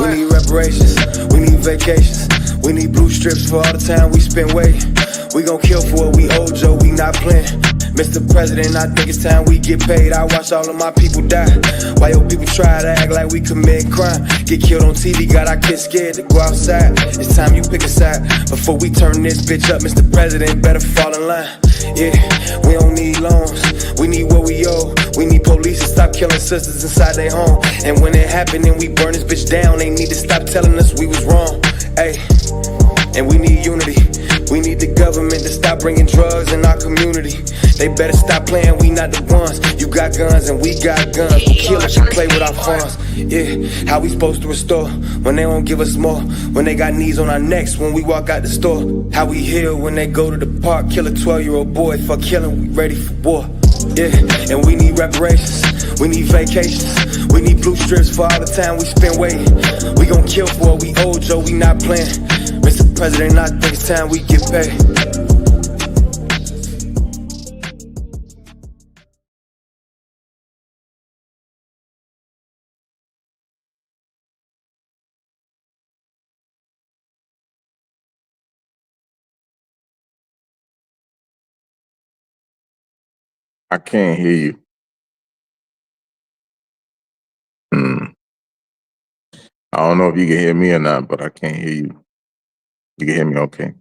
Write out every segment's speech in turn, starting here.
We need reparations, we need vacations, we need blue strips for all the time we spend waiting. We gon' kill for what we owe, Joe, we not playing. Mr. President, I think it's time we get paid. I watch all of my people die. Why your people try to act like we commit crime? Get killed on TV, got our kids scared to go outside. It's time you pick a side. Before we turn this bitch up, Mr. President, better fall in line. Yeah, we don't need loans, we need what we owe. We need police to stop killing sisters inside their home. And when it happened and we burn this bitch down, they need to stop telling us we was wrong. Ay, and we need unity. We need the government to stop bringing drugs in our community. They better stop playing, we not the ones. You got guns and we got guns. We kill if you play with our funds. Yeah, how we supposed to restore when they won't give us more? When they got knees on our necks when we walk out the store. How we heal when they go to the park, kill a 12-year-old boy for killing, we ready for war. Yeah, and we need reparations, we need vacations, we need blue strips for all the time we spend waiting. We gon' kill for what we owe, Joe, we not playing. Mr. President, I think it's time we get paid. I can't hear you. I don't know if you can hear me or not, but I can't hear you. You can hear me okay.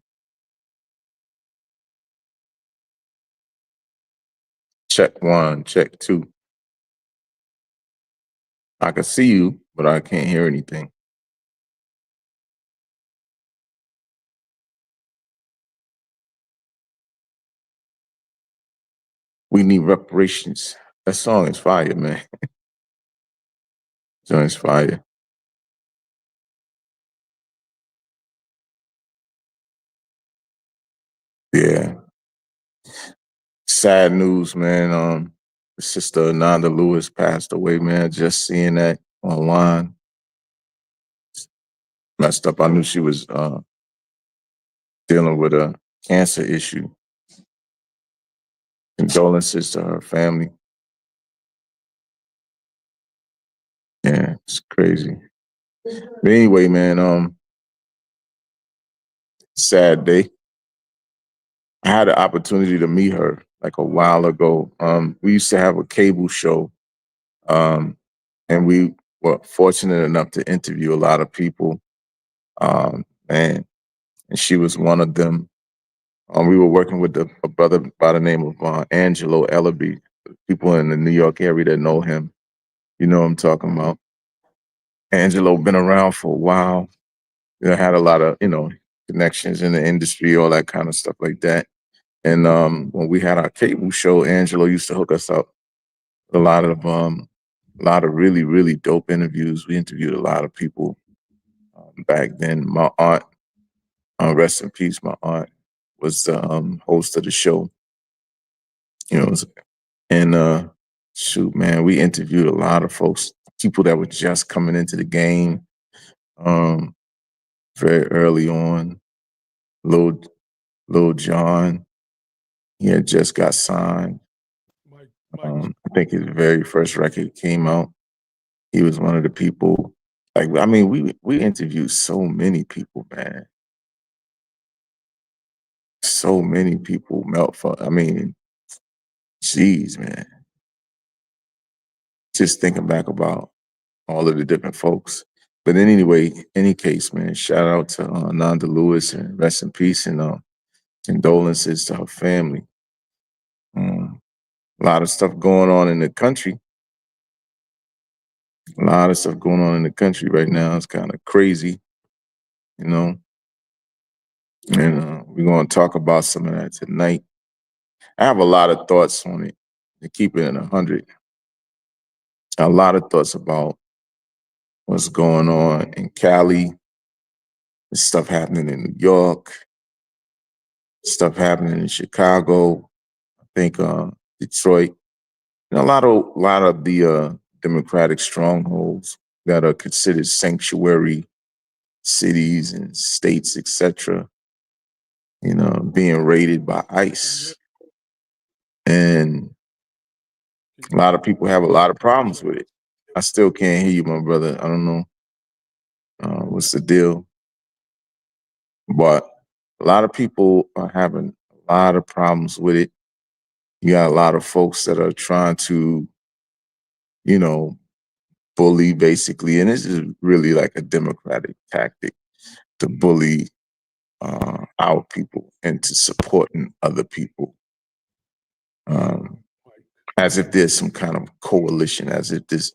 Check 1, check 2. I can see you, but I can't hear anything. We need reparations. That song is fire, man. Song is fire. Yeah. Sad news, man. Sister Ananda Lewis passed away, man. Just seeing that online. Messed up. I knew she was dealing with a cancer issue. Condolences to her family. Yeah, it's crazy. But anyway, man, sad day. I had the opportunity to meet her like a while ago. We used to have a cable show, and we were fortunate enough to interview a lot of people. And she was one of them. We were working with a brother by the name of Angelo Ellaby. People in the New York area that know him, you know what I'm talking about. Angelo been around for a while. You know, had a lot of, connections in the industry, all that kind of stuff like that. And when we had our cable show, Angelo used to hook us up with a lot of really, really dope interviews. We interviewed a lot of people back then. My aunt, rest in peace, my aunt was the host of the show. And shoot, man, we interviewed a lot of folks, people that were just coming into the game, very early on. Lil Jon, he had just got signed. I think his very first record came out. He was one of the people. Like, I mean, we interviewed so many people, man. So many people. I mean, geez, man. Just thinking back about all of the different folks. But anyway, any case, man, shout out to Nanda Lewis and rest in peace and condolences to her family. A lot of stuff going on in the country. A lot of stuff going on in the country right now. It's kind of crazy, you know. And we're going to talk about some of that tonight. I have a lot of thoughts on it. To keep it in 100. A lot of thoughts about what's going on in Cali, stuff happening in New York, stuff happening in Chicago, I think Detroit, and a lot of the Democratic strongholds that are considered sanctuary cities and states, etc., you know, being raided by ICE. And a lot of people have a lot of problems with it. I still can't hear you, my brother. I don't know what's the deal. But a lot of people are having a lot of problems with it. You got a lot of folks that are trying to, you know, bully basically. And this is really like a democratic tactic to bully our people into supporting other people. As if there's some kind of coalition, as if this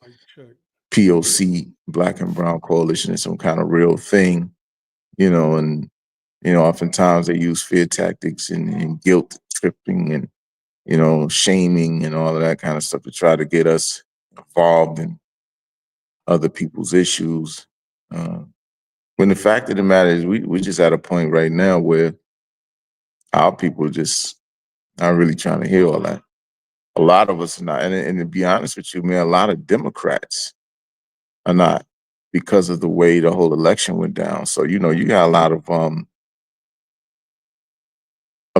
POC, Black and Brown Coalition, is some kind of real thing, you know, and, you know, oftentimes they use fear tactics and guilt tripping and, you know, shaming and all of that kind of stuff to try to get us involved in other people's issues. When the fact of the matter is, we're just at a point right now where our people just not really trying to hear all that. A lot of us are not. And to be honest with you, man, a lot of Democrats are not because of the way the whole election went down. So, you know, you got a lot of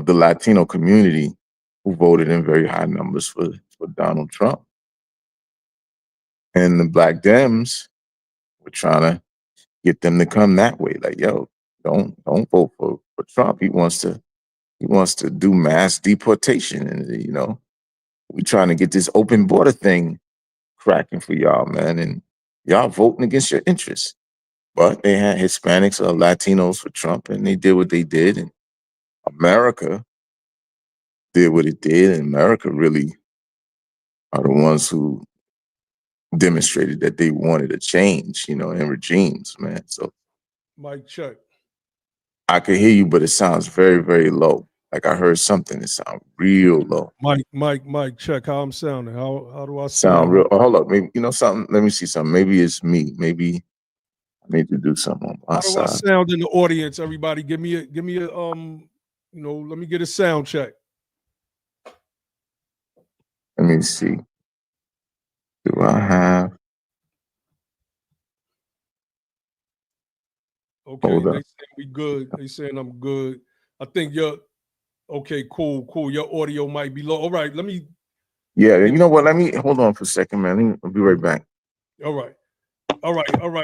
the Latino community who voted in very high numbers for Donald Trump. And the Black Dems were trying to get them to come that way. Like, yo, don't vote for Trump. He wants to do mass deportation. And, you know, we're trying to get this open border thing cracking for y'all, man. And y'all voting against your interests. But they had Hispanics or Latinos for Trump, and they did what they did. And America did what it did. And America really are the ones who demonstrated that they wanted a change, you know, in regimes, man. So Mike, check. I could hear you, but it sounds very, very low. Like I heard something that sounds real low. Mike, check how I'm sounding. How do I sound real? Oh, hold up, maybe you know something. Let me see something. Maybe it's me. Maybe I need to do something on my How do side. I sound in the audience? Everybody, give me a you know, let me get a sound check. Let me see. Do I have? Okay, Hold they up. saying we good. They saying I'm good. I think you're okay. Cool. Your audio might be low. All right, let me. Yeah, you know what? Let me hold on for a second, man. I'll be right back. All right.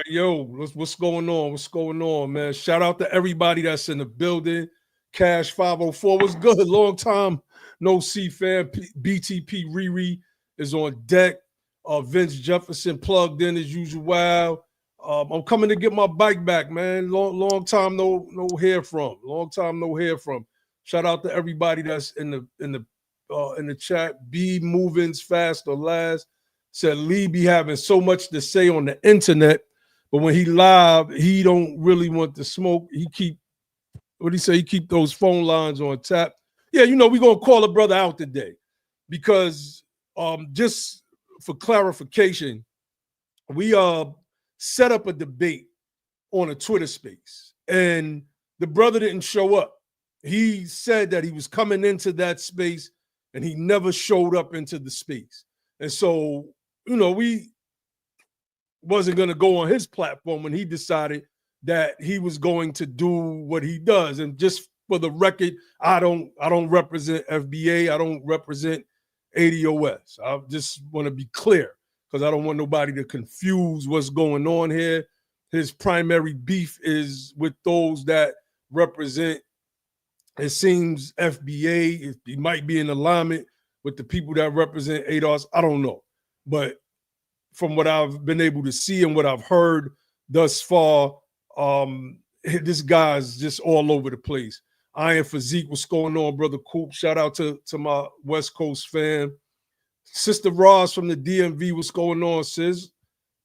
Yo, what's going on? What's going on, man? Shout out to everybody that's in the building. Cash 504 was good. Long time no see, fam. BTP Riri is on deck. Vince Jefferson plugged in as usual. I'm coming to get my bike back, man. Long time no hear from. Long time no hear from. Shout out to everybody that's in the chat. Be moving's fast or last. Said Lee be having so much to say on the internet, but when he live, he don't really want to smoke. He keep he keep those phone lines on tap. Yeah, you know, we're gonna call a brother out today because just for clarification, we set up a debate on a Twitter space, and the brother didn't show up. He said that he was coming into that space and he never showed up into the space. And so, you know, we wasn't going to go on his platform when he decided that he was going to do what he does. And just for the record, I don't represent FBA. I don't represent ADOS. I just want to be clear because I don't want nobody to confuse what's going on here. His primary beef is with those that represent, it seems, FBA. He might be in alignment with the people that represent ADOS. I don't know. But from what I've been able to see and what I've heard thus far, this guy's just all over the place. Iron Physique, what's going on, brother Coop? Shout out to my West Coast fan. Sister Ross from the DMV, what's going on, sis?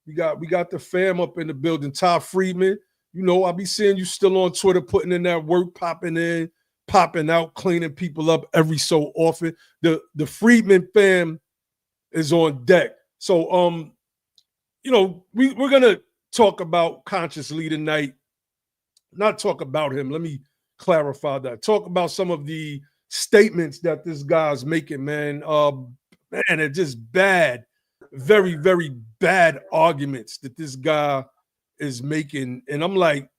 We got the fam up in the building. Ty Freedmen, you know, I be seeing you still on Twitter putting in that work, popping in, popping out, cleaning people up every so often. The Freedmen fam is on deck. So you know, we're gonna talk about Conscious Lee tonight. Not talk about him. Let me clarify that. Talk about some of the statements that this guy's making, man. Man, it's just bad, very, very bad arguments that this guy is making. And I'm like,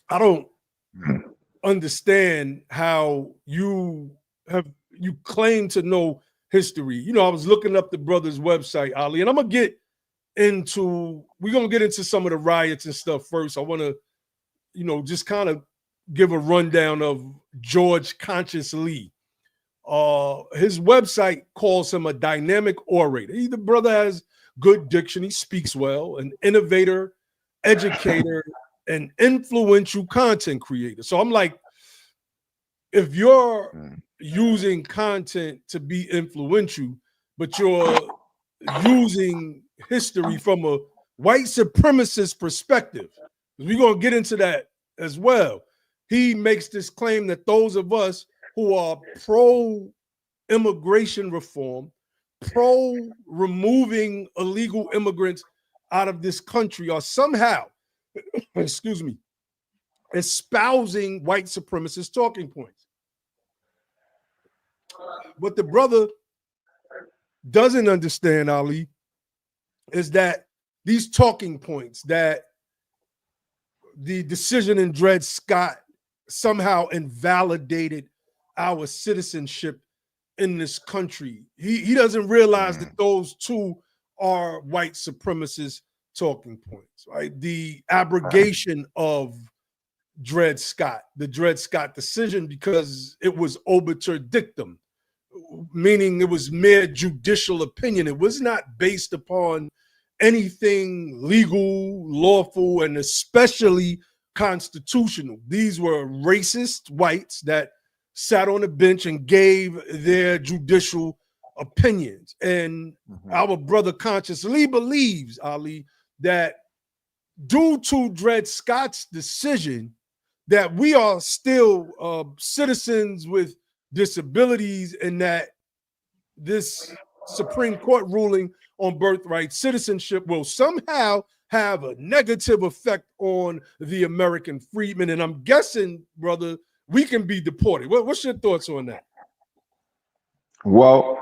I don't understand how you claim to know history. You know, I was looking up the brother's website, Ali, and we're gonna get into some of the riots and stuff first. I want to, you know, just kind of give a rundown of George Conscious Lee. His website calls him a dynamic orator. The brother has good diction. He speaks well, an innovator, educator, and influential content creator. So I'm like, if you're using content to be influential, but you're using history from a white supremacist perspective, we're going to get into that as well. He makes this claim that those of us who are pro-immigration reform, pro-removing illegal immigrants out of this country are somehow, excuse me, espousing white supremacist talking points. What the brother doesn't understand, Ali, is that these talking points, that the decision in Dred Scott somehow invalidated our citizenship in this country. He doesn't realize that those two are white supremacist talking points, right? The abrogation of Dred Scott, the Dred Scott decision, because it was obiter dictum, meaning it was mere judicial opinion. It was not based upon anything legal, lawful, and especially constitutional. These were racist whites that sat on the bench and gave their judicial opinions. And our brother Conscious Lee believes, Ali, that due to Dred Scott's decision, that we are still citizens with disabilities, and that this Supreme Court ruling on birthright citizenship will somehow have a negative effect on the American freedmen. And I'm guessing, brother, we can be deported. What's your thoughts on that? Well,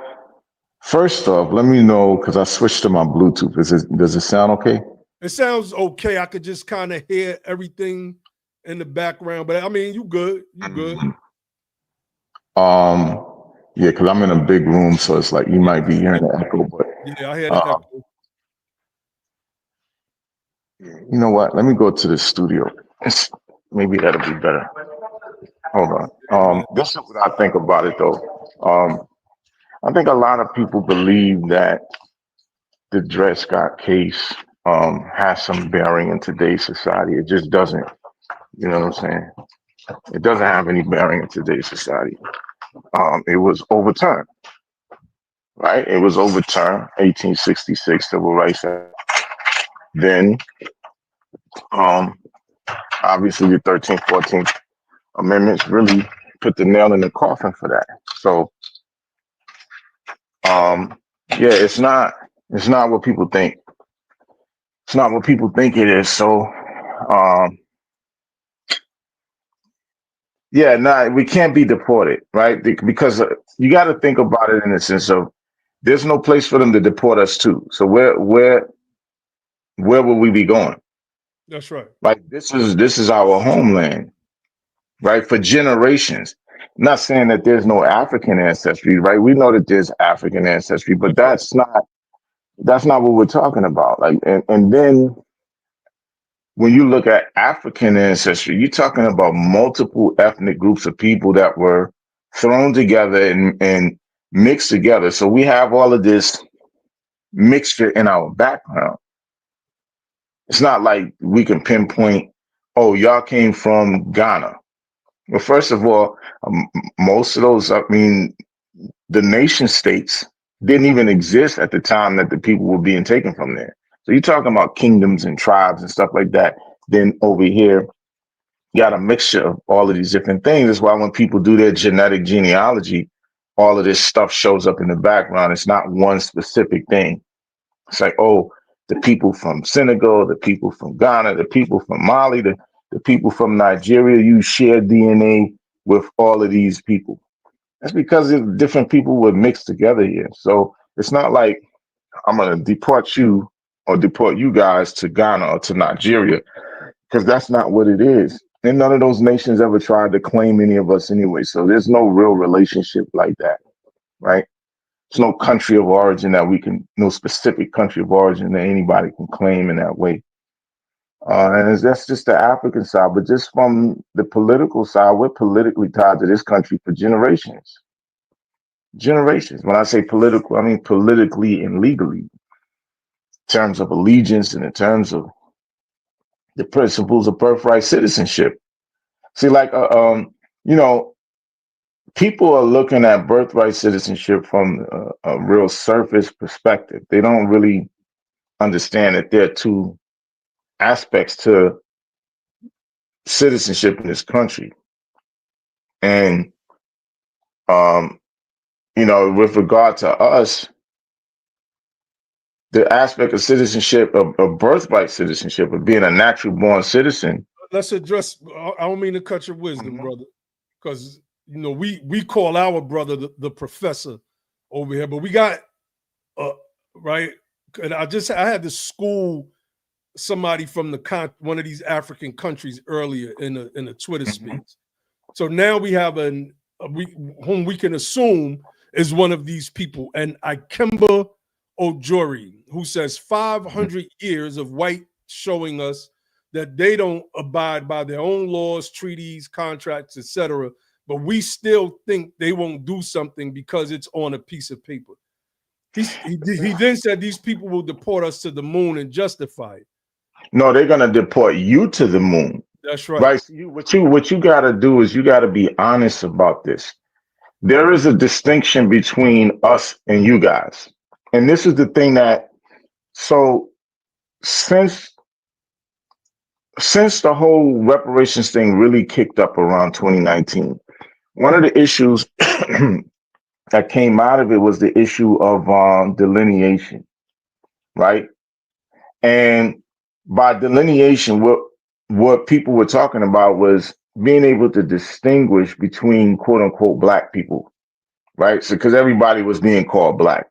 first off, let me know, because I switched to my Bluetooth. Does it sound okay? It sounds okay. I could just kind of hear everything in the background, but I mean, you good. You good. Yeah, because I'm in a big room, so it's like you might be hearing the echo. But yeah, I hear the echo. You know what? Let me go to the studio. Maybe that'll be better. Hold on. This is what I think about it, though. I think a lot of people believe that the Dred Scott case has some bearing in today's society. It just doesn't. You know what I'm saying? It doesn't have any bearing in today's society. It was overturned, right? It was overturned, 1866, Civil Rights Act. Then, obviously, the 13th, 14th Amendments really put the nail in the coffin for that. So, yeah, it's not what people think. It's not what people think it is. So, yeah, no, we can't be deported, right? Because you got to think about it in the sense of there's no place for them to deport us to. So where will we be going? That's right. Like this is our homeland, right? For generations. Not saying that there's no African ancestry, right? We know that there's African ancestry, but that's not what we're talking about. Like, and then when you look at African ancestry, you're talking about multiple ethnic groups of people that were thrown together and mixed together. So we have all of this mixture in our background. It's not like we can pinpoint, oh, y'all came from Ghana. Well, first of all, most of those, I mean, the nation states didn't even exist at the time that the people were being taken from there. So you're talking about kingdoms and tribes and stuff like that. Then over here, you got a mixture of all of these different things. That's why when people do their genetic genealogy, all of this stuff shows up in the background. It's not one specific thing. It's like, oh, the people from Senegal, the people from Ghana, the people from Mali, the people from Nigeria, you share DNA with all of these people. That's because different people were mixed together here. So it's not like I'm going to deport you or deport you guys to Ghana or to Nigeria, because that's not what it is. And none of those nations ever tried to claim any of us anyway. So there's no real relationship like that, right? There's no country of origin that we can, no specific country of origin that anybody can claim in that way. And that's just the African side. But just from the political side, we're politically tied to this country for generations. Generations. When I say political, I mean politically and legally, in terms of allegiance and in terms of the principles of birthright citizenship. See, like, you know, people are looking at birthright citizenship from a real surface perspective. They don't really understand that there are two aspects to citizenship in this country. And, you know, with regard to us, the aspect of citizenship, of birthright citizenship, of being a natural born citizen. Let's address, I don't mean to cut your wisdom, brother, because, you know, we call our brother the professor over here, but we got, right, and I had to school somebody from one of these African countries earlier in a Twitter space. So now we have whom we can assume is one of these people, and Ikemba Ojori, who says 500 years of white showing us that they don't abide by their own laws, treaties, contracts, etc. But we still think they won't do something because it's on a piece of paper. He then said these people will deport us to the moon and justify it. No, they're gonna deport you to the moon. That's right. Right. So what you gotta do is you gotta be honest about this. There is a distinction between us and you guys. And this is the thing that, so since the whole reparations thing really kicked up around 2019, one of the issues that came out of it was the issue of delineation, right? And by delineation, what people were talking about was being able to distinguish between quote unquote black people, right? So because everybody was being called black.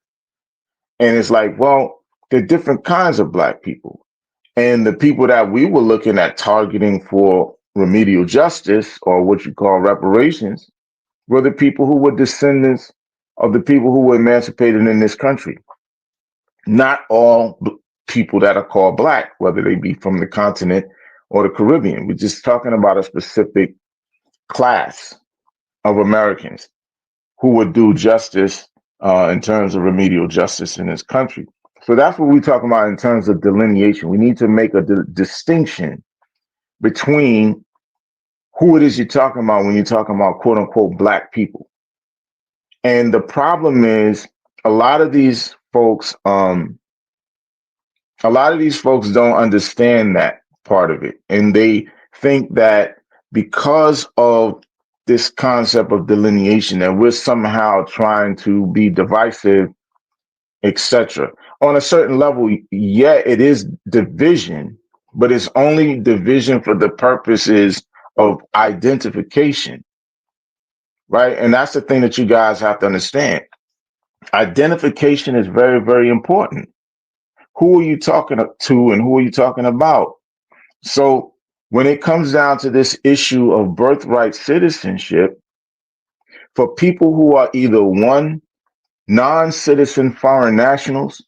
And it's like, well, there are different kinds of black people. And the people that we were looking at targeting for remedial justice, or what you call reparations, were the people who were descendants of the people who were emancipated in this country. Not all people that are called black, whether they be from the continent or the Caribbean. We're just talking about a specific class of Americans who would do justice in terms of remedial justice in this country. So that's what we're talking about in terms of delineation. We need to make a distinction between who it is you're talking about when you're talking about quote unquote black people. And the problem is a lot of these folks don't understand that part of it. And they think that because of this concept of delineation, that we're somehow trying to be divisive, etc. On a certain level, yeah, it is division, but it's only division for the purposes of identification, right? And that's the thing that you guys have to understand. Identification is very, very important. Who are you talking to and who are you talking about? So when it comes down to this issue of birthright citizenship, for people who are either one, non-citizen foreign nationals,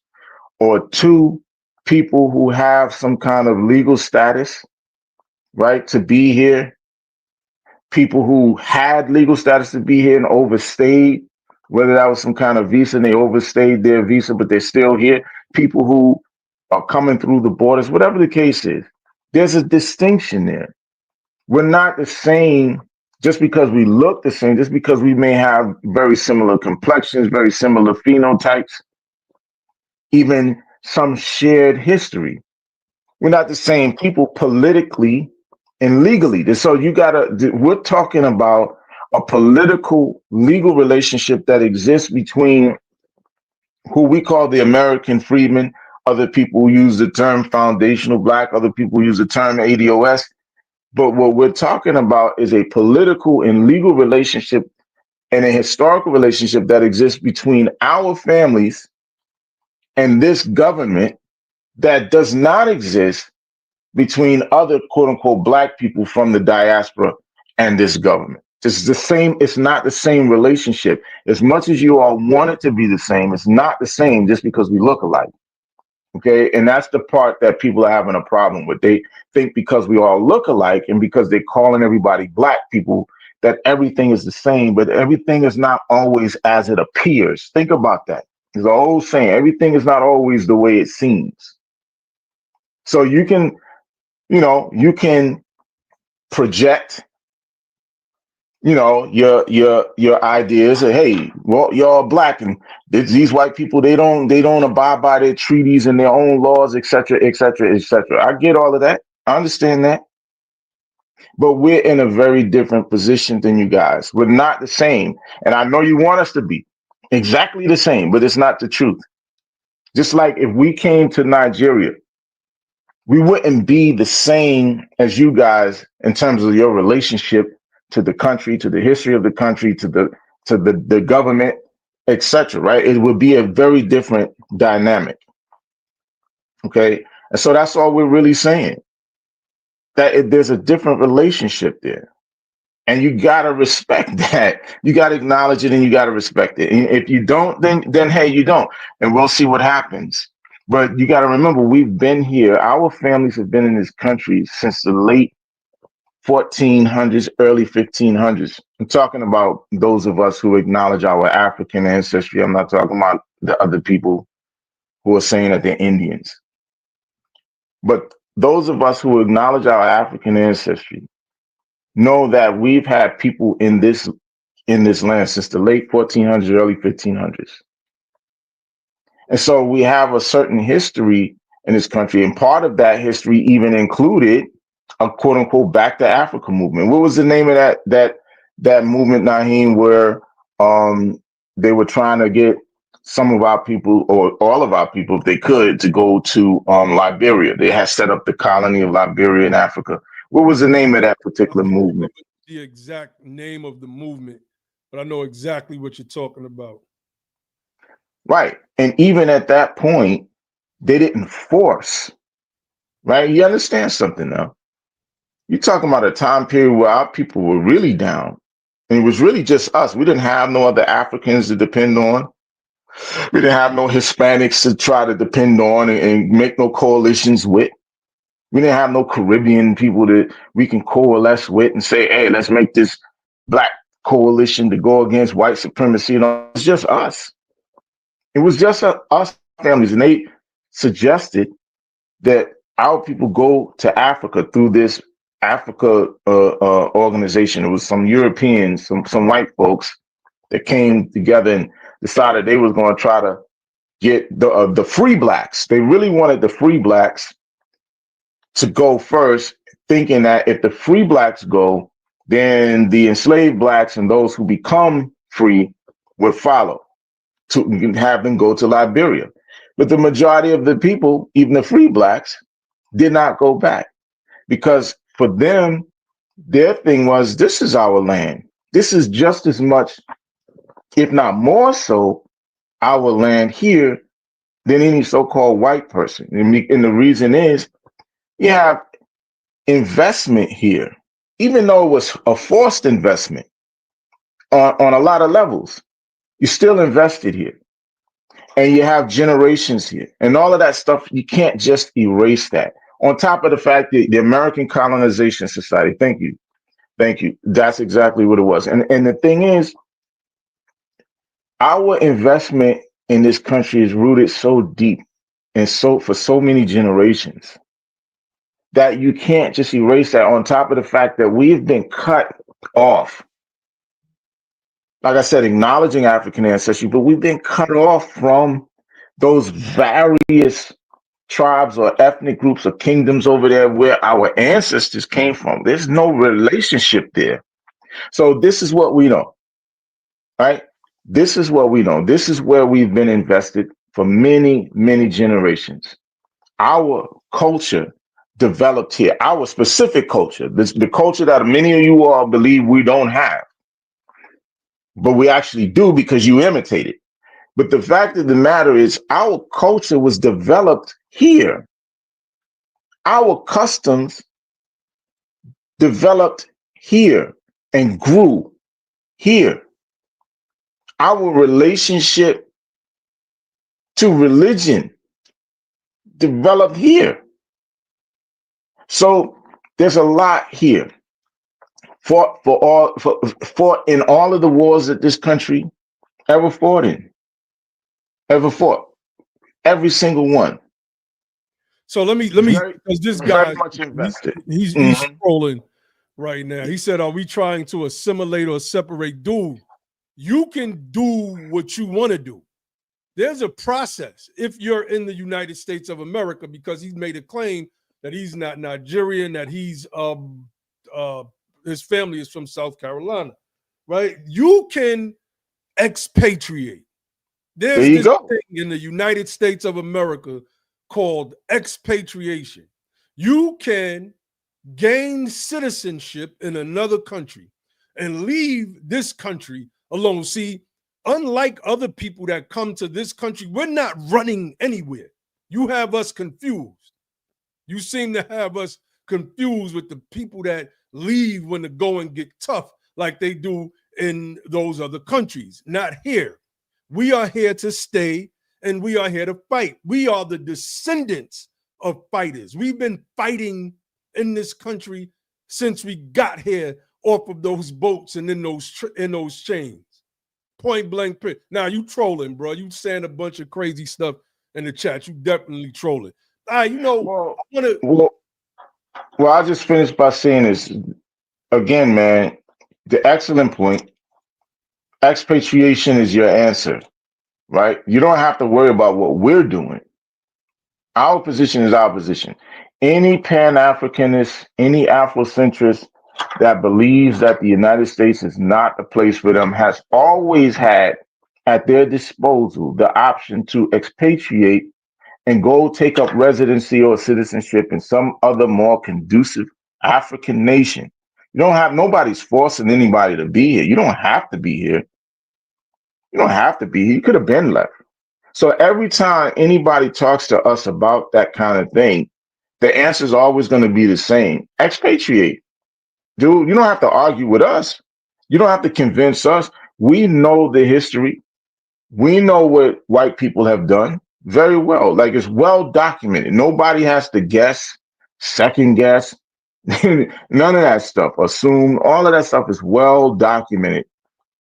or two, people who have some kind of legal status, right, to be here, people who had legal status to be here and overstayed, whether that was some kind of visa and they overstayed their visa, but they're still here, people who are coming through the borders, whatever the case is, there's a distinction there. We're not the same just because we look the same, just because we may have very similar complexions, very similar phenotypes, even some shared history. We're not the same people politically and legally. So we're talking about a political, legal relationship that exists between who we call the American freedmen. Other people use the term foundational black, other people use the term ADOS. But what we're talking about is a political and legal relationship and a historical relationship that exists between our families and this government that does not exist between other quote unquote black people from the diaspora and this government. It's not the same relationship. As much as you all want it to be the same, it's not the same just because we look alike. Okay. And that's the part that people are having a problem with. They think because we all look alike and because they're calling everybody black people, that everything is the same, but everything is not always as it appears. Think about that. There's an old saying, everything is not always the way it seems. So you can project, your ideas of, hey, well, y'all black and these white people, they don't abide by their treaties and their own laws, et cetera, et cetera, et cetera. I get all of that. I understand that. But we're in a very different position than you guys. We're not the same. And I know you want us to be exactly the same, but it's not the truth. Just like if we came to Nigeria, we wouldn't be the same as you guys in terms of your relationship to the country, to the history of the country, to the government, etc. Right? It would be a very different dynamic. Okay, and so that's all we're really saying. That there's a different relationship there, and you gotta respect that. You gotta acknowledge it, and you gotta respect it. And if you don't, then hey, you don't, and we'll see what happens. But you got to remember, we've been here. Our families have been in this country since the late 1400s, early 1500s. I'm talking about those of us who acknowledge our African ancestry. I'm not talking about the other people who are saying that they're Indians. But those of us who acknowledge our African ancestry know that we've had people in this land since the late 1400s, early 1500s. And so we have a certain history in this country. And part of that history even included a quote unquote back to Africa movement. What was the name of that movement, Naheem, where they were trying to get some of our people or all of our people, if they could, to go to Liberia? They had set up the colony of Liberia in Africa. What was the name of that particular movement? The exact name of the movement, but I know exactly what you're talking about. Right. And even at that point, they didn't force, right? You understand something now. You're talking about a time period where our people were really down. And it was really just us. We didn't have no other Africans to depend on. We didn't have no Hispanics to try to depend on and make no coalitions with. We didn't have no Caribbean people that we can coalesce with and say, hey, let's make this black coalition to go against white supremacy. And all. It's just us. It was just us families, and they suggested that our people go to Africa through this Africa organization. It was some Europeans, some white folks that came together and decided they was going to try to get the free blacks. They really wanted the free blacks to go first, thinking that if the free blacks go, then the enslaved blacks and those who become free would follow, to have them go to Liberia. But the majority of the people, even the free blacks, did not go back, because for them, their thing was, this is our land. This is just as much, if not more so, our land here than any so-called white person. And the reason is, you have investment here, even though it was a forced investment on a lot of levels. You still invested here, and you have generations here, and all of that stuff. You can't just erase that. On top of the fact that the American Colonization Society. Thank you. That's exactly what it was. And the thing is, our investment in this country is rooted so deep and so for so many generations that you can't just erase that, on top of the fact that we've been cut off. Like I said, acknowledging African ancestry, but we've been cut off from those various tribes or ethnic groups or kingdoms over there where our ancestors came from. There's no relationship there. So this is what we know, right? This is what we know. This is where we've been invested for many, many generations. Our culture developed here, our specific culture, the culture that many of you all believe we don't have, but we actually do because you imitate it. But the fact of the matter is, our culture was developed here. Our customs developed here and grew here. Our relationship to religion developed here. So there's a lot here for in all of the wars that this country ever fought every single one. So let me because this guy very much invested. he's trolling right now. He said, "Are we trying to assimilate or separate?" Dude, you can do what you want to do. There's a process if you're in the United States of America, because he's made a claim that he's not Nigerian, that he's his family is from South Carolina, right? You can expatriate. There's this thing in the United States of America called expatriation. You can gain citizenship in another country and leave this country alone. See, unlike other people that come to this country, we're not running anywhere. You have us confused. You seem to have us confused with the people that leave when the going get tough, like they do in those other countries. Not here. We are here to stay, and we are here to fight. We are the descendants of fighters. We've been fighting in this country since we got here off of those boats and in those chains. Point blank. Now you trolling, bro. You saying a bunch of crazy stuff in the chat. You definitely trolling. Well, I'll just finish by saying this again, man. The excellent point. Expatriation is your answer, right? You don't have to worry about what we're doing. Our position is our position. Any Pan-Africanist, any Afrocentrist that believes that the United States is not a place for them has always had at their disposal the option to expatriate and go take up residency or citizenship in some other more conducive African nation. You don't have, nobody's forcing anybody to be here. You don't have to be here. You don't have to be here. You could have been left. So every time anybody talks to us about that kind of thing, the answer is always going to be the same. Expatriate. Dude, you don't have to argue with us. You don't have to convince us. We know the history. We know what white people have done very well. Like, it's well documented. Nobody has to guess, second guess, none of that stuff. Assume all of that stuff is well documented,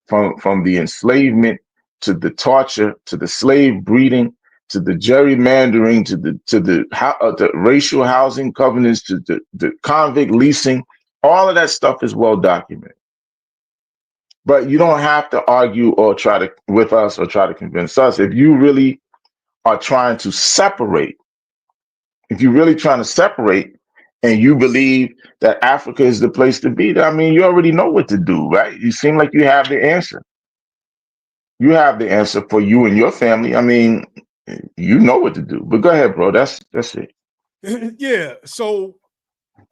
from the enslavement to the torture to the slave breeding to the gerrymandering to the racial housing covenants to the convict leasing. All of that stuff is well documented. But you don't have to argue or try to with us or try to convince us. If you really are trying to separate, if you're really trying to separate and you believe that Africa is the place to be, I mean, you already know what to do, right? You seem like you have the answer. You have the answer for you and your family. I mean, you know what to do. But go ahead, bro. That's it. Yeah. So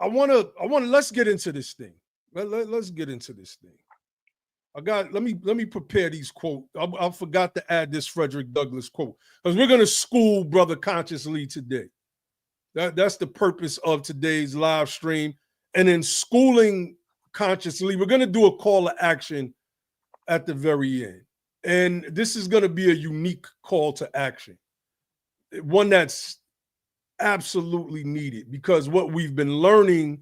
let's get into this thing. Let's get into this thing. Let me prepare these quotes. I forgot to add this Frederick Douglass quote because we're gonna school Brother Consciously today. That's the purpose of today's live stream. And in schooling consciously, we're going to do a call to action at the very end. And this is going to be a unique call to action, one that's absolutely needed, because what we've been learning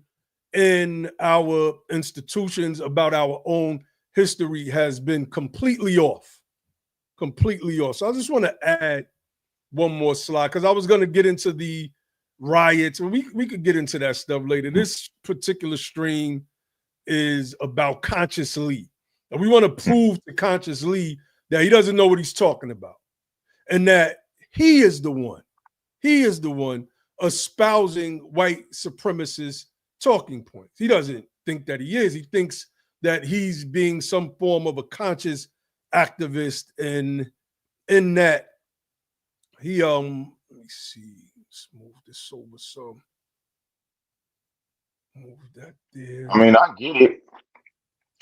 in our institutions about our own history has been completely off. Completely off. So I just want to add one more slide, because I was going to get into the riots, and we could get into that stuff later. This particular stream is about Conscious Lee. And we want to prove to Conscious Lee that he doesn't know what he's talking about, and that he is the one espousing white supremacist talking points. He doesn't think that he is. He thinks that he's being some form of a conscious activist, and in that he let me see, let's move this over some. Move that there. I mean,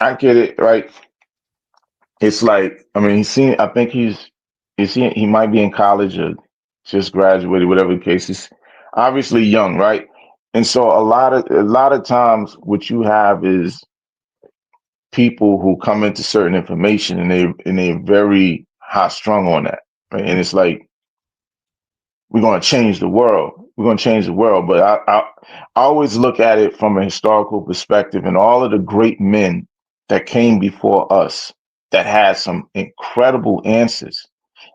I get it, right? It's like, I mean, I think he might be in college or just graduated, whatever the case is. Obviously young, right? And so a lot of times what you have is people who come into certain information and they're very high strung on that, right? And it's like, we're going to change the world. We're going to change the world. But I always look at it from a historical perspective, and all of the great men that came before us that had some incredible answers,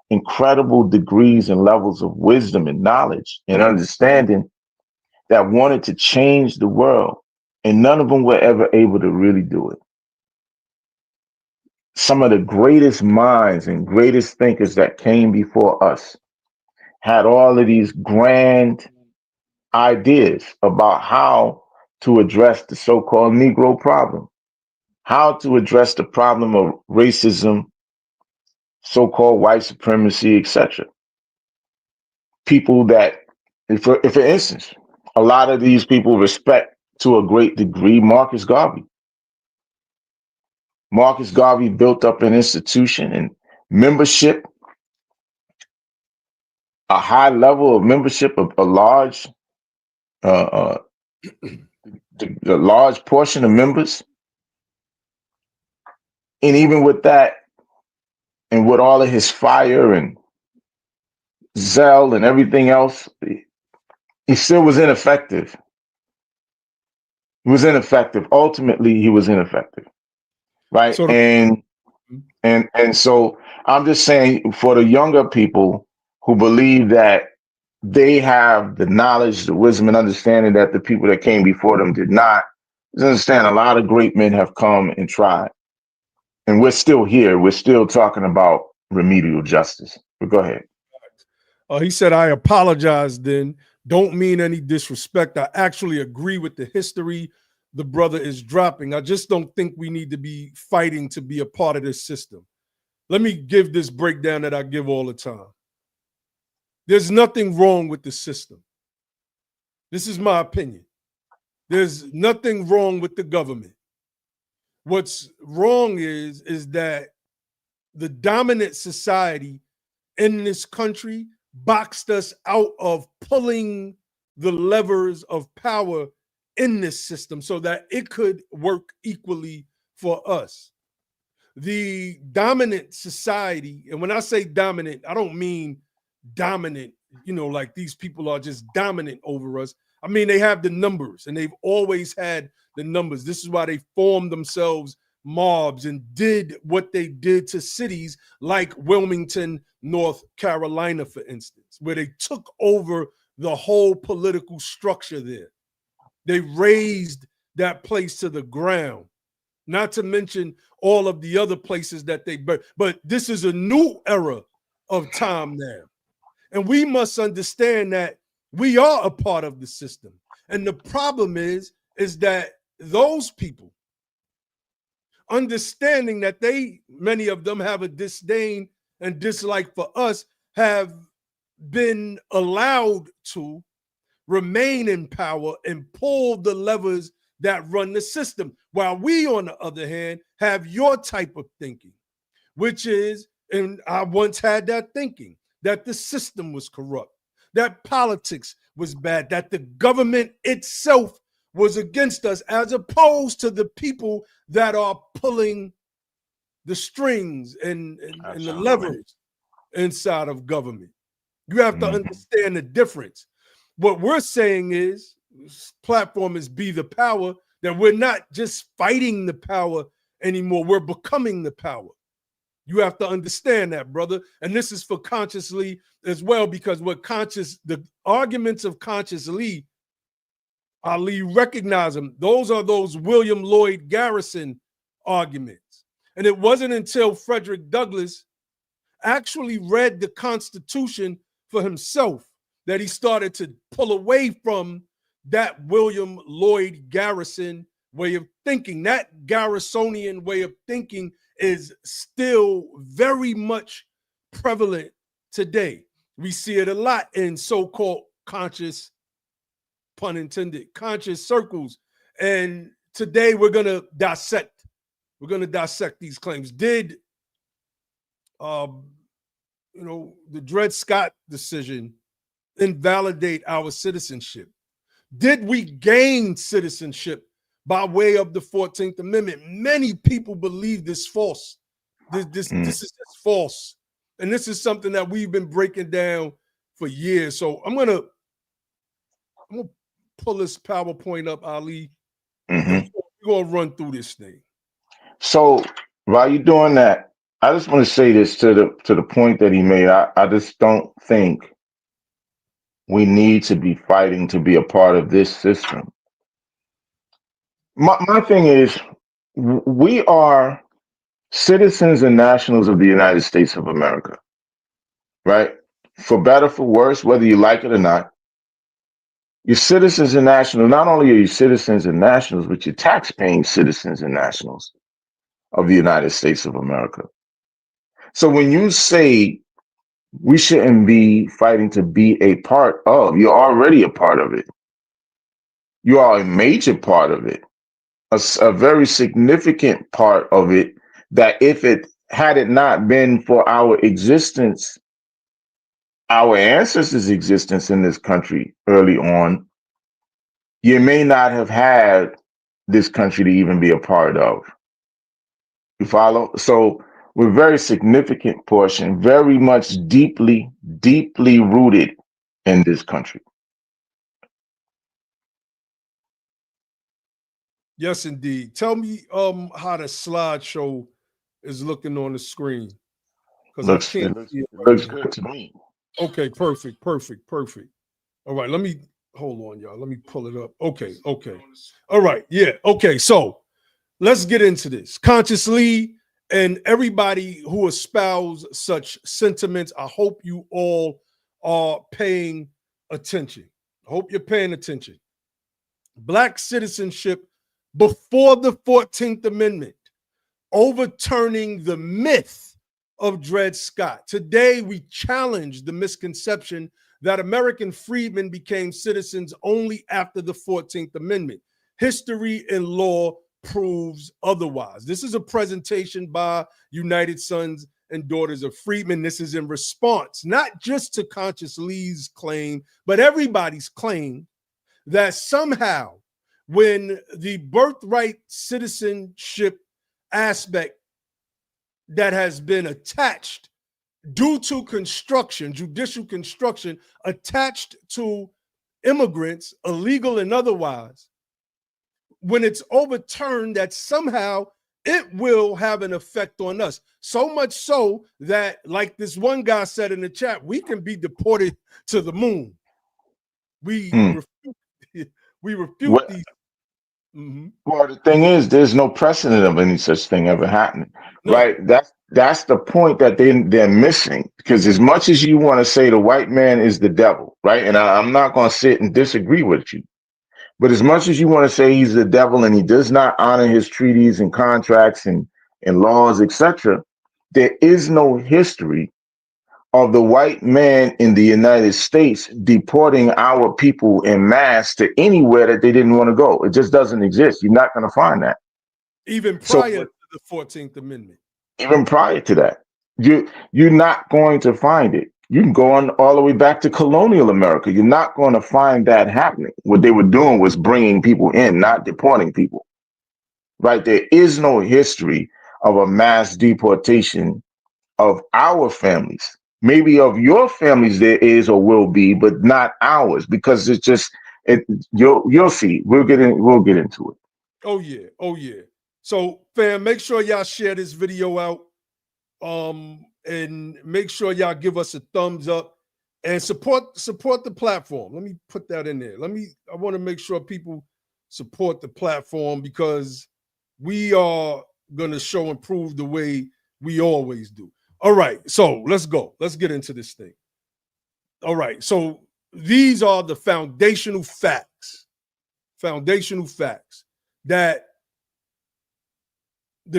incredible degrees and levels of wisdom and knowledge and understanding, that wanted to change the world. And none of them were ever able to really do it. Some of the greatest minds and greatest thinkers that came before us had all of these grand ideas about how to address the so-called Negro problem, how to address the problem of racism, so-called white supremacy, etc. People that, for instance, a lot of these people respect to a great degree Marcus Garvey. Marcus Garvey built up an institution and membership, a high level of membership, of a large the large portion of members. And even with that, and with all of his fire and zeal and everything else, he still was ineffective. He was ineffective. Ultimately, he was ineffective. Right. So and so I'm just saying, for the younger people who believe that they have the knowledge, the wisdom, and understanding that the people that came before them did not, just understand a lot of great men have come and tried. And we're still here. We're still talking about remedial justice. But go ahead. He said, I apologize then. Don't mean any disrespect. I actually agree with the history the brother is dropping. I just don't think we need to be fighting to be a part of this system. Let me give this breakdown that I give all the time. There's nothing wrong with the system. This is my opinion. There's nothing wrong with the government. What's wrong is that the dominant society in this country boxed us out of pulling the levers of power in this system so that it could work equally for us. The dominant society, and when I say dominant, I don't mean dominant, like these people are just dominant over us. I mean, they have the numbers, and they've always had the numbers. This is why they formed themselves mobs and did what they did to cities like Wilmington, North Carolina, for instance, where they took over the whole political structure there. They razed that place to the ground, not to mention all of the other places that they burned. But this is a new era of time now. And we must understand that we are a part of the system. And the problem is that those people, understanding that many of them have a disdain and dislike for us, have been allowed to remain in power and pull the levers that run the system. While we, on the other hand, have your type of thinking, which is, and I once had that thinking, that the system was corrupt, that politics was bad, that the government itself was against us, as opposed to the people that are pulling the strings and the levers inside of government. You have to understand the difference. What we're saying is, this platform is Be the Power, that we're not just fighting the power anymore, we're becoming the power. You have to understand that, brother. And this is for Consciously as well, because the arguments of Consciously, Ali recognize them. Those are those William Lloyd Garrison arguments. And it wasn't until Frederick Douglass actually read the Constitution for himself that he started to pull away from that William Lloyd Garrison way of thinking. That Garrisonian way of thinking is still very much prevalent today. We see it a lot in so-called conscious, pun intended, conscious circles. And today we're going to dissect these claims. Did the Dred Scott decision invalidate our citizenship? Did we gain citizenship by way of the 14th Amendment? Many people believe this false. This is just false. And this is something that we've been breaking down for years. So I'm gonna pull this PowerPoint up, Ali. We're gonna run through this thing. So while you're doing that, I just want to say this to the point that he made. I just don't think we need to be fighting to be a part of this system. My thing is, we are citizens and nationals of the United States of America, right? For better, for worse, whether you like it or not, you're citizens and nationals. Not only are you citizens and nationals, but you're tax-paying citizens and nationals of the United States of America. So when you say we shouldn't be fighting to be a part of, you're already a part of it. You are a major part of it, a very significant part of it, that if it had it not been for our existence, our ancestors' existence in this country early on, you may not have had this country to even be a part of. You follow? So we're a very significant portion, very much deeply, deeply rooted in this country. Yes, indeed. Tell me how the slideshow is looking on the screen. Because I can't see it. Looks good to me. Okay, perfect. All right, hold on, y'all. Let me pull it up. Okay. All right, yeah. Okay, so let's get into this. Consciously, and everybody who espouse such sentiments, I hope you all are paying attention. I hope you're paying attention. Black citizenship before the 14th Amendment, overturning the myth of Dred Scott. Today, we challenge the misconception that American freedmen became citizens only after the 14th Amendment. History and law proves otherwise. This is a presentation by United Sons and Daughters of Freedmen. This is in response, not just to Consciously's claim, but everybody's claim that somehow when the birthright citizenship aspect that has been attached due to construction, judicial construction, attached to immigrants, illegal and otherwise, when it's overturned, that somehow it will have an effect on us. So much so that, like this one guy said in the chat, we can be deported to the moon. We refute these. Well, the thing is, there's no precedent of any such thing ever happening, right? That's the point that they're missing. Because as much as you want to say the white man is the devil, right? And I'm not going to sit and disagree with you. But as much as you want to say he's the devil and he does not honor his treaties and contracts and laws, etc., there is no history of the white man in the United States deporting our people en masse to anywhere that they didn't want to go. It just doesn't exist. You're not going to find that. Even prior to the 14th Amendment. Even prior to that. You're not going to find it. You can go on all the way back to colonial America. You're not going to find that happening. What they were doing was bringing people in, not deporting people. Right? There is no history of a mass deportation of our families. Maybe of your families there is or will be, but not ours, because it's just you'll see. We'll get into it. Oh yeah, oh yeah. So fam, make sure y'all share this video out. And make sure y'all give us a thumbs up and support the platform. Let me put that in there. I want to make sure people support the platform, because we are going to show and prove the way we always do. All right, so let's go. Let's get into this thing. All right, so these are the foundational facts that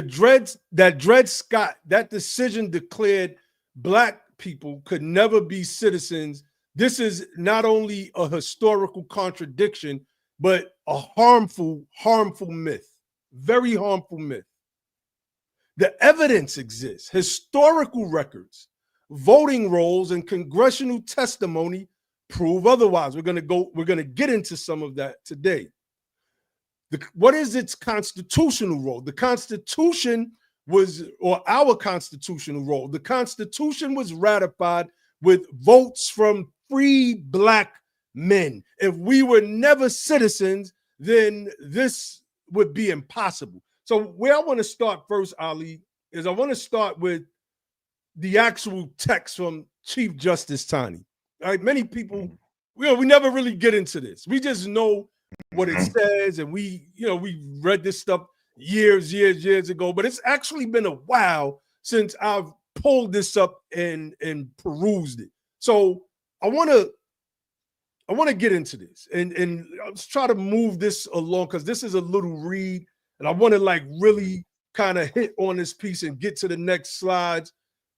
Dred Scott, that decision declared Black people could never be citizens. This is not only a historical contradiction, but a harmful myth, very harmful myth. The evidence exists, historical records, voting rolls, and congressional testimony prove otherwise. We're gonna get into some of that today. What is its constitutional role? The Constitution our constitutional role, the Constitution was ratified with votes from free Black men. If we were never citizens, then this would be impossible. So where I want to start first, Ali, is I want to start with the actual text from Chief Justice Taney. All right, many people, we never really get into this. We just know what it says, and we read this stuff years ago, but it's actually been a while since I've pulled this up and perused it. So I want to get into this and let's try to move this along, because this is a little read, and I want to like really kind of hit on this piece and get to the next slides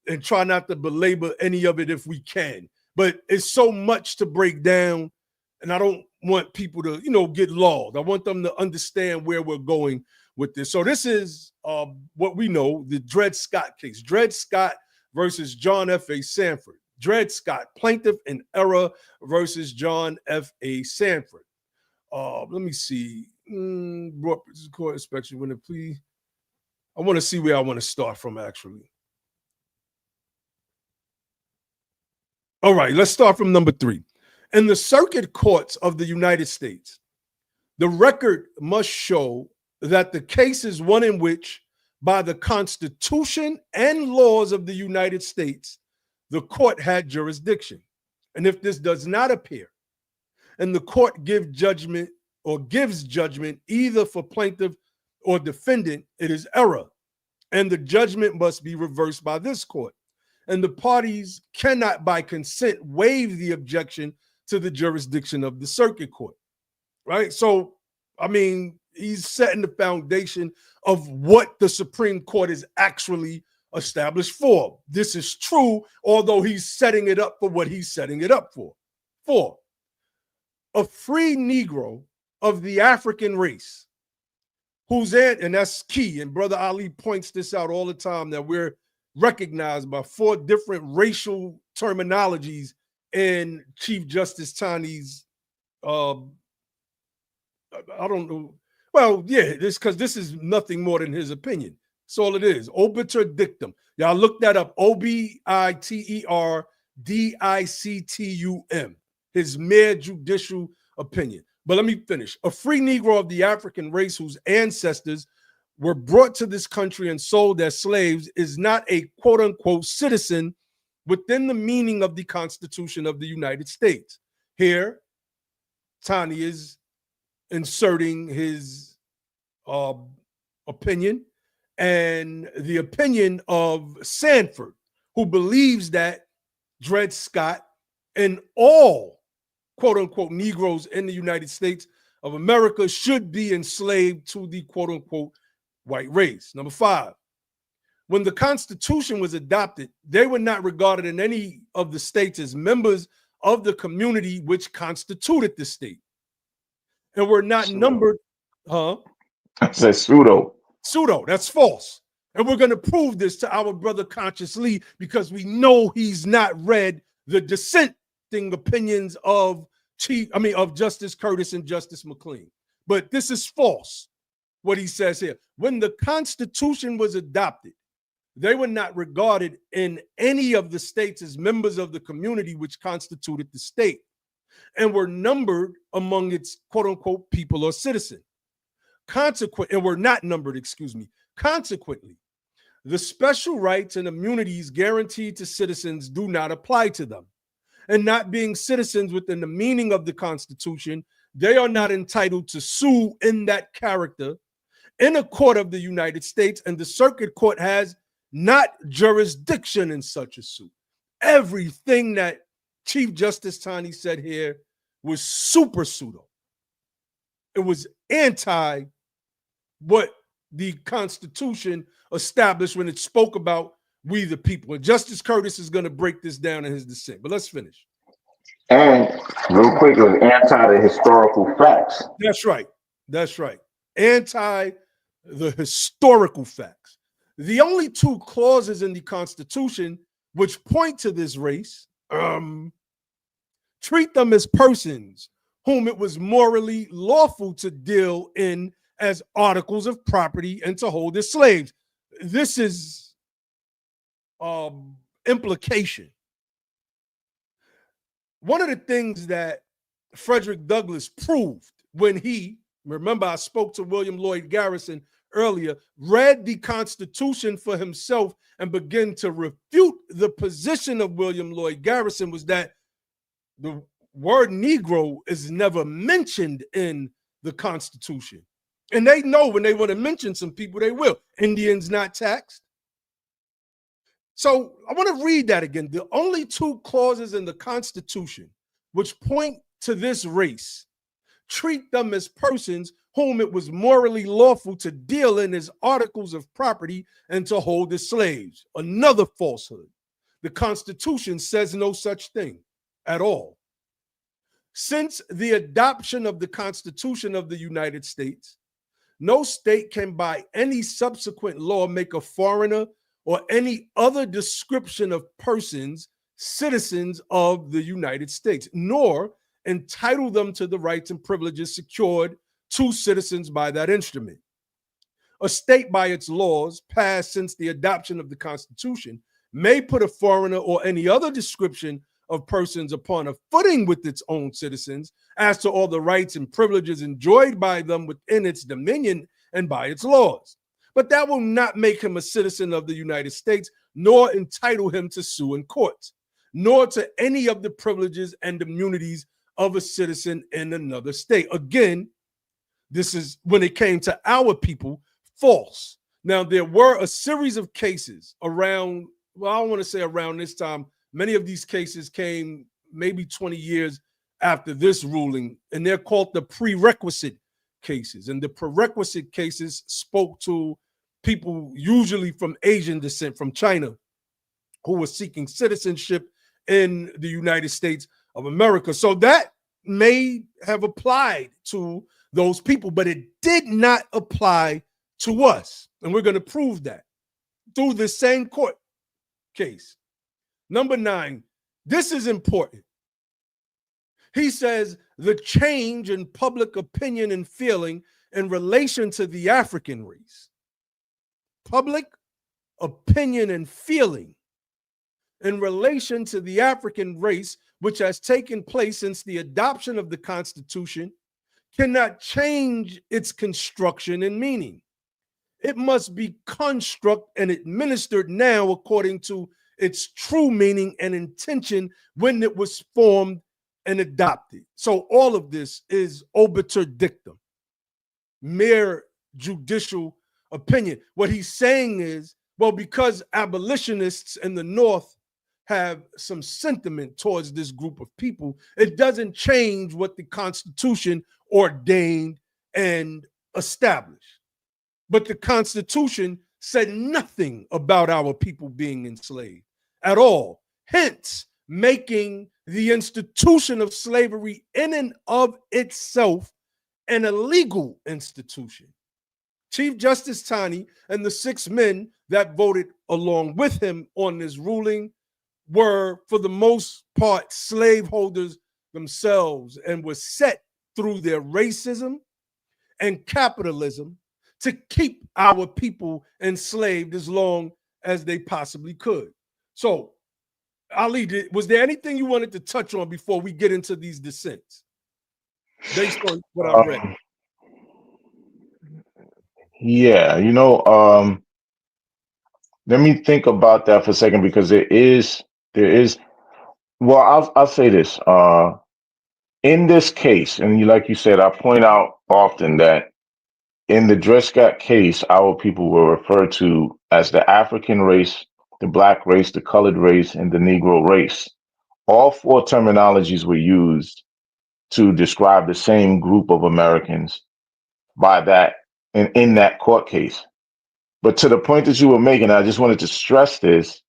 and try not to belabor any of it if we can. But it's so much to break down, and I don't want people to, get lost. I want them to understand where we're going with this. So this is what we know, the Dred Scott case. Dred Scott versus John F.A. Sanford. Dred Scott, plaintiff in error versus John F.A. Sanford. Let me see. Brought court inspection when the plea. I want to see where I want to start from, actually. All right, let's start from number 3. In the circuit courts of the United States, the record must show that the case is one in which, by the Constitution and laws of the United States, the court had jurisdiction. And if this does not appear, and the court gives judgment either for plaintiff or defendant, it is error, and the judgment must be reversed by this court. And the parties cannot, by consent, waive the objection to the jurisdiction of the circuit court, right? So, I mean, he's setting the foundation of what the Supreme Court is actually established for. This is true, although he's setting it up for what he's setting it up for. 4, a free Negro of the African race, and that's key, and Brother Ali points this out all the time, that we're recognized by 4 different racial terminologies in Chief Justice Taney's, I don't know. Well, yeah, this is nothing more than his opinion. That's all it is. Obiter dictum. Y'all look that up. OBITERDICTUM. His mere judicial opinion. But let me finish. A free Negro of the African race whose ancestors were brought to this country and sold as slaves is not a quote-unquote citizen within the meaning of the Constitution of the United States. Here, Taney is inserting his opinion and the opinion of Sanford, who believes that Dred Scott and all quote-unquote Negroes in the United States of America should be enslaved to the quote-unquote white race. Number 5, when the Constitution was adopted, they were not regarded in any of the states as members of the community which constituted the state, and were not numbered. I said pseudo. Pseudo, that's false. And we're going to prove this to our brother Conscious Lee, because we know he's not read the dissenting opinions of Justice Curtis and Justice McLean. But this is false, what he says here. When the Constitution was adopted, they were not regarded in any of the states as members of the community which constituted the state, and were numbered among its quote-unquote people or citizen. Were not numbered, Consequently, the special rights and immunities guaranteed to citizens do not apply to them. And not being citizens within the meaning of the Constitution, they are not entitled to sue in that character in a court of the United States, and the circuit court has not jurisdiction in such a suit. Everything that Chief Justice Taney said here was super pseudo. It was anti what the Constitution established when it spoke about we the people. And Justice Curtis is going to break this down in his dissent. But let's finish. And real quick, it was anti the historical facts. That's right. That's right. Anti the historical facts. The only two clauses in the Constitution which point to this race treat them as persons whom it was morally lawful to deal in as articles of property and to hold as slaves. This is implication. One of the things that Frederick Douglass proved when he, remember I spoke to William Lloyd Garrison earlier, read the Constitution for himself and began to refute the position of William Lloyd Garrison, was that the word Negro is never mentioned in the Constitution. And they know when they want to mention some people, they will. Indians not taxed. So I want to read that again. The only two clauses in the Constitution which point to this race treat them as persons whom it was morally lawful to deal in as articles of property and to hold as slaves. Another falsehood. The Constitution says no such thing at all. Since the adoption of the Constitution of the United States, no state can by any subsequent law make a foreigner or any other description of persons citizens of the United States, nor entitle them to the rights and privileges secured to citizens by that instrument. A state by its laws passed since the adoption of the Constitution may put a foreigner or any other description of persons upon a footing with its own citizens as to all the rights and privileges enjoyed by them within its dominion and by its laws. But that will not make him a citizen of the United States, nor entitle him to sue in courts, nor to any of the privileges and immunities of a citizen in another state. Again, this is, when it came to our people, false. Now, there were a series of cases around, well, I don't want to say around this time. Many of these cases came maybe 20 years after this ruling, and they're called the prerequisite cases. And the prerequisite cases spoke to people usually from Asian descent, from China, who were seeking citizenship in the United States of America. So that may have applied to those people, but it did not apply to us. And we're going to prove that through the same court case. Number 9, this is important. He says the change in public opinion and feeling in relation to the African race. Public opinion and feeling in relation to the African race, which has taken place since the adoption of the Constitution, cannot change its construction and meaning. It must be constructed and administered now according to its true meaning and intention when it was formed and adopted. So all of this is obiter dictum, mere judicial opinion. What he's saying is, well, because abolitionists in the North have some sentiment towards this group of people, it doesn't change what the Constitution ordained and established. But the Constitution said nothing about our people being enslaved at all, hence making the institution of slavery in and of itself an illegal institution. Chief Justice Taney and the 6 men that voted along with him on this ruling were, for the most part, slaveholders themselves and were set through their racism and capitalism to keep our people enslaved as long as they possibly could. So, Ali, was there anything you wanted to touch on before we get into these dissents based on what I read? Yeah, let me think about that for a second, because there is, well, I'll say this. In this case, and like you said, I point out often that in the Dred Scott case, our people were referred to as the African race, the Black race, the colored race, and the Negro race. All four terminologies were used to describe the same group of Americans by that in that court case. But to the point that you were making, I just wanted to stress this,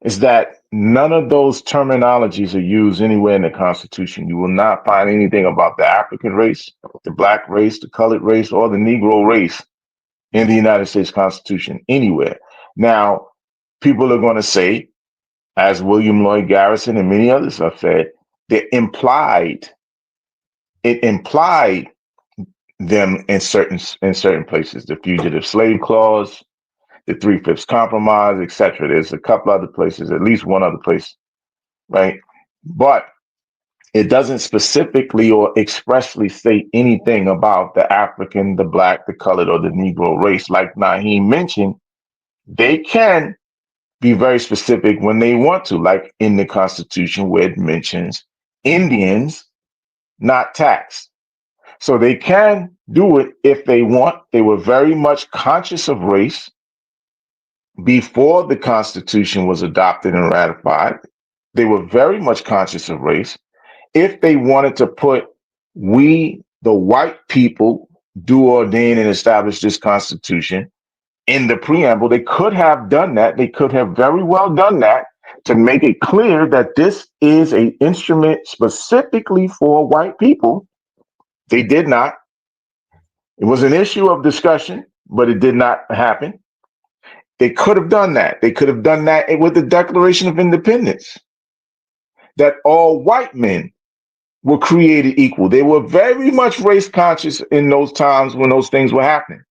is that none of those terminologies are used anywhere in the Constitution. You will not find anything about the African race, the Black race, the colored race, or the Negro race in the United States Constitution anywhere. Now, people are going to say, as William Lloyd Garrison and many others have said, it implied them in certain places. The Fugitive Slave Clause, the 3/5 Compromise, etc. There's a couple other places, at least one other place, right? But it doesn't specifically or expressly say anything about the African, the Black, the colored, or the Negro race. Like Naheem mentioned, they can be very specific when they want to, like in the Constitution where it mentions Indians not taxed. So they can do it if they want. They were very much conscious of race before the Constitution was adopted and ratified. They were very much conscious of race. If they wanted to put we, the white people, do ordain and establish this Constitution in the preamble, they could have done that. They could have very well done that to make it clear that this is an instrument specifically for white people. They did not. It was an issue of discussion, but it did not happen. They could have done that. They could have done that with the Declaration of Independence, that all white men were created equal. They were very much race conscious in those times when those things were happening.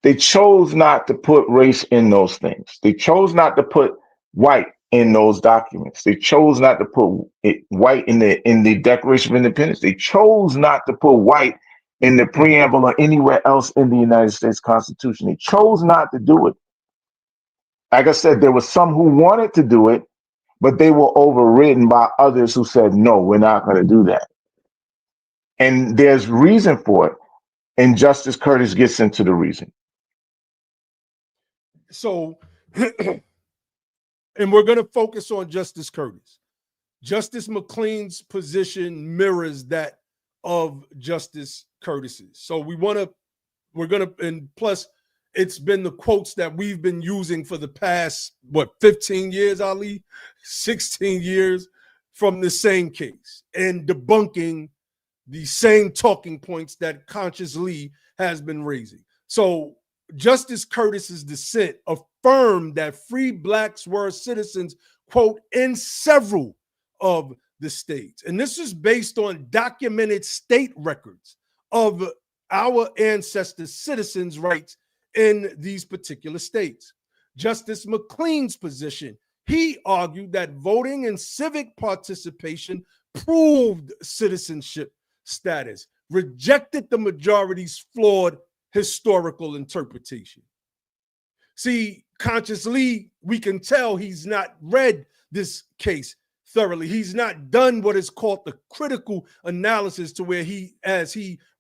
They chose not to put race in those things. They chose not to put white in those documents. They chose not to put white in the Declaration of Independence. They chose not to put white in the preamble or anywhere else in the United States Constitution. They chose not to do it. Like I said, there were some who wanted to do it, but they were overridden by others who said, no, we're not going to do that. And there's reason for it. And Justice Curtis gets into the reason. So, and we're going to focus on Justice Curtis. Justice McLean's position mirrors that of Justice Curtis's. So and plus it's been the quotes that we've been using for the past, 15 years, Ali? 16 years from the same case and debunking the same talking points that Conscious Lee has been raising. So Justice Curtis's dissent affirmed that free blacks were citizens, quote, in several of the states. And this is based on documented state records of our ancestors' citizens' rights in these particular states. Justice McLean's position, he argued that voting and civic participation proved citizenship status, rejected the majority's flawed historical interpretation. See, Conscious Lee, we can tell he's not read this case thoroughly. He's not done what is called the critical analysis, to where he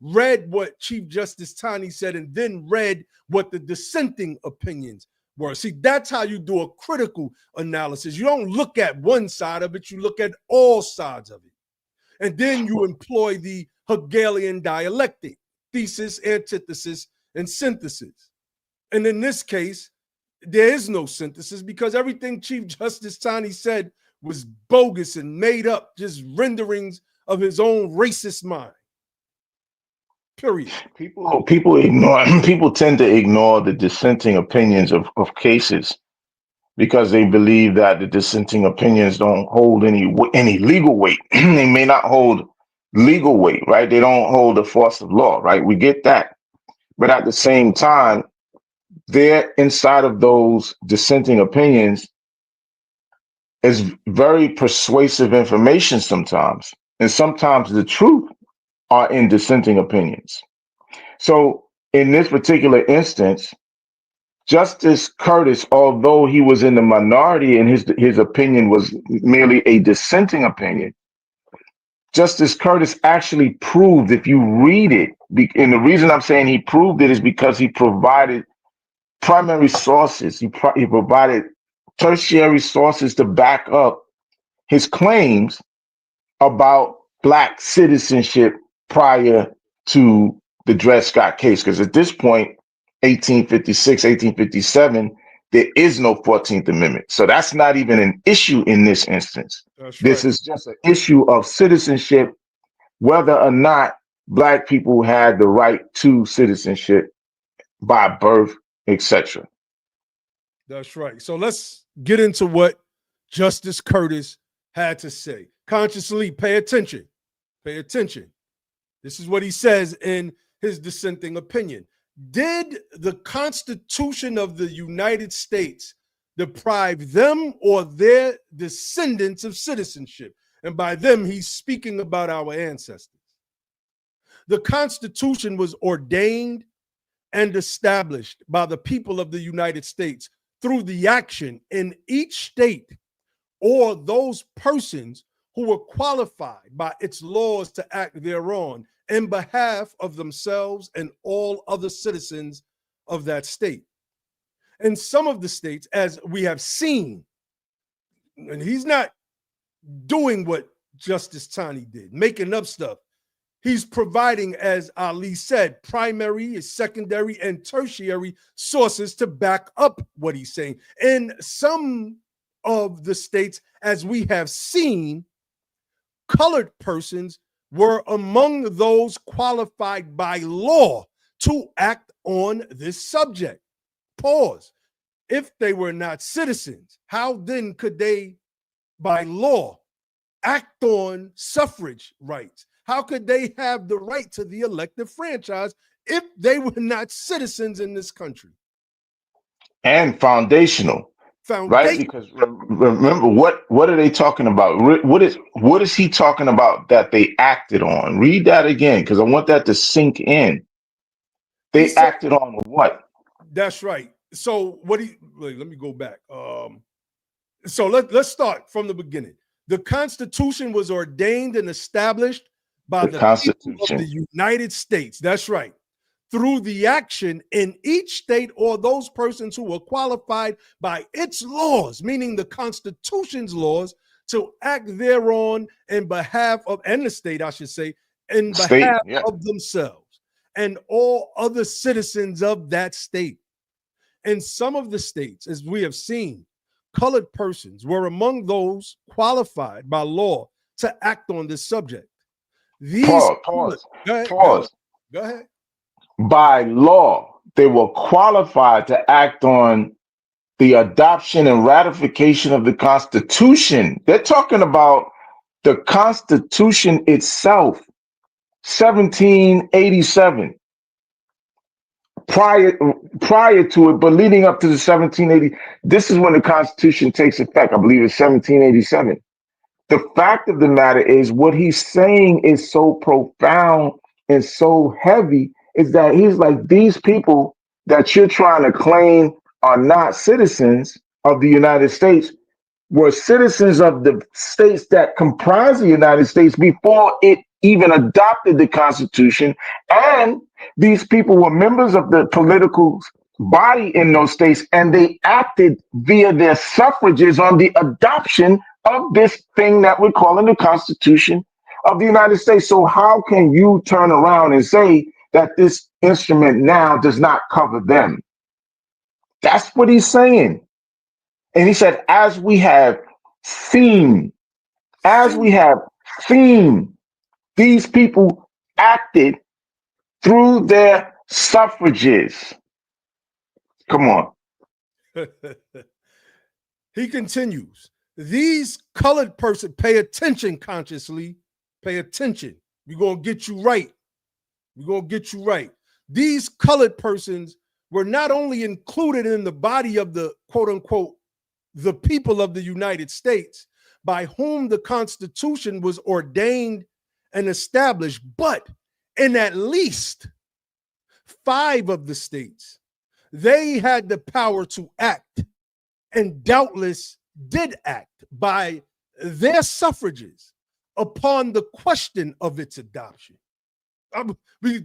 read what Chief Justice Taney said and then read what the dissenting opinions were. See, that's how you do a critical analysis. You don't look at one side of it, you look at all sides of it. And then you employ the Hegelian dialectic, thesis, antithesis, and synthesis. And in this case, there is no synthesis, because everything Chief Justice Taney said was bogus and made up, just renderings of his own racist mind. Period. People tend to ignore the dissenting opinions of cases because they believe that the dissenting opinions don't hold any legal weight. They may not hold legal weight, right? They don't hold the force of law, right? We get that. But at the same time, there inside of those dissenting opinions is very persuasive information sometimes. And sometimes the truth are in dissenting opinions. So in this particular instance, Justice Curtis, although he was in the minority and his opinion was merely a dissenting opinion, Justice Curtis actually proved, if you read it, and the reason I'm saying he proved it is because he provided primary sources. He provided tertiary sources to back up his claims about Black citizenship prior to the Dred Scott case. Because at this point, 1856, 1857, there is no 14th Amendment. So that's not even an issue in this instance. That's This right. is just an issue of citizenship, whether or not Black people had the right to citizenship by birth, etc. That's right. So let's get into what Justice Curtis had to say. Consciously pay attention. Pay attention. This is what he says in his dissenting opinion. Did the Constitution of the United States deprive them or their descendants of citizenship? And by them, he's speaking about our ancestors. The Constitution was ordained and established by the people of the United States through the action in each state or those persons who were qualified by its laws to act thereon in behalf of themselves and all other citizens of that state. In some of the states, as we have seen, and he's not doing what Justice Taney did, making up stuff. He's providing, as Ali said, primary, secondary, and tertiary sources to back up what he's saying. In some of the states, as we have seen, colored persons were among those qualified by law to act on this subject. Pause. If they were not citizens, how then could they, by law, act on suffrage rights? How could they have the right to the elective franchise if they were not citizens in this country? And foundational, right? Because remember, what are they talking about? What is he talking about that they acted on? Read that again, because I want that to sink in. They acted on what? That's right. So let me go back. So let's start from the beginning. The Constitution was ordained and established by the people of the United States. That's right. Through the action in each state or those persons who were qualified by its laws, meaning the Constitution's laws, to act thereon in behalf of, and the state, I should say, in behalf of themselves and all other citizens of that state. In some of the states, as we have seen, colored persons were among those qualified by law to act on this subject. Pause. Go ahead. By law, they were qualified to act on the adoption and ratification of the Constitution. They're talking about the Constitution itself, 1787. Prior to it, but leading up to the 1780, this is when the Constitution takes effect. I believe it's 1787. The fact of the matter is, what he's saying is so profound and so heavy, is that he's like, these people that you're trying to claim are not citizens of the United States were citizens of the states that comprise the United States before it even adopted the Constitution. And these people were members of the political body in those states, and they acted via their suffrages on the adoption of this thing that we're calling the Constitution of the United States. So how can you turn around and say that this instrument now does not cover them? That's what he's saying. And he said, as we have seen, these people acted through their suffrages. Come on. He continues, these colored persons, pay attention consciously, pay attention. We're going to get you right. We're going to get you right. These colored persons were not only included in the body of the quote unquote, the people of the United States by whom the Constitution was ordained and established, but in at least 5 of the states, they had the power to act and doubtless did act by their suffrages upon the question of its adoption. We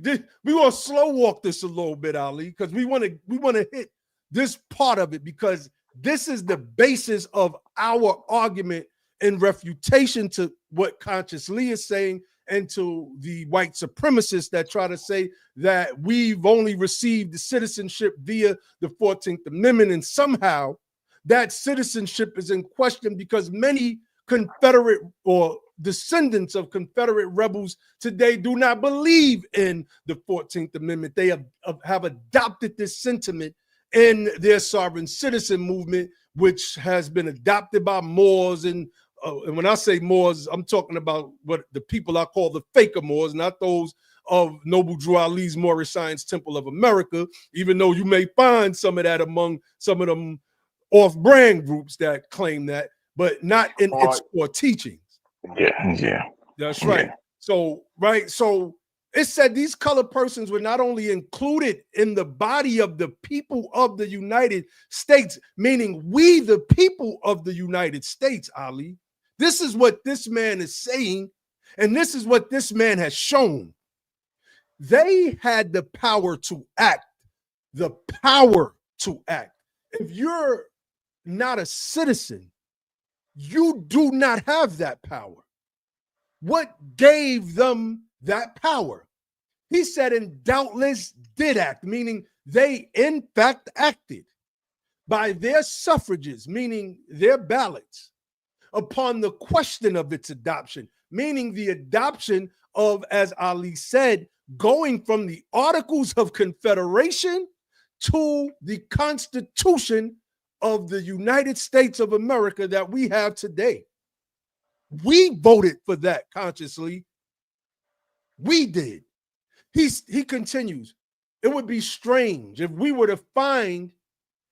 want to slow walk this a little bit, Ali, because we want to hit this part of it, because this is the basis of our argument in refutation to what Conscious Lee is saying and to the white supremacists that try to say that we've only received the citizenship via the 14th Amendment, and somehow that citizenship is in question because many Confederate or descendants of Confederate rebels today do not believe in the 14th Amendment. They have adopted this sentiment in their sovereign citizen movement, which has been adopted by Moors. And when I say Moors, I'm talking about what the people I call the faker Moors, not those of Noble Drew Ali's Moorish Science Temple of America, even though you may find some of that among some of them off-brand groups that claim that, but not in its core teachings. Yeah. That's right. Yeah. So it said these colored persons were not only included in the body of the people of the United States, meaning we, the people of the United States, Ali. This is what this man is saying, and this is what this man has shown. They had the power to act, the power to act. If you're not a citizen, you do not have that power. What gave them that power? He said, and doubtless did act, meaning they in fact acted by their suffrages, meaning their ballots, upon the question of its adoption, meaning the adoption of, as Ali said, going from the Articles of Confederation to the Constitution of the United States of America that we have today. We voted for that consciously. We did. He continues, it would be strange if we were to find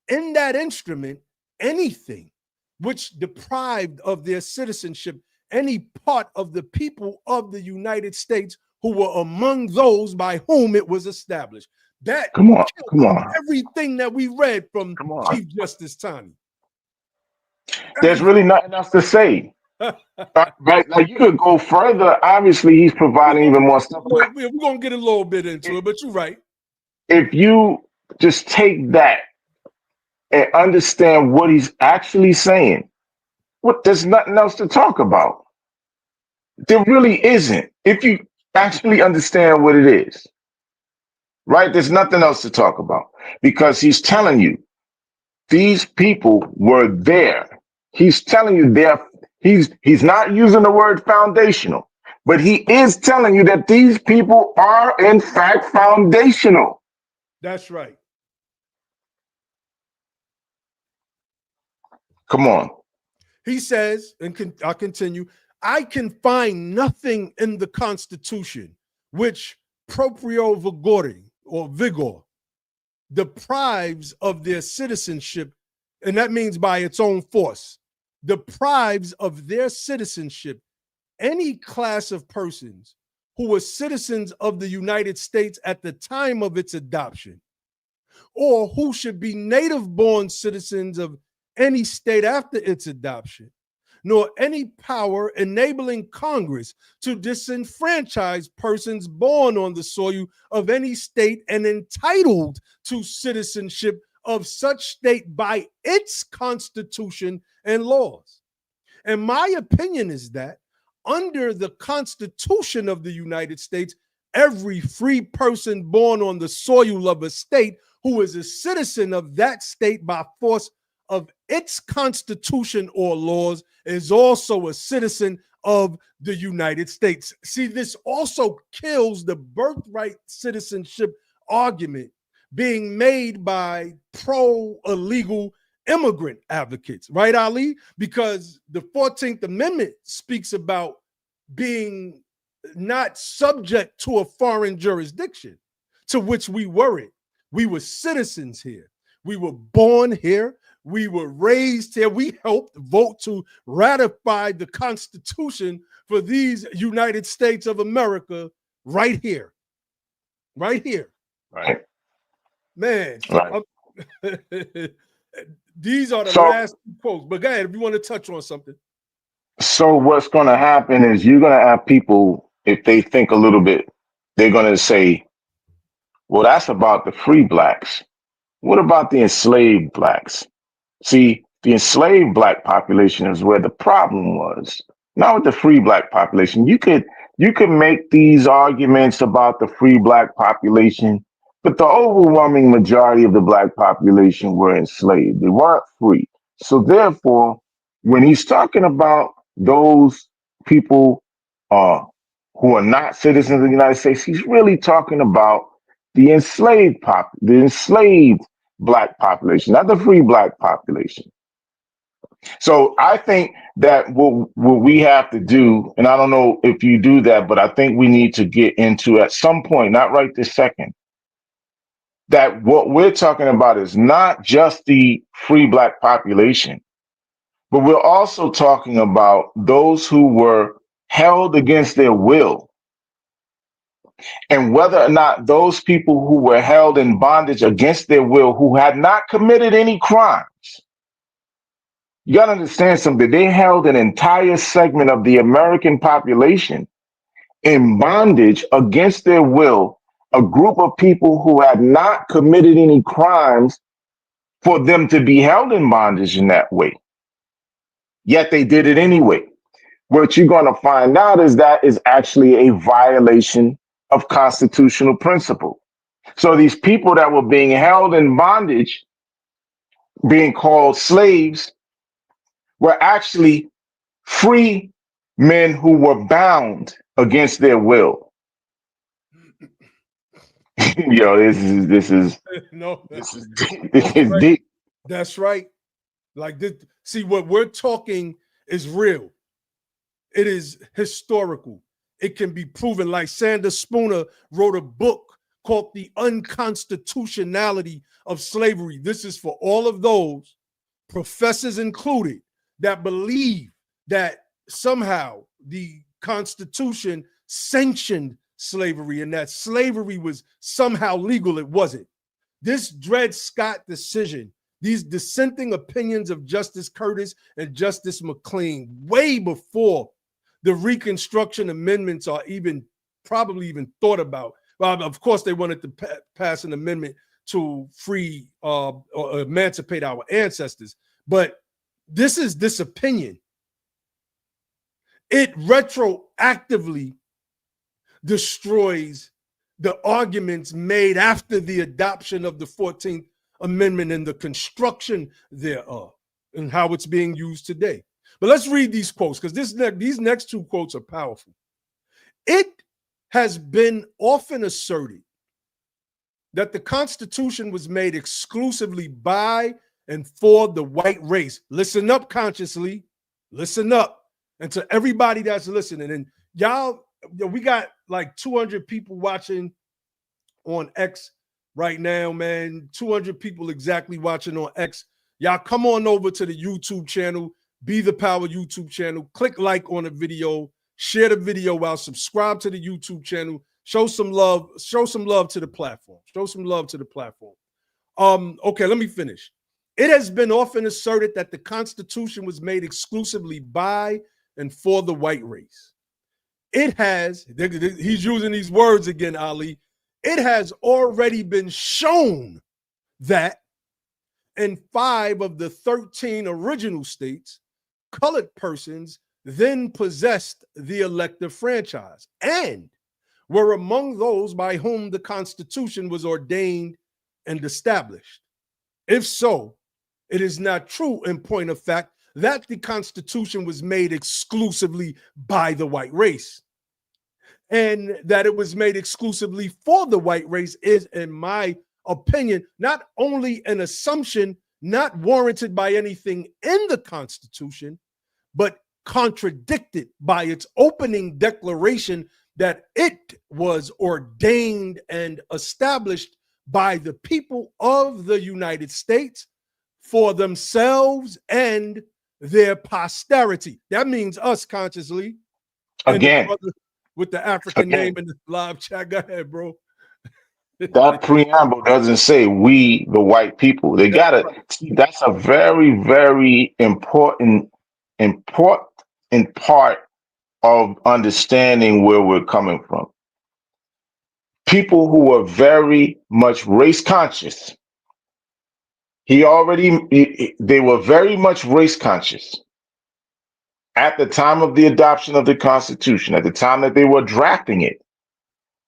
in that instrument anything which deprived of their citizenship any part of the people of the United States who were among those by whom it was established. That come on. Everything that we read from Chief Justice Taney. There's really nothing else to say. Right? Like you could go further. Obviously, he's providing even more stuff. We're going to get a little bit into it, but you're right. If you just take that and understand what he's actually saying, there's nothing else to talk about. There really isn't. If you actually understand what it is, right? There's nothing else to talk about because he's telling you these people were there. He's telling you he's not using the word foundational, but he is telling you that these people are in fact foundational. That's right. Come on. He says, and I'll continue, I can find nothing in the Constitution which proprio vigor deprives of their citizenship, and that means by its own force, deprives of their citizenship any class of persons who were citizens of the United States at the time of its adoption, or who should be native-born citizens of any state after its adoption, nor any power enabling Congress to disenfranchise persons born on the soil of any state and entitled to citizenship of such state by its constitution and laws. And my opinion is that under the Constitution of the United States, every free person born on the soil of a state who is a citizen of that state by force of its constitution or laws is also a citizen of the United States. See, this also kills the birthright citizenship argument being made by pro-illegal immigrant advocates, right, Ali? Because the 14th Amendment speaks about being not subject to a foreign jurisdiction to which we weren't. We were citizens here. We were born here. We were raised here. We helped vote to ratify the Constitution for these United States of America right here. Right here. Right. Man. Right. These are the last two quotes. But go ahead, if you want to touch on something. So what's going to happen is you're going to have people, if they think a little bit, they're going to say, well, that's about the free blacks. What about the enslaved blacks? See, the enslaved black population is where the problem was, not with the free black population. You could make these arguments about the free black population, but the overwhelming majority of the black population were enslaved. They weren't free. So therefore, when he's talking about those people who are not citizens of the United States, he's really talking about the enslaved black population, not the free black population. So I think that what we have to do, and I don't know if you do that, but I think we need to get into at some point, not right this second, that what we're talking about is not just the free black population, but we're also talking about those who were held against their will. And whether or not those people who were held in bondage against their will, who had not committed any crimes, you got to understand something. They held an entire segment of the American population in bondage against their will, a group of people who had not committed any crimes for them to be held in bondage in that way. Yet they did it anyway. What you're going to find out is that is actually a violation of constitutional principle. So these people that were being held in bondage, being called slaves, were actually free men who were bound against their will. Yo, this is deep. That's right. Like this, see, what we're talking is real. It is historical. It can be proven. Like Sanders Spooner wrote a book called The Unconstitutionality of Slavery. This is for all of those, professors included, that believe that somehow the Constitution sanctioned slavery and that slavery was somehow legal. It wasn't. This Dred Scott decision, these dissenting opinions of Justice Curtis and Justice McLean, way before the Reconstruction Amendments are probably even thought about. Well, of course, they wanted to pass an amendment to free or emancipate our ancestors. But this opinion. It retroactively destroys the arguments made after the adoption of the 14th Amendment and the construction thereof and how it's being used today. But let's read these quotes because these next two quotes are powerful. It has been often asserted that the Constitution was made exclusively by and for the white race. Listen up consciously. Listen up. And to everybody that's listening, and y'all, we got like 200 people watching on X right now, man. 200 people exactly watching on X. Y'all come on over to the YouTube channel, Be the Power YouTube channel. Click like on the video, share the video out, subscribe to the YouTube channel. Show some love to the platform. Show some love to the platform. Okay, let me finish. It has been often asserted that the Constitution was made exclusively by and for the white race. It has, he's using these words again, Ali. It has already been shown that in 5 of the 13 original states, colored persons then possessed the elective franchise and were among those by whom the Constitution was ordained and established. If so, it is not true in point of fact that the Constitution was made exclusively by the white race. And that it was made exclusively for the white race is, in my opinion, not only an assumption, not warranted by anything in the Constitution, but contradicted by its opening declaration that it was ordained and established by the people of the United States for themselves and their posterity. That means us, consciously. Again, with the African name in the live chat. Go ahead, bro. That preamble doesn't say we, the white people. They gotta see, that's a very, very important part of understanding where we're coming from. People who are very much race conscious. They were very much race conscious at the time of the adoption of the Constitution, at the time that they were drafting it.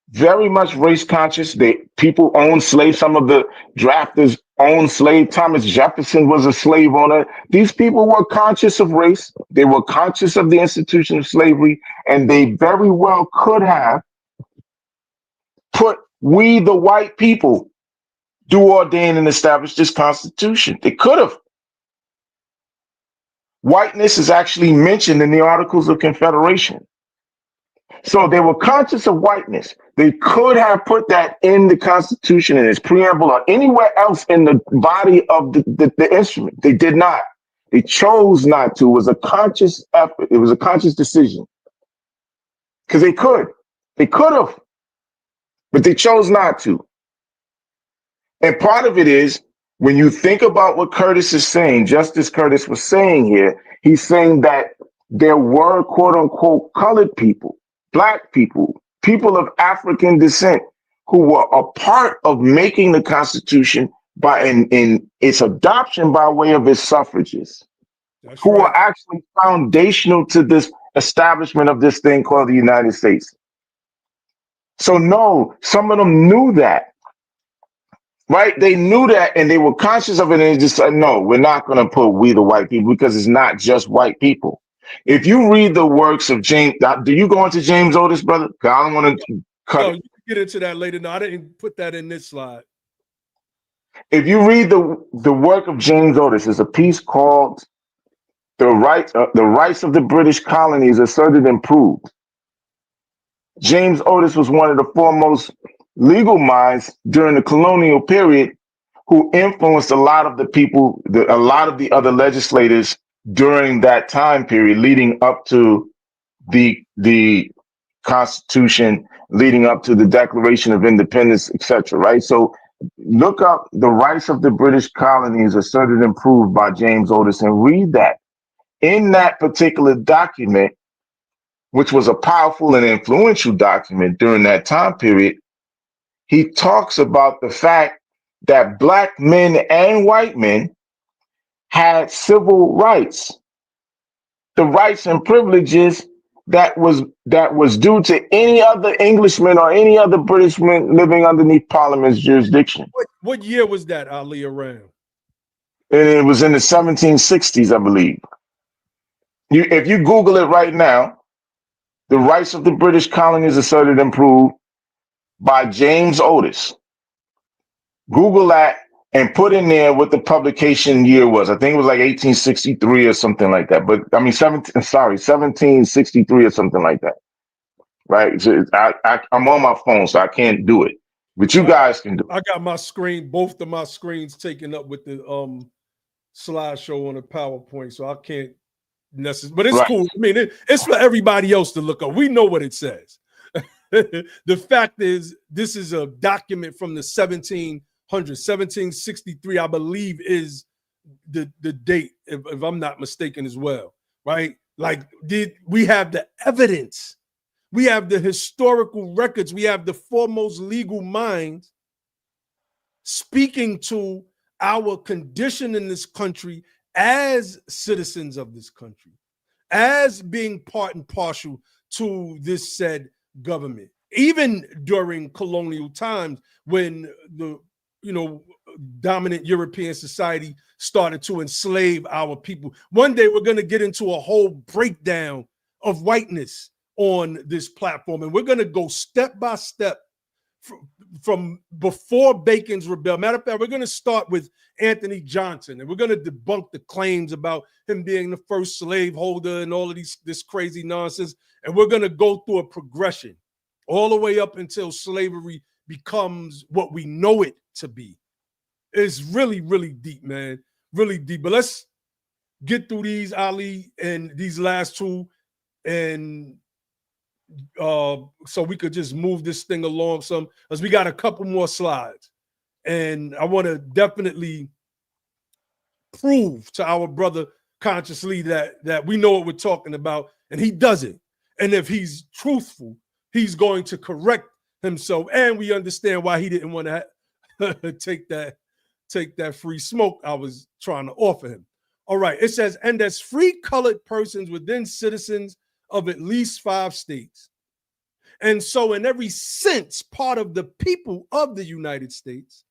Very much race conscious. People owned slaves. Some of the drafters owned slaves. Thomas Jefferson was a slave owner. These people were conscious of race. They were conscious of the institution of slavery, and they very well could have put we, the white people, do ordain and establish this Constitution. They could have. Whiteness is actually mentioned in the Articles of Confederation. So they were conscious of whiteness. They could have put that in the Constitution, in its preamble, or anywhere else in the body of the instrument. They did not. They chose not to. It was a conscious effort. It was a conscious decision. Because they could. They could have. But they chose not to. And part of it is, when you think about what Curtis is saying, Justice Curtis was saying here, he's saying that there were, quote unquote, colored people, Black people, people of African descent, who were a part of making the Constitution in its adoption by way of its suffrages, who are actually foundational to this establishment of this thing called the United States. So no, some of them knew that, right? They knew that, and they were conscious of it, and they just said, no, we're not going to put we the white people, because it's not just white people. If you read the works of James, do you go into James Otis, brother? I don't want to cut it. You can get into that later. No, I didn't put that in this slide. If you read the work of James Otis, there's a piece called "The Rights of the British Colonies Asserted and Proved." James Otis was one of the foremost legal minds during the colonial period who influenced a lot of the people, a lot of the other legislators during that time period, leading up to the Constitution, leading up to the Declaration of Independence, etc. Right? So look up "The Rights of the British Colonies Asserted and Proved" by James Otis and read that. In that particular document, which was a powerful and influential document during that time period, he talks about the fact that Black men and white men had civil rights, the rights and privileges that was due to any other Englishman or any other Britishman living underneath Parliament's jurisdiction. What year was that, Ali, around? And it was in the 1760s, I believe. If you Google it right now, "The Rights of the British Colonies Asserted and Proved" by James Otis. Google that and put in there what the publication year was. I think it was like 1863 or something like that. But I mean, 1763 or something like that. Right? So I'm on my phone, so I can't do it. But you guys can do it. I got my screen, both of my screens taken up with the slideshow on the PowerPoint, so I can't necessarily. But it's cool. I mean, it's for everybody else to look up. We know what it says. The fact is, this is a document from the 1763, I believe, is the date, if I'm not mistaken as well, right? Like, we have the evidence, we have the historical records, we have the foremost legal minds speaking to our condition in this country as citizens of this country, as being part and partial to this said government, even during colonial times when the dominant European society started to enslave our people. One day we're going to get into a whole breakdown of whiteness on this platform, and we're going to go step by step from before Bacon's rebellion. Matter of fact, we're going to start with Anthony Johnson, and we're going to debunk the claims about him being the first slaveholder and all of this crazy nonsense. And we're going to go through a progression all the way up until slavery becomes what we know it to be. It's really, really deep, man. Really deep. But let's get through these, Ali, and these last two, and so we could just move this thing along some, as we got a couple more slides. And I want to definitely prove to our brother consciously that we know what we're talking about, and he doesn't. And if he's truthful, he's going to correct himself. And we understand why he didn't want to take that free smoke I was trying to offer him. All right, it says, and as free colored persons within citizens of at least 5 states. And so in every sense, part of the people of the United States,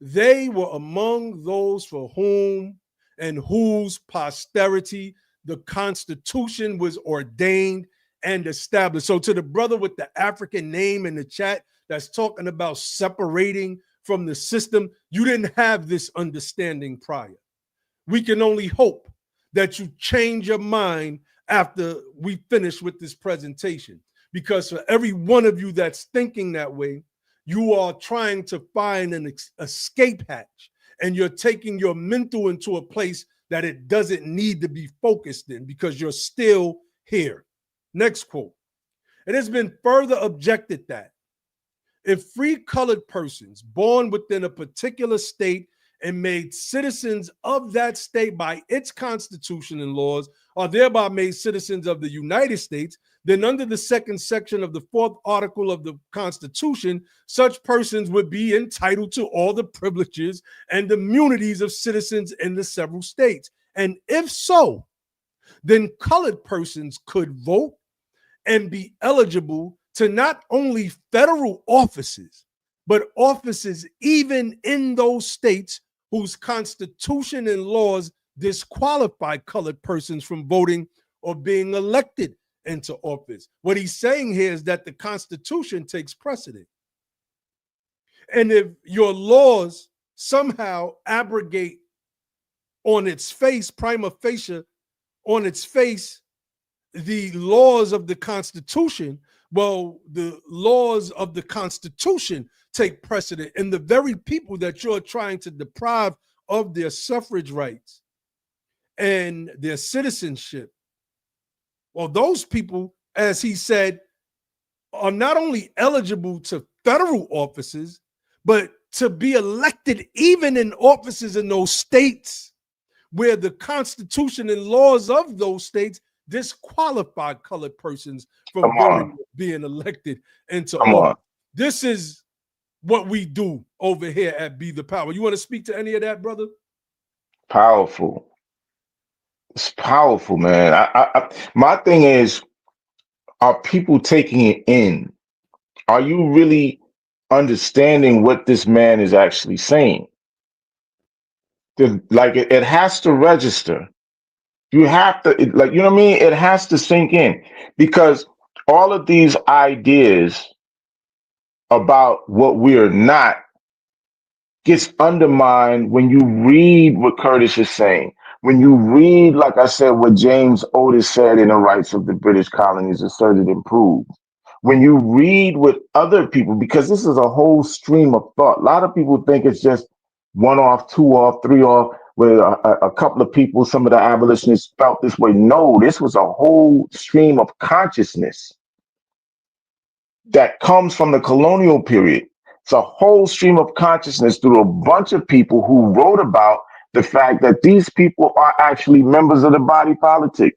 they were among those for whom and whose posterity the Constitution was ordained and established. So to the brother with the African name in the chat that's talking about separating from the system, you didn't have this understanding prior. We can only hope that you change your mind after we finish with this presentation, because for every one of you that's thinking that way, you are trying to find an escape hatch, and you're taking your mental into a place that it doesn't need to be focused in because you're still here. Next quote. It has been further objected that if free colored persons born within a particular state and made citizens of that state by its constitution and laws are thereby made citizens of the United States, then under the 2nd section of the 4th article of the Constitution, such persons would be entitled to all the privileges and immunities of citizens in the several states. And if so, then colored persons could vote and be eligible to not only federal offices, but offices even in those states whose constitution and laws disqualify colored persons from voting or being elected into office. What he's saying here is that the Constitution takes precedent. And if your laws somehow abrogate on its face, prima facie, on its face, the laws of the Constitution, well, the laws of the Constitution take precedent, and the very people that you're trying to deprive of their suffrage rights and their citizenship, well, those people, as he said, are not only eligible to federal offices, but to be elected even in offices in those states where the Constitution and laws of those states disqualify colored persons from voting, being elected into office. This is what we do over here at Be the Power. You want to speak to any of that, brother? Powerful. It's powerful, man. My thing is, are people taking it in? Are you really understanding what this man is actually saying? Like it has to register. You have to, like, you know what I mean? It has to sink in, because all of these ideas about what we are not gets undermined when you read what Curtis is saying. When you read, like I said, what James Otis said in The Rights of the British Colonies Asserted and Proved. When you read what other people, because this is a whole stream of thought. A lot of people think it's just 1 off, 2 off, 3 off, where a couple of people, some of the abolitionists felt this way. No, this was a whole stream of consciousness that comes from the colonial period. It's a whole stream of consciousness through a bunch of people who wrote about the fact that these people are actually members of the body politic.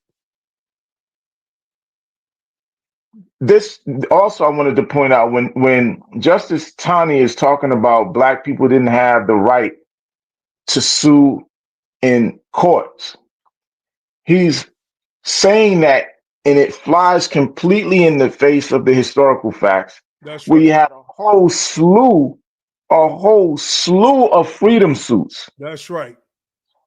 This also, I wanted to point out, when Justice Taney is talking about Black people didn't have the right to sue in courts, he's saying that, and it flies completely in the face of the historical facts. That's where right. you had a whole slew of freedom suits. That's right.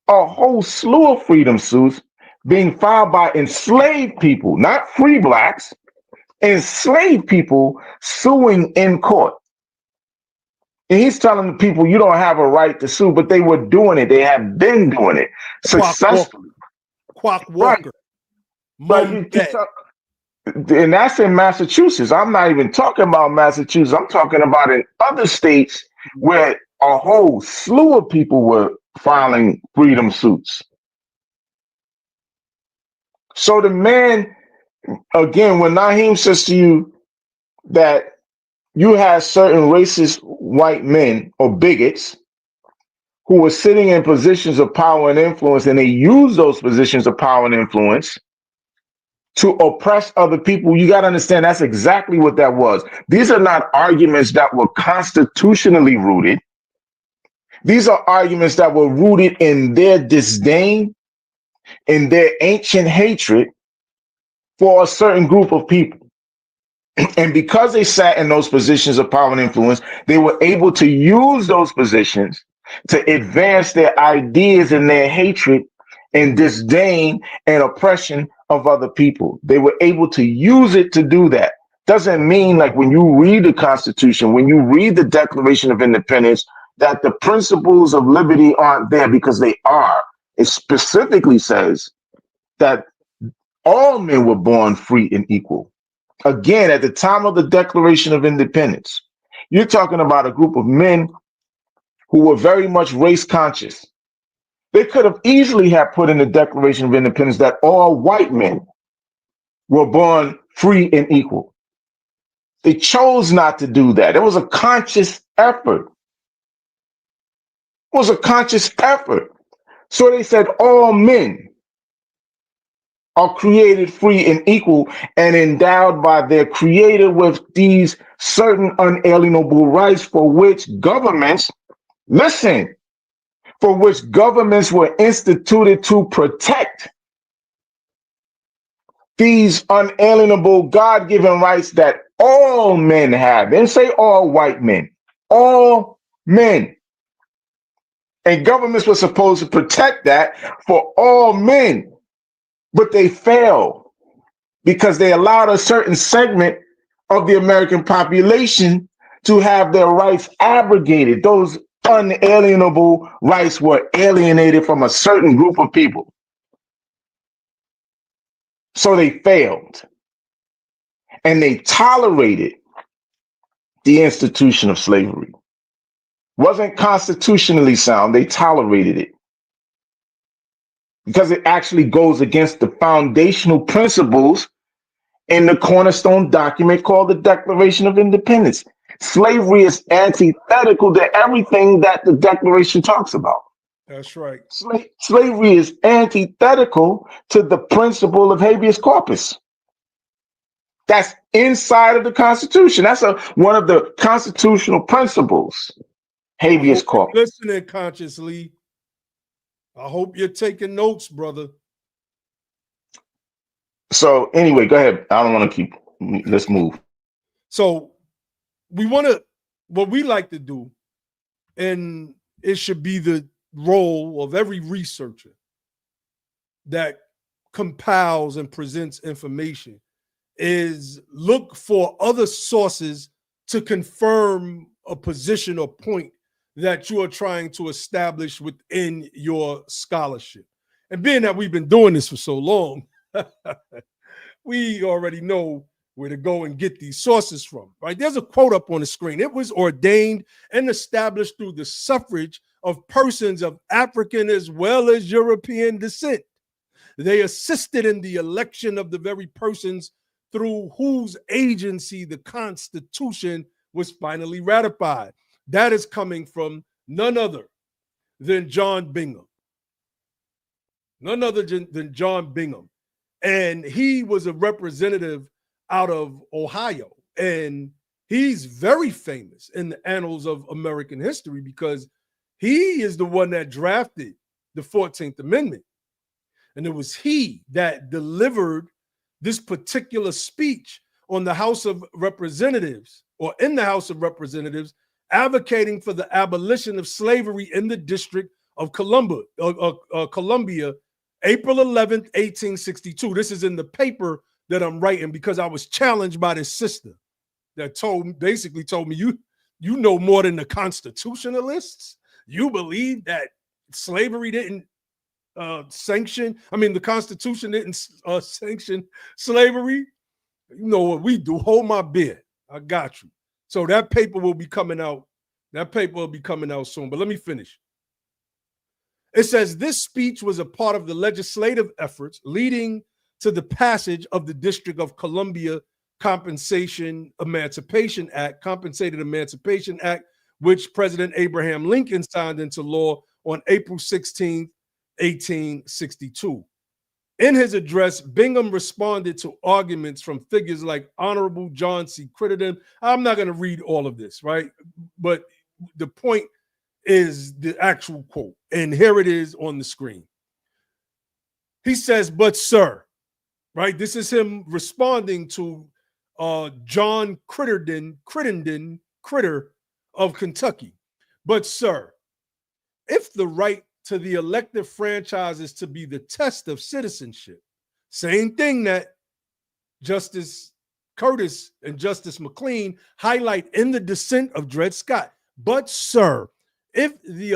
A whole slew of freedom suits being filed by enslaved people, not free Blacks, enslaved people suing in court. And he's telling the people you don't have a right to sue, but they were doing it. They have been doing it successfully. Quack Right. Walker. Right. And that's in Massachusetts. I'm not even talking about Massachusetts. I'm talking about in other states where a whole slew of people were filing freedom suits. So the man, again, when Naheem says to you that you had certain racist white men or bigots who were sitting in positions of power and influence, and they use those positions of power and influence to oppress other people, you got to understand that's exactly what that was. These are not arguments that were constitutionally rooted. These are arguments that were rooted in their disdain, in their ancient hatred for a certain group of people. And because they sat in those positions of power and influence, they were able to use those positions to advance their ideas and their hatred and disdain and oppression of other people. They were able to use it to do that. Doesn't mean like when you read the Constitution, when you read the Declaration of Independence, that the principles of liberty aren't there, because they are. It specifically says that all men were born free and equal. Again, at the time of the Declaration of Independence, you're talking about a group of men who were very much race conscious. They could have easily have put in the Declaration of Independence that all white men were born free and equal. They chose not to do that. It was a conscious effort. It was a conscious effort. So they said all men are created free and equal and endowed by their creator with these certain unalienable rights for which governments, listen, for which governments were instituted to protect. These unalienable God-given rights that all men have. They didn't say all white men, all men. And governments were supposed to protect that for all men, but they failed because they allowed a certain segment of the American population to have their rights abrogated. Those unalienable rights were alienated from a certain group of people. So they failed. And they tolerated the institution of slavery. Wasn't constitutionally sound, they tolerated it. Because it actually goes against the foundational principles in the cornerstone document called the Declaration of Independence. Slavery is antithetical to everything that the Declaration talks about. That's right. Slavery is antithetical to the principle of habeas corpus. That's inside of the Constitution. That's one of the constitutional principles, habeas corpus. Listening consciously. I hope you're taking notes, brother. So anyway, go ahead. I don't want to keep, let's move. So we want to, what we like to do, and it should be the role of every researcher that compiles and presents information, is look for other sources to confirm a position or point that you are trying to establish within your scholarship. And being that we've been doing this for so long, we already know where to go and get these sources from, right? There's a quote up on the screen. It was ordained and established through the suffrage of persons of African as well as European descent. They assisted in the election of the very persons through whose agency the Constitution was finally ratified. That is coming from none other than John Bingham. None other than John Bingham. And he was a representative out of Ohio. And he's very famous in the annals of American history because he is the one that drafted the 14th Amendment. And it was he that delivered this particular speech on the House of Representatives, or in the House of Representatives, advocating for the abolition of slavery in the District of Columbia, April 11th, 1862. This is in the paper that I'm writing because I was challenged by this sister that basically told me, You know more than the constitutionalists. You believe that slavery didn't sanction. I mean, the Constitution didn't sanction slavery. You know what we do? Hold my beer. I got you. So that paper will be coming out. That paper will be coming out soon. But let me finish. It says this speech was a part of the legislative efforts leading to the passage of the District of Columbia Compensated Emancipation Act, which President Abraham Lincoln signed into law on April 16, 1862. In his address, Bingham responded to arguments from figures like Honorable John C. Crittenden. I'm not going to read all of this, right? But the point is the actual quote, and here it is on the screen. He says, but sir, right? This is him responding to John Critter of Kentucky. But sir, if the right to the elective franchise is to be the test of citizenship, same thing that Justice Curtis and Justice McLean highlight in the dissent of Dred Scott. But sir, if the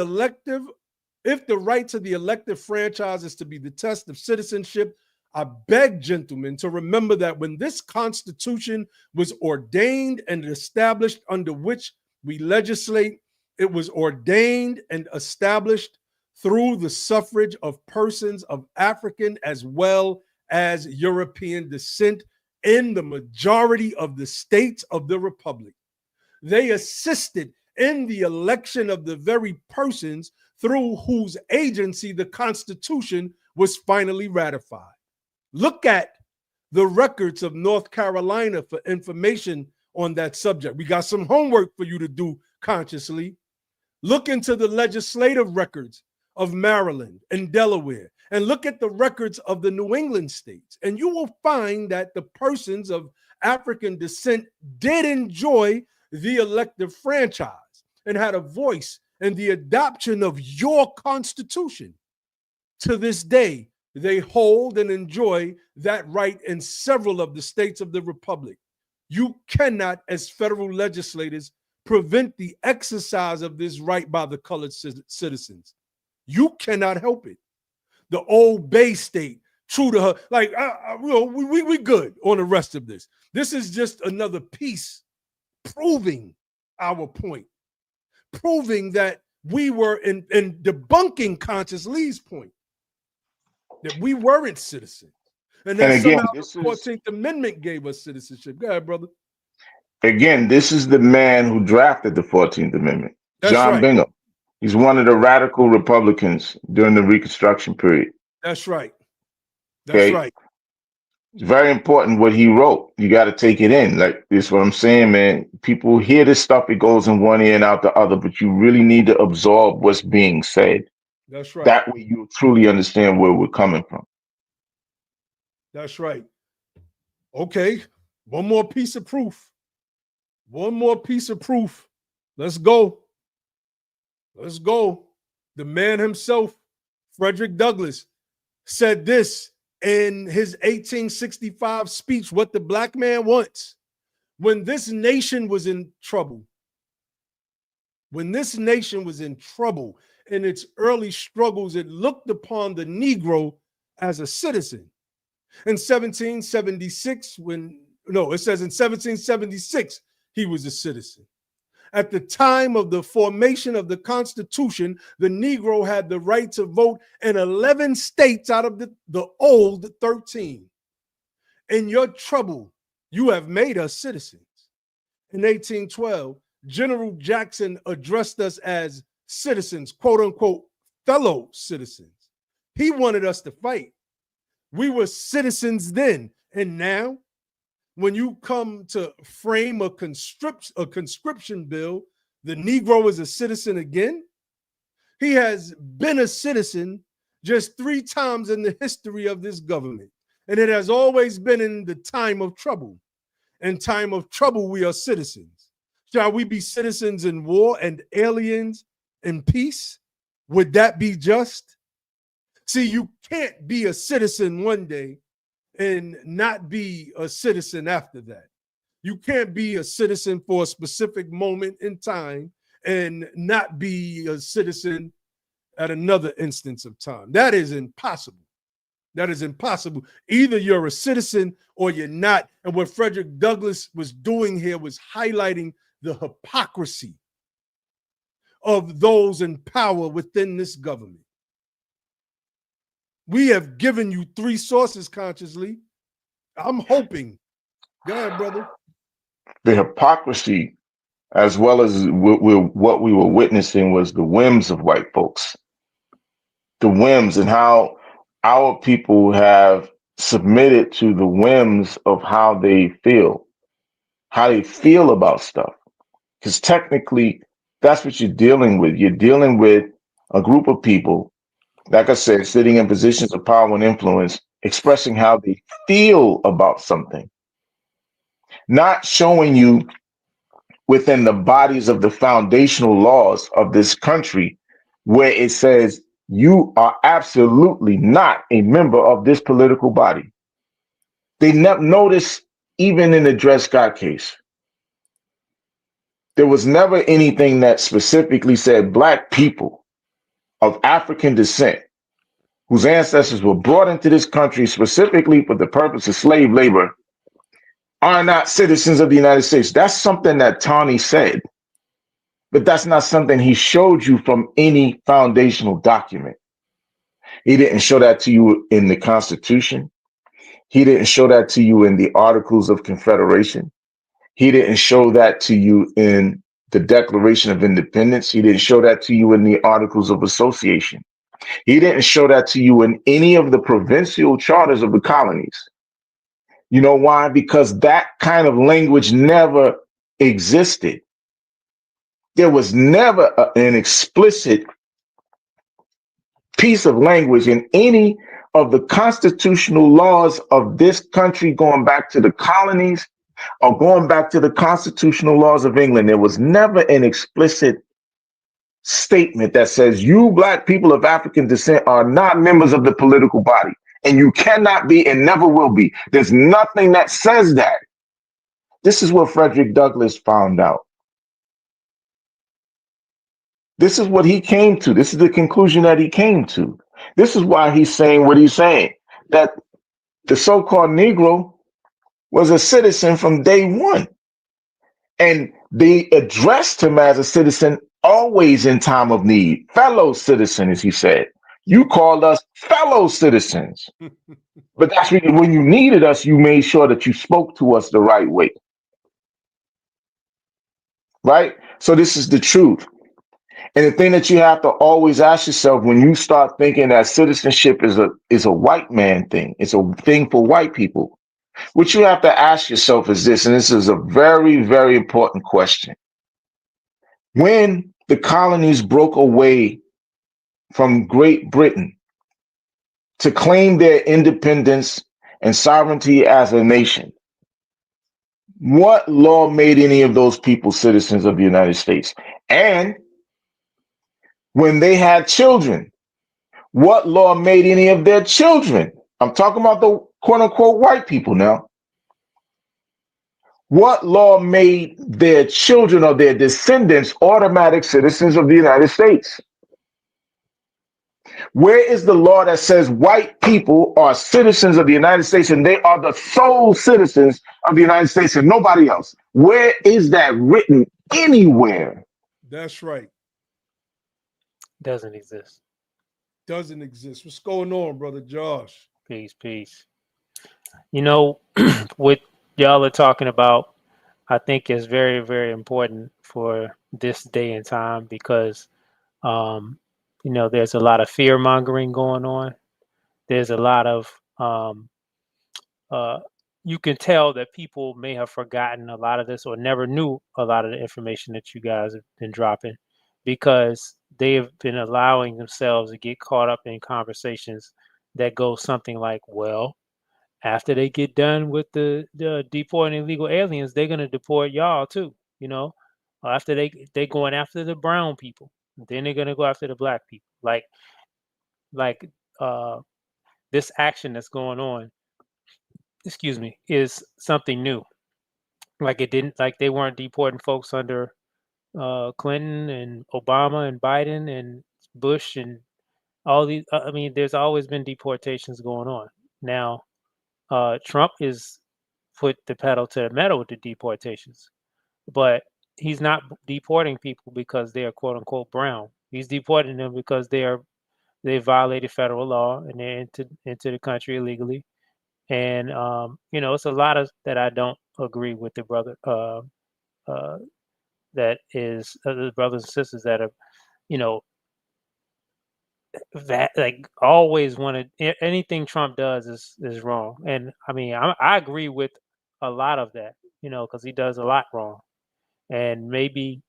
right to the elective franchise is to be the test of citizenship, I beg gentlemen to remember that when this Constitution was ordained and established under which we legislate, it was ordained and established through the suffrage of persons of African as well as European descent in the majority of the states of the Republic. They assisted in the election of the very persons through whose agency the Constitution was finally ratified. Look at the records of North Carolina for information on that subject. We got some homework for you to do consciously. Look into the legislative records of Maryland and Delaware, and look at the records of the New England states, and you will find that the persons of African descent did enjoy the elective franchise and had a voice in the adoption of your Constitution. To this day, they hold and enjoy that right in several of the states of the Republic. You cannot, as federal legislators, prevent the exercise of this right by the colored citizens. You cannot help it. The old Bay State, true to her, like, we good on the rest of this. This is just another piece proving our point, proving that we were in debunking Conscious Lee's point, that we weren't citizens. And then again, somehow the 14th Amendment gave us citizenship. Go ahead, brother. Again, this is the man who drafted the 14th Amendment, That's John right. Bingham. He's one of the radical Republicans during the Reconstruction period. That's right. That's right. It's very important what he wrote. You got to take it in. Like, this is what I'm saying, man. People hear this stuff, it goes in one ear and out the other, but you really need to absorb what's being said. That's right. That way you truly understand where we're coming from. That's right. Okay. One more piece of proof. One more piece of proof. Let's go. Let's go. The man himself, Frederick Douglass, said this in his 1865 speech, What the Black Man Wants. When this nation was in trouble, in its early struggles, it looked upon the Negro as a citizen. In 1776, in 1776, he was a citizen. At the time of the formation of the Constitution, the Negro had the right to vote in 11 states out of the old 13. In your trouble, you have made us citizens. In 1812, General Jackson addressed us as citizens, quote unquote, fellow citizens. He wanted us to fight. We were citizens then, and now, when you come to frame a conscription bill, the Negro is a citizen again. He has been a citizen just 3 times in the history of this government, and it has always been in the time of trouble. In time of trouble, we are citizens. Shall we be citizens in war and aliens in peace? Would that be just? See, you can't be a citizen one day and not be a citizen after that. You can't be a citizen for a specific moment in time and not be a citizen at another instance of time. That is impossible. That is impossible. Either you're a citizen or you're not. And what Frederick Douglass was doing here was highlighting the hypocrisy of those in power within this government. We have given you 3 sources consciously. I'm hoping. Go ahead, brother. The hypocrisy, as well as what we were witnessing, was the whims of white folks. The whims, and how our people have submitted to the whims of how they feel about stuff. Because technically, that's what you're dealing with. You're dealing with a group of people, like I said, sitting in positions of power and influence, expressing how they feel about something, not showing you within the bodies of the foundational laws of this country where it says you are absolutely not a member of this political body. They never notice, even in the Dred Scott case, there was never anything that specifically said Black people of African descent whose ancestors were brought into this country specifically for the purpose of slave labor are not citizens of the United States. That's something that Tawny said, but that's not something he showed you from any foundational document. He didn't show that to you in the Constitution. He didn't show that to you in the Articles of Confederation. He didn't show that to you in the Declaration of Independence. He didn't show that to you in the Articles of Association. He didn't show that to you in any of the provincial charters of the colonies. You know why? Because that kind of language never existed. There was never an explicit piece of language in any of the constitutional laws of this country going back to the colonies or going back to the constitutional laws of England. There was never an explicit statement that says you Black people of African descent are not members of the political body, and you cannot be and never will be. There's nothing that says that. This is what Frederick Douglass found out. This is what he came to. This is the conclusion that he came to. This is why he's saying what he's saying, that the so-called Negro was a citizen from day one. And they addressed him as a citizen always in time of need. Fellow citizen, as he said. You called us fellow citizens. But that's when you needed us, you made sure that you spoke to us the right way. Right? So this is the truth. And the thing that you have to always ask yourself when you start thinking that citizenship is a white man thing, it's a thing for white people, what you have to ask yourself is this, and this is a very, very important question. When the colonies broke away from Great Britain to claim their independence and sovereignty as a nation, what law made any of those people citizens of the United States? And when they had children, what law made any of their children? I'm talking about the quote unquote white people now. What law made their children or their descendants automatic citizens of the United States? Where is the law that says white people are citizens of the United States and they are the sole citizens of the United States and nobody else? Where is that written anywhere? That's right. Doesn't exist. Doesn't exist. What's going on, brother Josh? Peace. You know, what y'all are talking about, I think is very, very important for this day and time because, you know, there's a lot of fear mongering going on. There's a lot of, you can tell that people may have forgotten a lot of this or never knew a lot of the information that you guys have been dropping because they have been allowing themselves to get caught up in conversations that go something like, well, after they get done with the deporting illegal aliens, they're going to deport y'all too, you know, after they going after the brown people, then they're going to go after the Black people. Like this action that's going on, excuse me, is something new. Like they weren't deporting folks under Clinton and Obama and Biden and Bush and all these. I mean, there's always been deportations going on. Now, Trump is put the pedal to the metal with the deportations, but he's not deporting people because they are quote unquote brown. He's deporting them because they violated federal law and they're into the country illegally. And it's a lot of that I don't agree with the brother. That is the brothers and sisters that are, you know, that like always wanted anything Trump does is wrong. And I mean, I agree with a lot of that, because he does a lot wrong. And maybe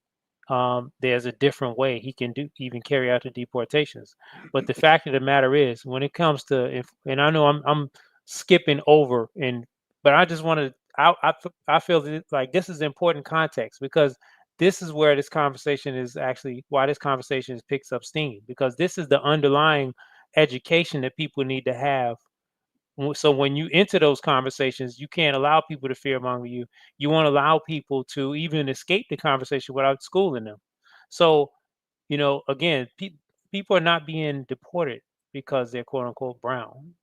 there's a different way he can even carry out the deportations. But the fact of the matter is, when it comes to, and I know I'm skipping over, but I just want to, I feel that like this is important context, because this is where this conversation is actually why this conversation picks up steam, because this is the underlying education that people need to have. So when you enter those conversations, you can't allow people to fearmonger you. You won't allow people to even escape the conversation without schooling them. So, again, people are not being deported because they're quote unquote brown.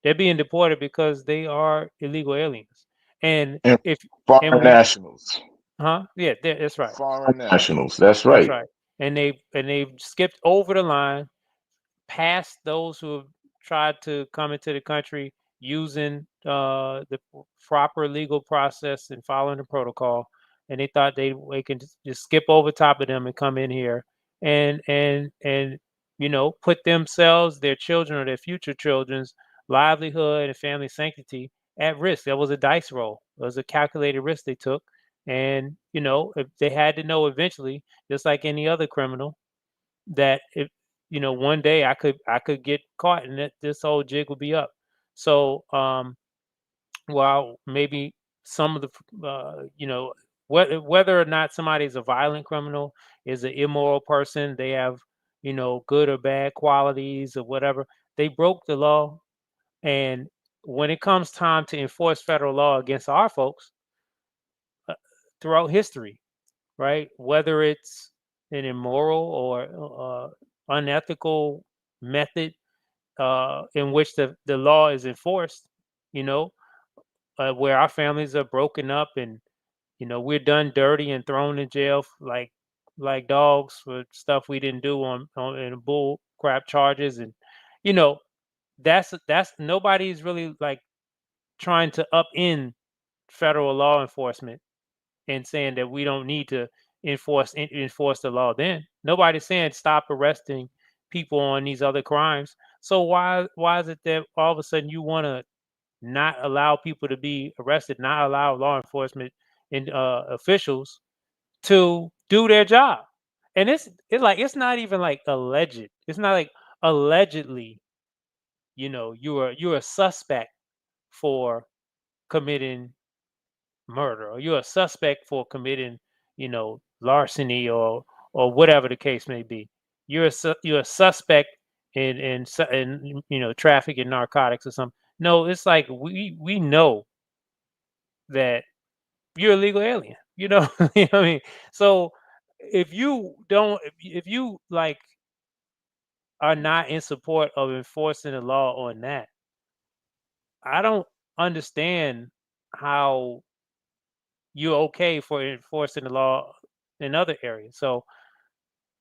They're being deported because they are illegal aliens. And And if and foreign we, nationals. yeah, that's right. Foreign nationals. That's That's right. right. And they've skipped over the line past those who have tried to come into the country using the proper legal process and following the protocol, and they thought they can just skip over top of them and come in here and put themselves, their children, or their future children's livelihood and family sanctity at risk. That was a dice roll. It was a calculated risk they took, and if they had to know eventually, just like any other criminal, that if one day I could get caught and this whole jig will be up. So while maybe some of the whether or not somebody is a violent criminal, is an immoral person, they have good or bad qualities or whatever, they broke the law. And when it comes time to enforce federal law against our folks, throughout history, right? Whether it's an immoral or unethical method in which the law is enforced, where our families are broken up and we're done dirty and thrown in jail like dogs for stuff we didn't do on in bull crap charges. And you know that's nobody's really like trying to upend federal law enforcement and saying that we don't need to enforce the law. Then nobody's saying stop arresting people on these other crimes. So why is it that all of a sudden you want to not allow people to be arrested, not allow law enforcement and officials to do their job? And it's like it's not even like alleged. It's not like allegedly, you're a suspect for committing murder, or you're a suspect for committing, larceny or whatever the case may be. You're a suspect in trafficking narcotics or something. No, it's like we know that you're a legal alien. You know, you know what I mean? So if you like are not in support of enforcing the law on that, I don't understand how you're okay for enforcing the law in other areas. So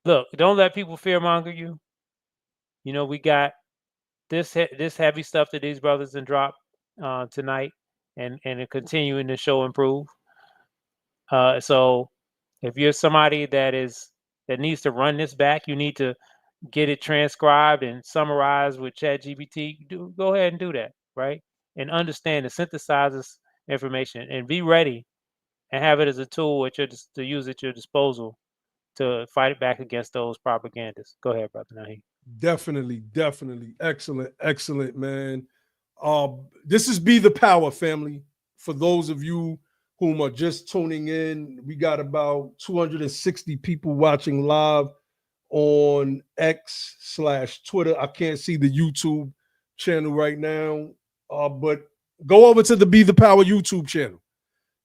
look, don't let people fearmonger you. We got this heavy stuff that these brothers and drop tonight, and are continuing to show improve. So if you're somebody that needs to run this back, you need to get it transcribed and summarized with ChatGPT. Go ahead and do that, right? And understand and synthesize this information and be ready and have it as a tool to use at your disposal to fight it back against those propagandists. Go ahead, brother Naheem. Definitely. Excellent, man. This is Be the Power, family. For those of you whom are just tuning in, we got about 260 people watching live on X/Twitter. I can't see the YouTube channel right now, but go over to the Be the Power YouTube channel.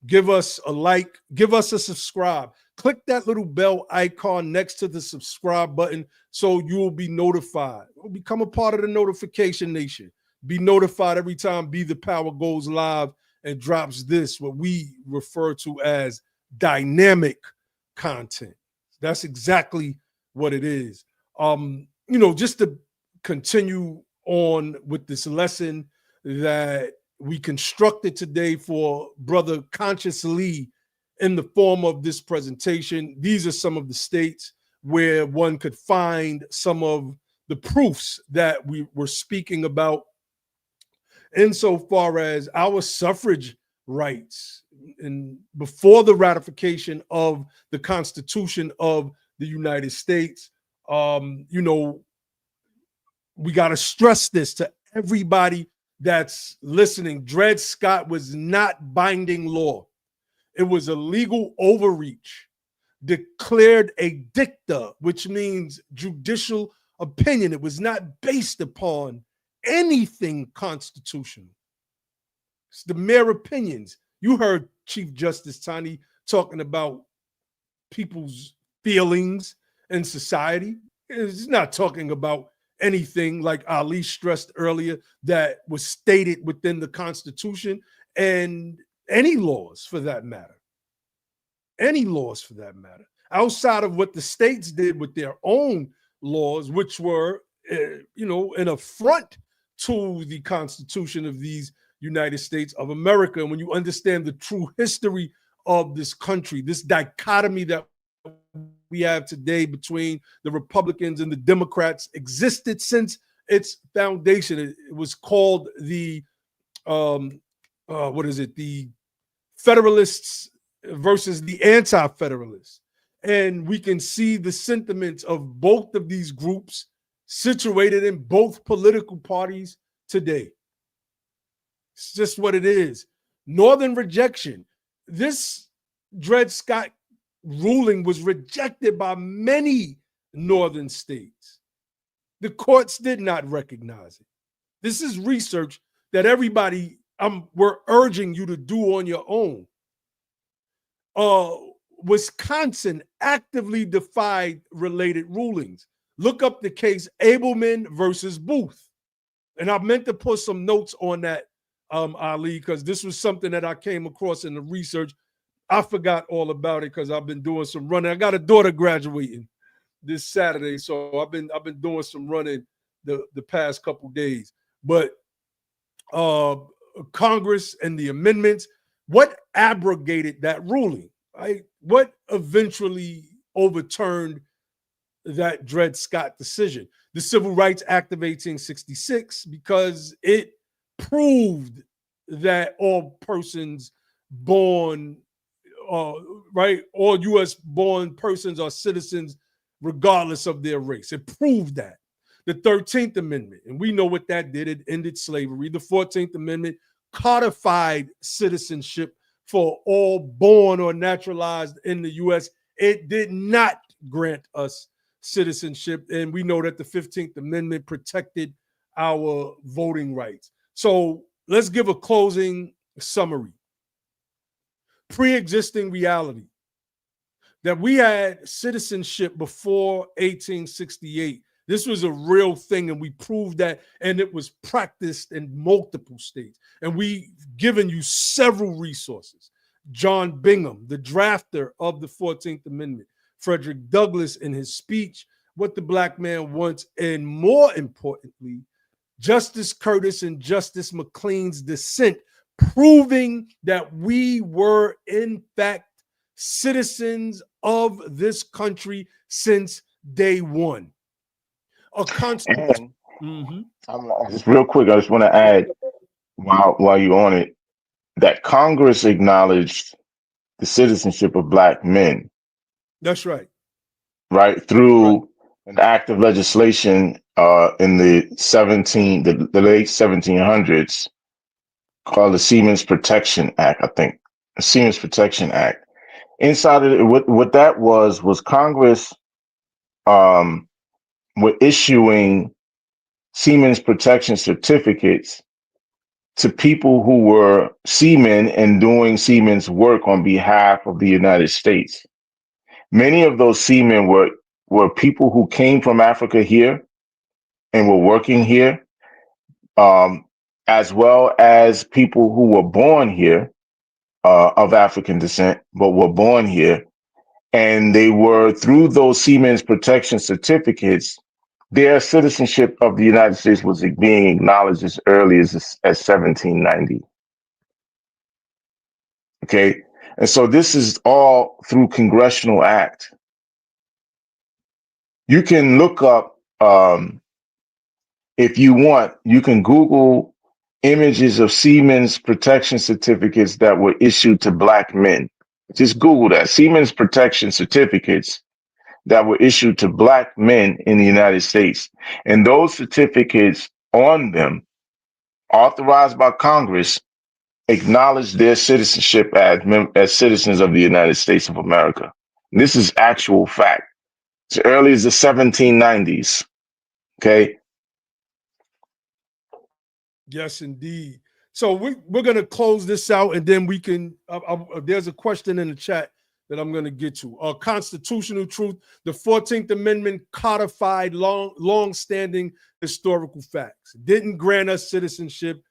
Give us a like, give us a subscribe. Click that little bell icon next to the subscribe button so you will be notified. Become a part of the notification nation. Be notified every time Be the Power goes live and drops this, what we refer to as dynamic content. That's exactly what it is. Just to continue on with this lesson that we constructed today for Brother Conscious Lee in the form of this presentation. These are some of the states where one could find some of the proofs that we were speaking about insofar as our suffrage rights and before the ratification of the Constitution of the United States. We got to stress this to everybody that's listening. Dred Scott was not binding law. It was a legal overreach, declared a dicta, which means judicial opinion. It was not based upon anything constitutional. It's the mere opinions. You heard Chief Justice Tani talking about people's feelings in society. It's not talking about anything, like Ali stressed earlier, that was stated within the Constitution and any laws for that matter. Any laws for that matter. Outside of what the states did with their own laws, which were, an affront to the Constitution of these United States of America. And when you understand the true history of this country, this dichotomy that we have today between the Republicans and the Democrats existed since its foundation. It was called the the Federalists versus the Anti-Federalists. And we can see the sentiments of both of these groups situated in both political parties today. It's just what it is. Northern rejection. This Dred Scott ruling was rejected by many northern states. The courts did not recognize it. This is research that everybody, we're urging you to do on your own. Wisconsin actively defied related rulings. Look up the case Abelman versus Booth. And I meant to put some notes on that, Ali, because this was something that I came across in the research. I forgot all about it because I've been doing some running. I got a daughter graduating this Saturday, so I've been doing some running the past couple days. But Congress and the amendments, what abrogated that ruling? Right? What eventually overturned that Dred Scott decision? The Civil Rights Act of 1866, because it proved that all persons born all U.S. born persons are citizens regardless of their race. It proved that. The 13th Amendment, and we know what that did. It ended slavery. The 14th Amendment codified citizenship for all born or naturalized in the U.S. It did not grant us citizenship, and we know that the 15th Amendment protected our voting rights. So let's give a closing summary. Pre-existing reality that we had citizenship before 1868. This was a real thing, and we proved that, and it was practiced in multiple states. And we've given you several resources. John Bingham, the drafter of the 14th Amendment, Frederick Douglass in his speech, What the Black Man Wants, and more importantly, Justice Curtis and Justice McLean's dissent, proving that we were, in fact, citizens of this country since day one. A constitution. Just real quick, I just want to add, while you're on it, that Congress acknowledged the citizenship of Black men. That's right. Right, through an act of legislation in the late 1700s called the Seamen's Protection Act, I think. The Seamen's Protection Act. Inside of it, what that was Congress were issuing Seamen's protection certificates to people who were seamen and doing seamen's work on behalf of the United States. Many of those seamen were people who came from Africa here and were working here, as well as people who were born here of African descent, but were born here. And they were, through those seamen's protection certificates, their citizenship of the United States was being acknowledged as early as 1790. Okay. And so this is all through congressional act. You can look up, if you want, you can Google images of seamen's protection certificates that were issued to Black men. Just Google that, seamen's protection certificates that were issued to Black men in the United States. And those certificates on them, authorized by Congress, acknowledge their citizenship as citizens of the United States of America. And this is actual fact. As early as the 1790s. Okay. Yes, indeed. So we're going to close this out, and then we can, there's a question in the chat that I'm going to get to. Constitutional truth, the 14th Amendment codified long-standing historical facts. Didn't grant us citizenship.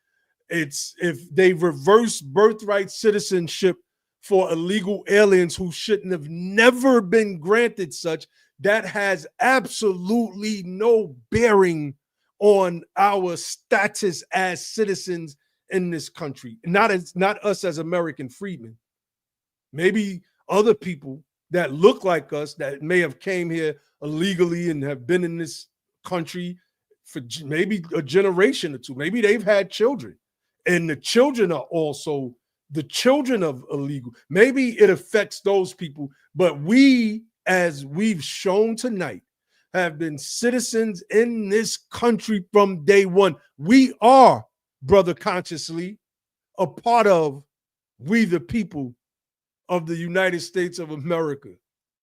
It's if they reverse birthright citizenship for illegal aliens who shouldn't have never been granted such, that has absolutely no bearing on our status as citizens in this country. Not us as American freedmen. Maybe other people that look like us that may have came here illegally and have been in this country for maybe a generation or two. Maybe they've had children, and the children are also the children of illegal. Maybe it affects those people, but we, as we've shown tonight, have been citizens in this country from day one. We are, brother consciously, a part of we the people of the United States of America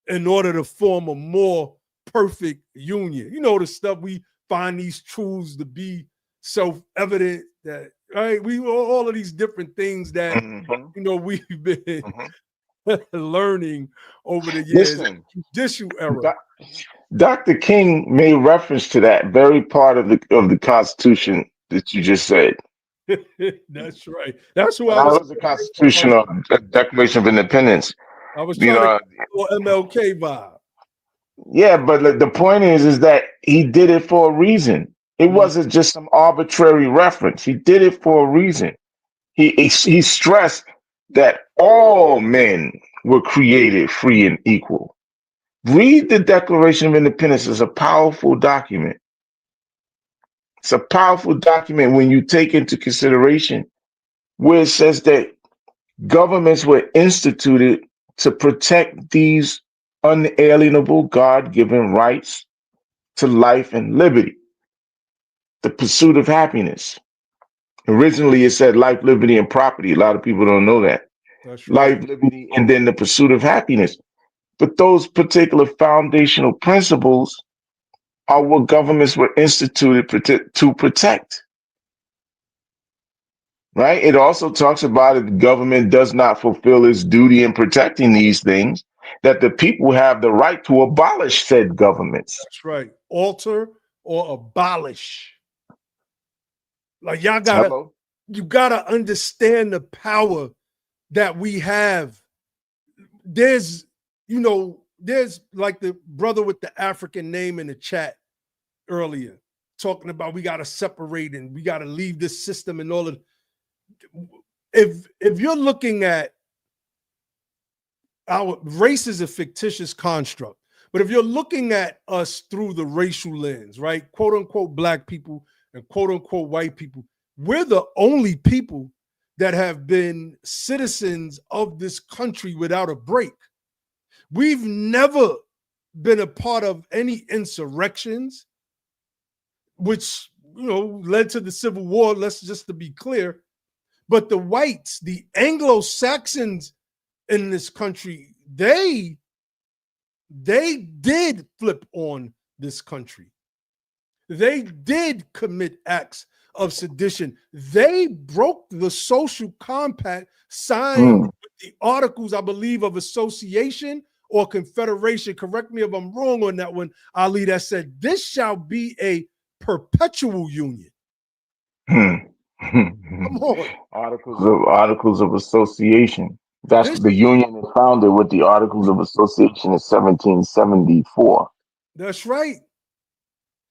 in order to form a more perfect union. You know, the stuff we find these truths to be self-evident, that, right? We all of these different things that, you know, we've been learning over the years. Listen, Judicial era. Dr. King made reference to that very part of the Constitution that you just said. That's right. That's who And I that was. was the Constitutional Declaration of Independence. I was You trying know, to MLK vibe. yeah, but the point is that he did it for a reason. It wasn't just some arbitrary reference. He did it for a reason. He stressed that all men were created free and equal. Read the Declaration of Independence. It's a powerful document. It's a powerful document when you take into consideration where it says that governments were instituted to protect these unalienable God-given rights to life and liberty, the pursuit of happiness. Originally, it said life, liberty, and property. A lot of people don't know that. That's right. Life, liberty, and then the pursuit of happiness. But those particular foundational principles are what governments were instituted to protect. Right? It also talks about if the government does not fulfill its duty in protecting these things, that the people have the right to abolish said governments. That's right. Alter or abolish. Like you gotta understand the power that we have. There's like the brother with the African name in the chat earlier, talking about we gotta separate and we gotta leave this system and all of. If you're looking at our race is a fictitious construct, but if you're looking at us through the racial lens, right, quote unquote black people and quote unquote white people, we're the only people that have been citizens of this country without a break. We've never been a part of any insurrections, which, led to the Civil War. Let's just to be clear. But the whites, the Anglo-Saxons in this country, they did flip on this country. They did commit acts of sedition. They broke the social compact signed with the Articles, I believe, of Association or Confederation. Correct me if I'm wrong on that one, Ali, that said this shall be a perpetual union. Come on. Articles of Association. That's the union is founded with the Articles of Association in 1774. That's right.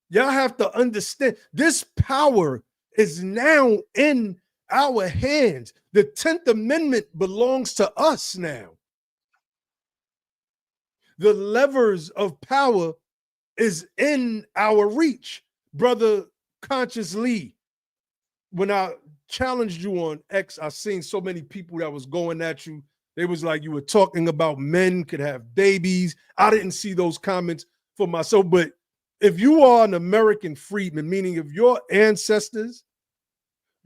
Y'all have to understand this power is now in our hands. The 10th Amendment belongs to us now. The levers of power is in our reach. Brother Conscious Lee, when I challenged you on X, I seen so many people that was going at you. They was like, you were talking about men could have babies. I didn't see those comments for myself, but if you are an American freedman, meaning if your ancestors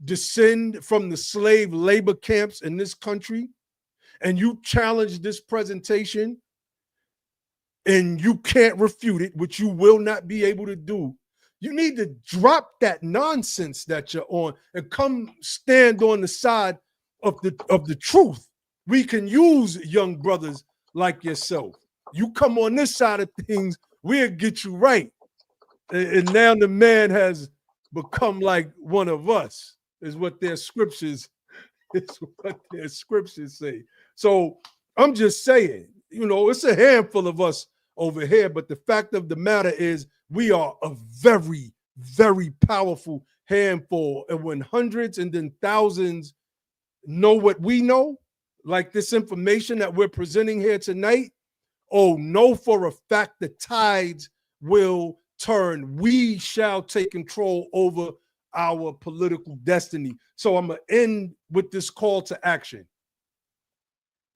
descend from the slave labor camps in this country, and you challenge this presentation and you can't refute it, which you will not be able to do, you need to drop that nonsense that you're on and come stand on the side of the truth. We can use young brothers like yourself. You come on this side of things, we'll get you right. And now the man has become like one of us, is what their scriptures say. So I'm just saying, it's a handful of us over here, but the fact of the matter is we are a very, very powerful handful. And when hundreds and then thousands know what we know, like this information that we're presenting here tonight, know for a fact the tides will turn. We shall take control over our political destiny. So I'm going to end with this call to action.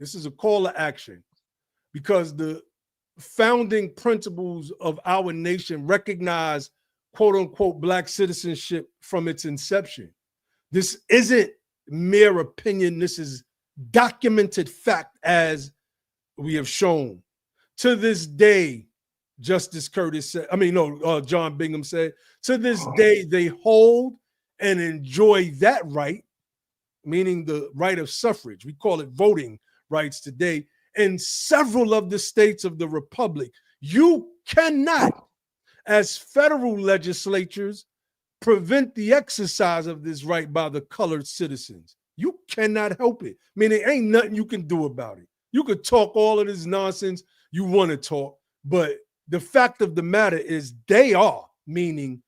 This is a call to action because the founding principles of our nation recognize, quote unquote, Black citizenship from its inception. This isn't mere opinion. This is documented fact, as we have shown. To this day, Justice Curtis said, John Bingham said, to this day, they hold and enjoy that right, meaning the right of suffrage. We call it voting rights today in several of the states of the Republic. You cannot, as federal legislatures, prevent the exercise of this right by the colored citizens. You cannot help it. Meaning, ain't nothing you can do about it. You could talk all of this nonsense you want to talk, but the fact of the matter is they are, meaning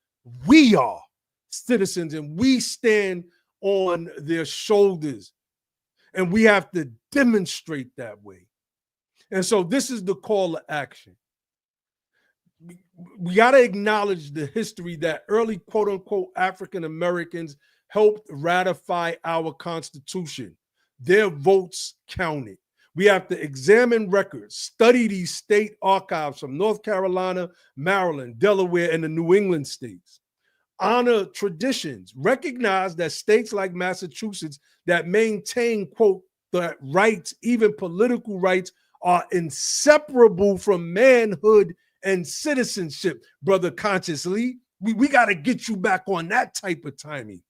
we are citizens, and we stand on their shoulders, and we have to demonstrate that way. And so this is the call to action. We got to acknowledge the history that early, quote unquote, African Americans helped ratify our Constitution. Their votes counted. We have to examine records, study these state archives from North Carolina, Maryland, Delaware, and the New England states. Honor traditions. Recognize that states like Massachusetts that maintain, quote, the rights, even political rights, are inseparable from manhood and citizenship. Brother Consciously, we got to get you back on that type of timing.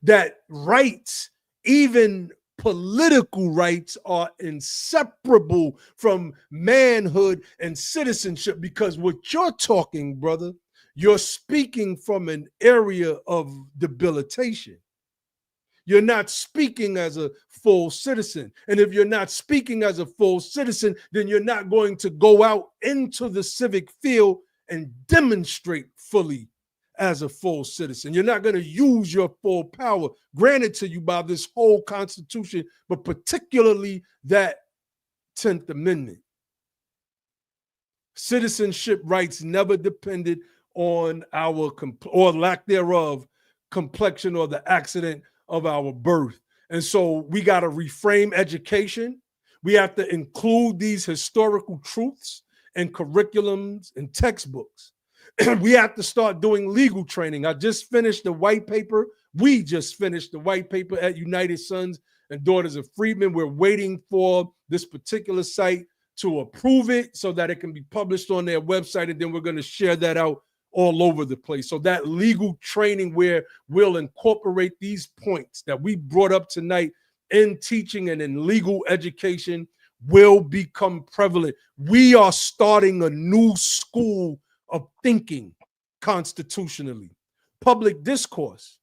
That rights, even political rights, are inseparable from manhood and citizenship, because what you're talking, brother, you're speaking from an area of debilitation. You're not speaking as a full citizen. And if you're not speaking as a full citizen, then you're not going to go out into the civic field and demonstrate fully as a full citizen. You're not going to use your full power granted to you by this whole Constitution, but particularly that 10th Amendment. Citizenship rights never depended on our, or lack thereof, complexion or the accident of our birth. And so we got to reframe education. We have to include these historical truths in curriculums and textbooks. We have to start doing legal training. I just finished the white paper. We just finished the white paper at United Sons and Daughters of Freedmen. We're waiting for this particular site to approve it so that it can be published on their website. And then we're going to share that out all over the place. So that legal training where we'll incorporate these points that we brought up tonight in teaching and in legal education will become prevalent. We are starting a new school of thinking constitutionally. Public discourse.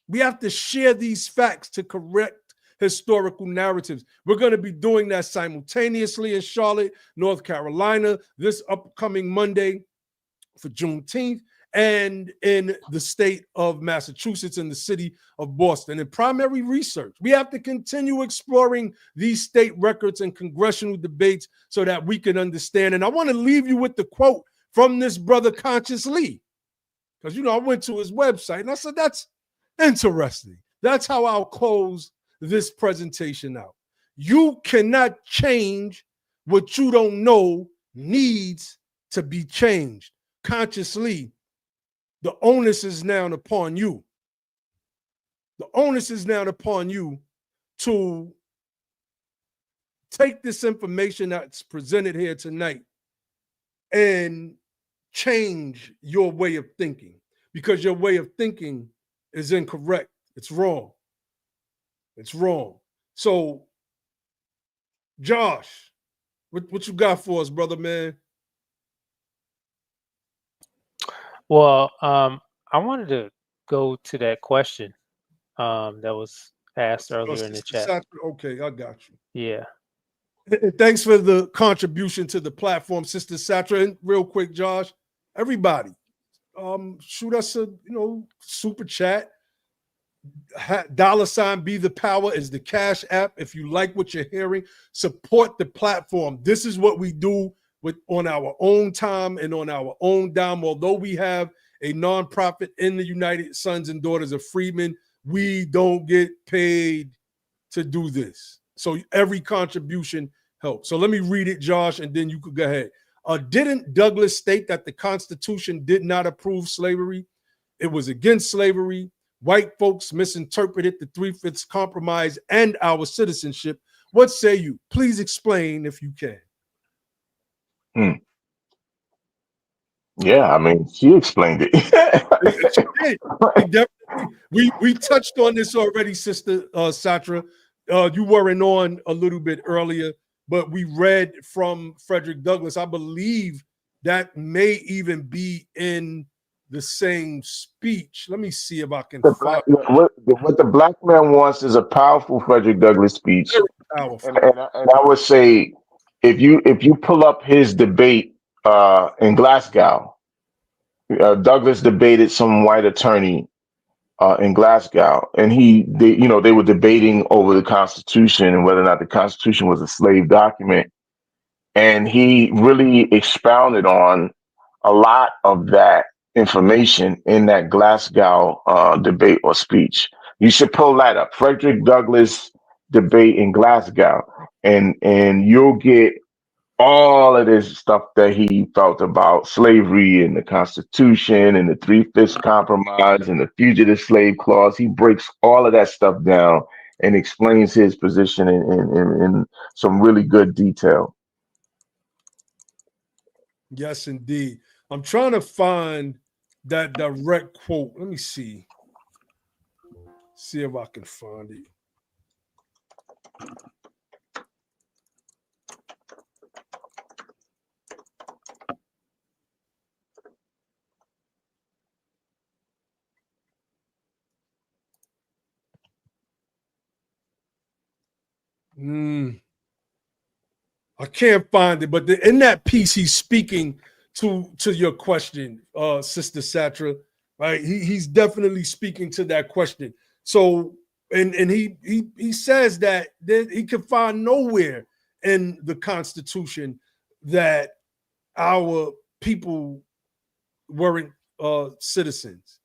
We have to share these facts to correct historical narratives. We're going to be doing that simultaneously in Charlotte, North Carolina, this upcoming Monday for Juneteenth, and in the state of Massachusetts and the city of Boston. In primary research, we have to continue exploring these state records and congressional debates so that we can understand. And I want to leave you with the quote from this brother, Conscious Lee, because, I went to his website and I said, that's interesting. That's how I'll close this presentation out. You cannot change what you don't know needs to be changed. Consciously, the onus is now upon you. The onus is now upon you to take this information that's presented here tonight and change your way of thinking, because your way of thinking is incorrect. It's wrong. It's wrong. So, Josh, what you got for us, brother, man? Well, I wanted to go to that question that was asked earlier in the chat. Okay, I got you. Yeah. Thanks for the contribution to the platform, Sister Satra. And real quick, Josh, everybody, shoot us a super chat. $ Be the Power is the Cash App. If you like what you're hearing, support the platform. This is what we do on our own time and on our own dime. Although we have a nonprofit in the United Sons and Daughters of Freedmen, we don't get paid to do this. So every contribution helps. So let me read it, Josh, and then you could go ahead. Didn't Douglas state that the Constitution did not approve slavery? It was against slavery. White folks misinterpreted the 3/5 Compromise and our citizenship. What say you? Please explain if you can. Yeah, I mean, she explained it. She did. Definitely. We touched on this already, Sister Satra. You weren't on a little bit earlier, but we read from Frederick Douglass. I believe that may even be in the same speech. Let me see if I can find what the black man wants is a powerful Frederick Douglass speech. Very powerful. And I would say, if you pull up his debate in Glasgow, Douglas debated some white attorney in Glasgow, and they were debating over the Constitution and whether or not the Constitution was a slave document, and he really expounded on a lot of that information in that Glasgow debate or speech. You should pull that up, Frederick Douglass debate in Glasgow, and you'll get all of this stuff that he felt about slavery and the Constitution and the 3/5 Compromise and the Fugitive Slave Clause. He breaks all of that stuff down and explains his position in some really good detail. Yes, indeed. I'm trying to find that direct quote. Let me see. See if I can find it. I can't find it, but in that piece, he's speaking to your question, Sister Satra, right? He's definitely speaking to that question. So, and he says that he can find nowhere in the Constitution that our people weren't citizens,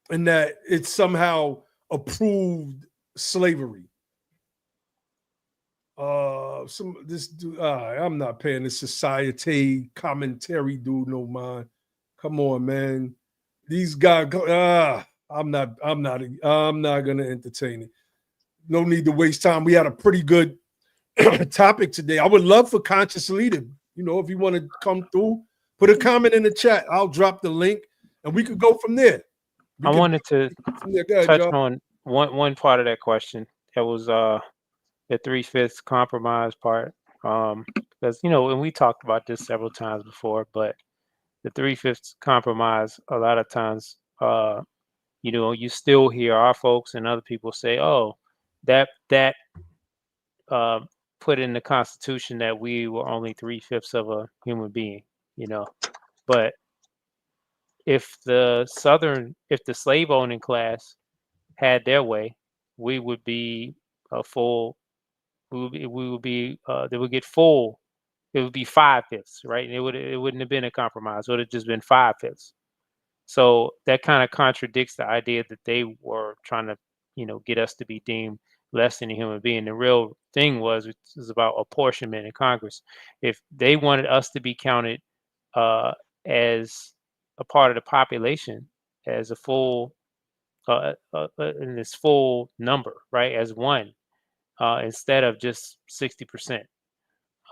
and that it somehow approved slavery. This dude, I'm not paying this society commentary dude no mind. Come on, man. These guys, I'm not gonna entertain it. No need to waste time. We had a pretty good topic today. I would love for Conscious Leader, if you want to come through, Put a comment in the chat. I'll drop the link, and we could go from there. I wanted to touch on one part of that question. That was the 3/5 compromise part. Because and we talked about this several times before, but the 3/5 compromise, a lot of times, you still hear our folks and other people say, "Oh, that put in the Constitution that we were only 3/5 of a human being," But if the slave owning class had their way, we would be a full. We would be. They would get full. It would be 5/5, right? And it wouldn't have been a compromise. It would have just been 5/5. So that kind of contradicts the idea that they were trying to, get us to be deemed less than a human being. The real thing was about apportionment in Congress. If they wanted us to be counted as a part of the population, as a full, in this full number, right, as one, instead of just 60%.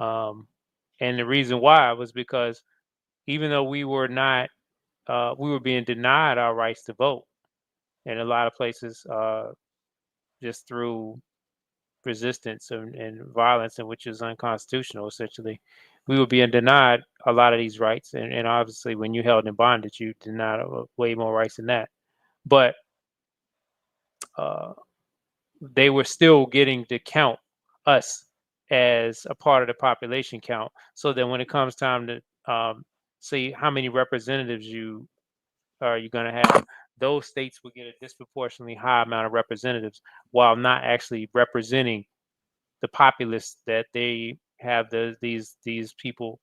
And the reason why was because even though we were not, we were being denied our rights to vote in a lot of places, just through resistance and violence, and which is unconstitutional. Essentially, we were being denied a lot of these rights, and obviously, when you held in bondage, you denied way more rights than that. But they were still getting to count us as a part of the population count, so that when it comes time to see how many representatives you're going to have, those states will get a disproportionately high amount of representatives while not actually representing the populace that they have these people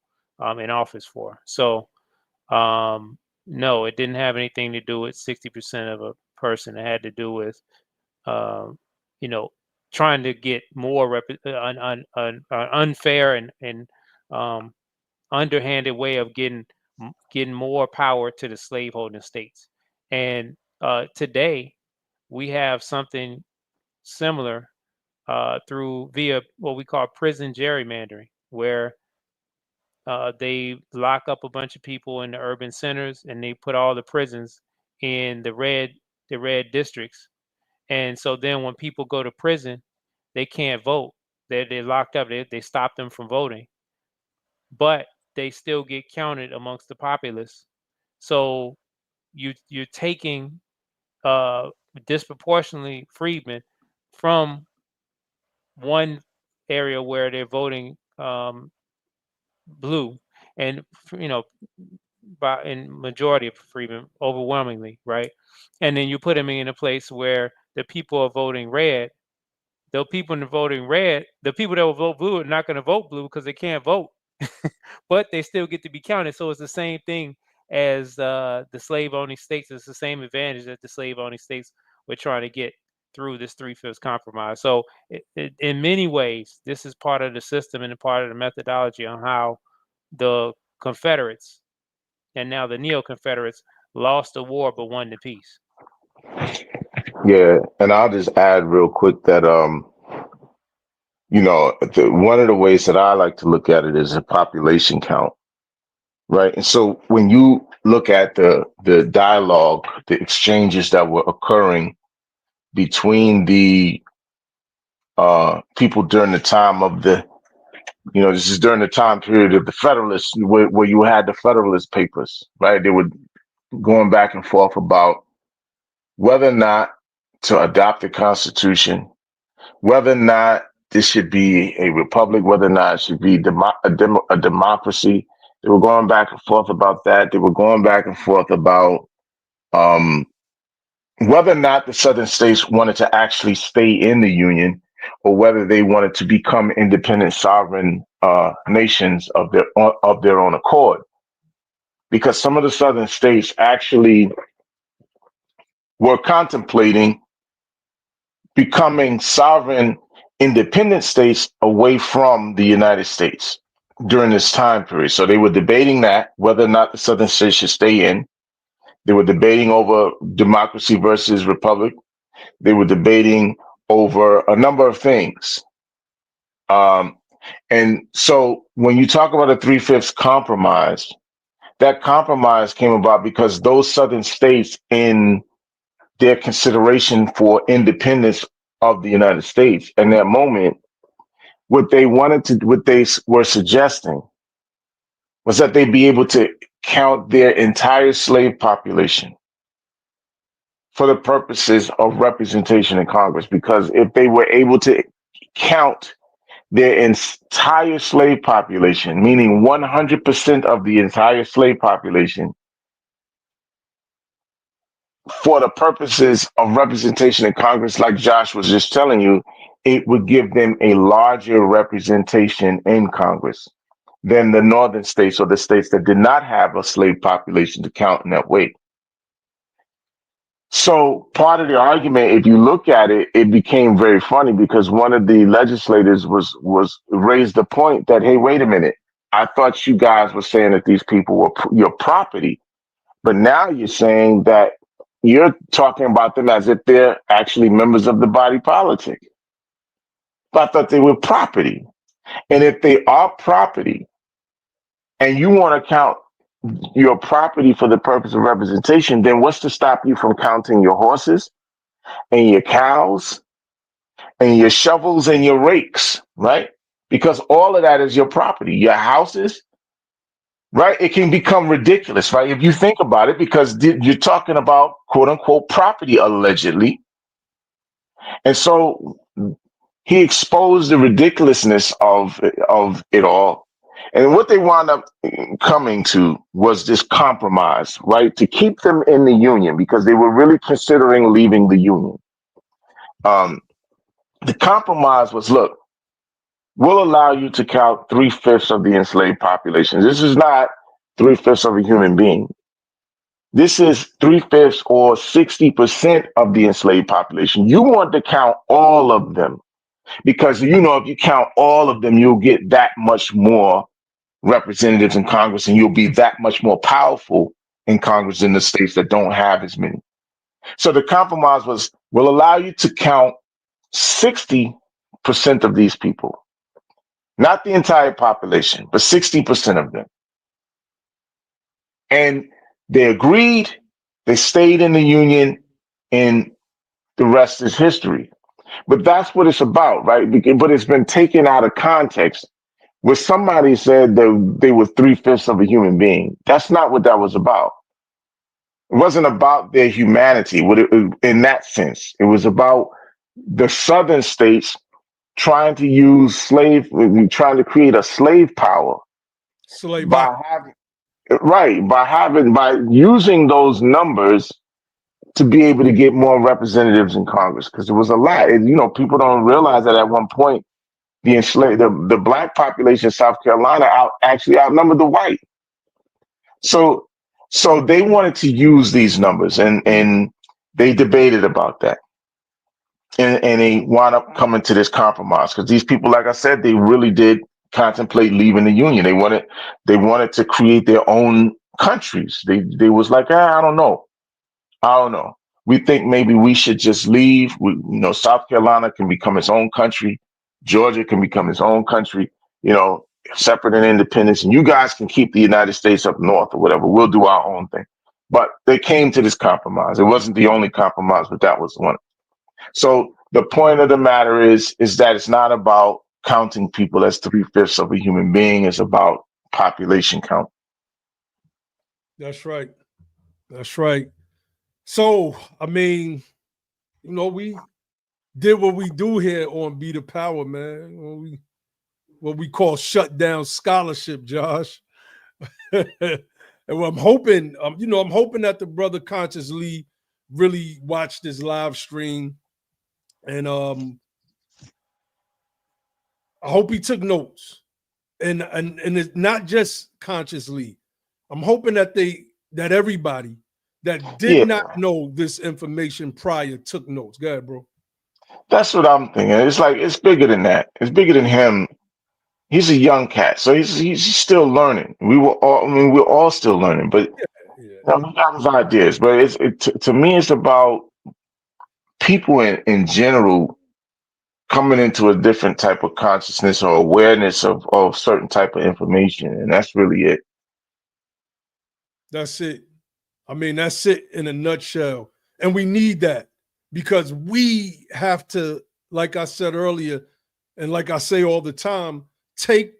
in office for. So no, it didn't have anything to do with 60% of a person. It had to do with trying to get more unfair and underhanded way of getting more power to the slaveholding states. And today we have something similar via what we call prison gerrymandering, where they lock up a bunch of people in the urban centers and they put all the prisons in the red districts. And so then when people go to prison, they can't vote. They're locked up. They stop them from voting, but they still get counted amongst the populace. So you're taking disproportionately freedmen from one area where they're voting blue, and by in majority of freedmen, overwhelmingly, right? And then you put them in a place where the people are voting red. The people voting red, the people that will vote blue are not going to vote blue because they can't vote, but they still get to be counted. So it's the same thing as the slave-owning states. It's the same advantage that the slave-owning states were trying to get through this 3/5 compromise. So in many ways, this is part of the system and a part of the methodology on how the Confederates and now the Neo-Confederates lost the war but won the peace. Yeah, and I'll just add real quick that one of the ways that I like to look at it is a population count, right? And so when you look at the dialogue, the exchanges that were occurring between the people during the time of this is during the time period of the Federalists, where you had the Federalist Papers, right? They were going back and forth about whether or not to adopt the Constitution, whether or not this should be a republic, whether or not it should be a democracy. They were going back and forth about that. They were going back and forth about whether or not the Southern states wanted to actually stay in the Union, or whether they wanted to become independent, sovereign nations of their own accord. Because some of the Southern states actually were contemplating becoming sovereign, independent states away from the United States during this time period. So they were debating that, whether or not the Southern states should stay in. They were debating over democracy versus republic. They were debating over a number of things. And so when you talk about a 3/5 compromise, that compromise came about because those southern states, in their consideration for independence of the United States in that moment, what they were suggesting was that they be able to count their entire slave population for the purposes of representation in Congress. Because if they were able to count their entire slave population, meaning 100% of the entire slave population, for the purposes of representation in Congress, like Josh was just telling you, it would give them a larger representation in Congress than the northern states or the states that did not have a slave population to count in that way. So part of the argument, if you look at it, it became very funny because one of the legislators was raised the point that, hey, wait a minute, I thought you guys were saying that these people were your property, but now you're saying that you're talking about them as if they're actually members of the body politic. But I thought they were property. And if they are property and you want to count your property for the purpose of representation, then what's to stop you from counting your horses and your cows and your shovels and your rakes, right? Because all of that is your property, your houses, right? It can become ridiculous, right? If you think about it, because you're talking about quote unquote property allegedly. And so he exposed the ridiculousness of it all. And what they wound up coming to was this compromise, right? To keep them in the Union because they were really considering leaving the Union. The compromise was, look, we'll allow you to count 3/5 of the enslaved population. This is not 3/5 of a human being. This is 3/5 or 60% of the enslaved population. You want to count all of them because, you know, if you count all of them, you'll get that much more representatives in Congress and you'll be that much more powerful in Congress than the states that don't have as many. So the compromise was, we'll allow you to count 60% of these people, not the entire population, but 60% of them. And they agreed, they stayed in the Union, and the rest is history. But that's what it's about, right? But it's been taken out of context where somebody said that they were 3/5 of a human being. That's not what that was about. It wasn't about their humanity in that sense. It was about the southern states trying to create a slave power by using those numbers to be able to get more representatives in Congress. Because it was a lot. And, you know, people don't realize that at one point the black population of South Carolina actually outnumbered the white. So they wanted to use these numbers and they debated about that. And they wound up coming to this compromise because these people, like I said, they really did contemplate leaving the Union. They wanted to create their own countries. They was like, I don't know. We think maybe we should just leave. South Carolina can become its own country. Georgia can become its own country, separate and independence. And you guys can keep the United States up north or whatever. We'll do our own thing. But they came to this compromise. It wasn't the only compromise, but that was one. So the point of the matter is that it's not about counting people as 3/5 of a human being. It's about population count. That's right. That's right. So, I mean, we did what we do here on Be the Power, man. What we call shutdown scholarship, Josh. And I'm hoping that the brother Conscious Lee really watched this live stream, and I hope he took notes. And it's not just Conscious Lee. I'm hoping that everybody that did not know this information prior took notes. Go ahead, bro. That's what I'm thinking. It's like, it's bigger than that. It's bigger than him. He's a young cat, so he's still learning. We're all still learning, but we got his ideas. But to me, it's about people in general coming into a different type of consciousness or awareness of certain type of information, and that's really it. That's it. I mean, that's it in a nutshell. And we need that because we have to, like I said earlier, and like I say all the time, take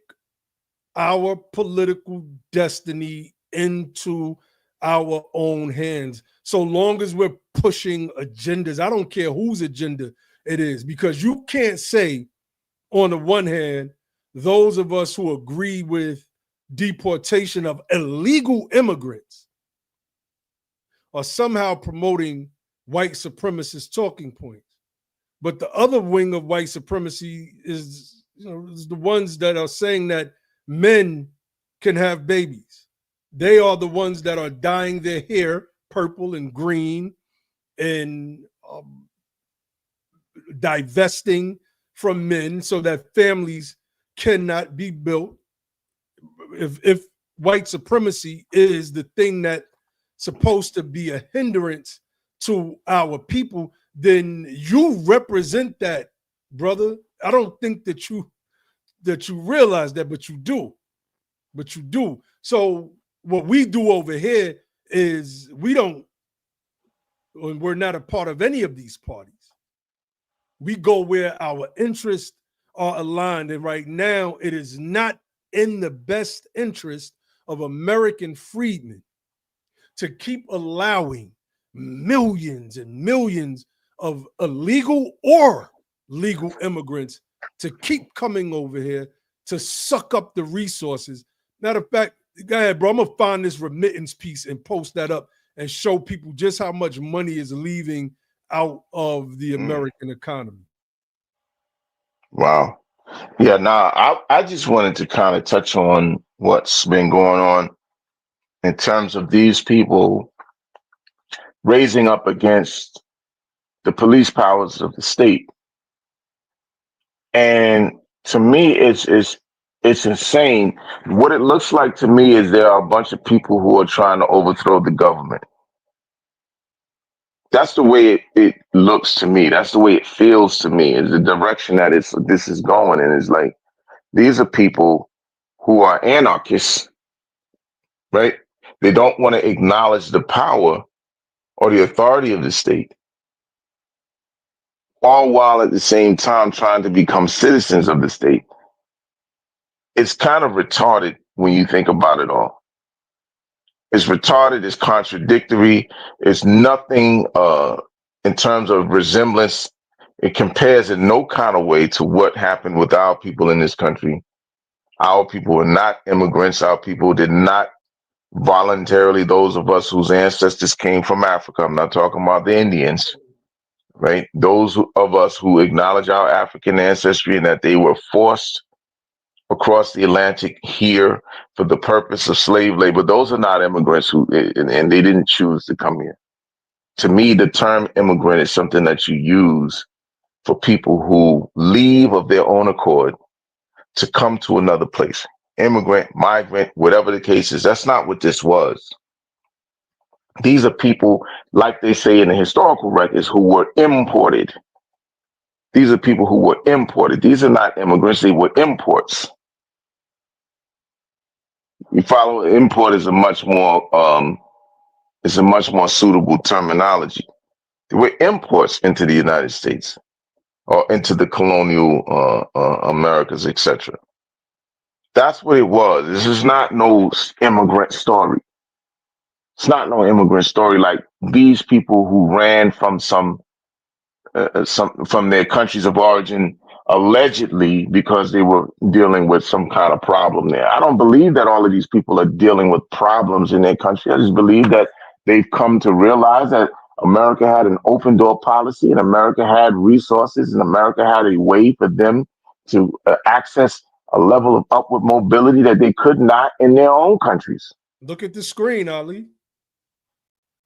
our political destiny into our own hands. So long as we're pushing agendas, I don't care whose agenda it is, because you can't say, on the one hand, those of us who agree with deportation of illegal immigrants are somehow promoting white supremacist talking points. But the other wing of white supremacy is, is the ones that are saying that men can have babies. They are the ones that are dyeing their hair purple and green and divesting from men so that families cannot be built. If white supremacy is the thing that's supposed to be a hindrance to our people, then you represent that, brother. I don't think that you realize that, but you do. But you do. So what we do over here is we're not a part of any of these parties. We go where our interests are aligned. And right now, it is not in the best interest of American freedmen to keep allowing millions and millions of illegal or legal immigrants to keep coming over here to suck up the resources. Matter of fact, go ahead, bro. I'm going to find this remittance piece and post that up and show people just how much money is leaving out of the American economy. Wow. Yeah, I just wanted to kind of touch on what's been going on in terms of these people raising up against the police powers of the state. And to me, it's insane. What it looks like to me is there are a bunch of people who are trying to overthrow the government. That's the way it looks to me. That's the way it feels to me, is the direction that this is going. And it's like, these are people who are anarchists, right? They don't want to acknowledge the power or the authority of the state, all while at the same time trying to become citizens of the state. It's kind of retarded when you think about it all. It's retarded, it's contradictory, it's nothing in terms of resemblance. It compares in no kind of way to what happened with our people in this country. Our people were not immigrants. Our people did not voluntarily, those of us whose ancestors came from Africa, I'm not talking about the Indians, right? Those of us who acknowledge our African ancestry and that they were forced across the Atlantic here for the purpose of slave labor. Those are not immigrants and they didn't choose to come here. To me, the term immigrant is something that you use for people who leave of their own accord to come to another place. Immigrant, migrant, whatever the case is, that's not what this was. These are people, like they say in the historical records, who were imported. These are people who were imported. These are not immigrants, they were imports. You follow? Import is a much more suitable terminology. They were imports into the United States or into the colonial Americas, etc. That's what it was. This is not no immigrant story. It's not no immigrant story like these people who ran from some from their countries of origin allegedly because they were dealing with some kind of problem there. I don't believe that all of these people are dealing with problems in their country. I just believe that they've come to realize that America had an open door policy and America had resources and America had a way for them to access a level of upward mobility that they could not in their own countries. Look at the screen, Ali.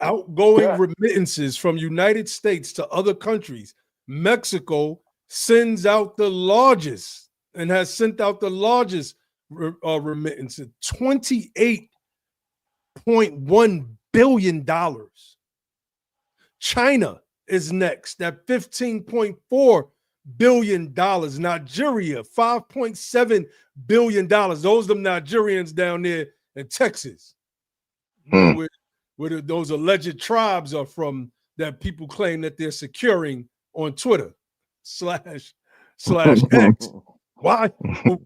Outgoing remittances from United States to other countries. Mexico sends out the largest and has sent out the largest remittances, $28.1 billion. China is next at $15.4 billion. Nigeria, $5.7 billion. Those are them Nigerians down there in Texas. You know, where those alleged tribes are from that people claim that they're securing on Twitter /X. Why?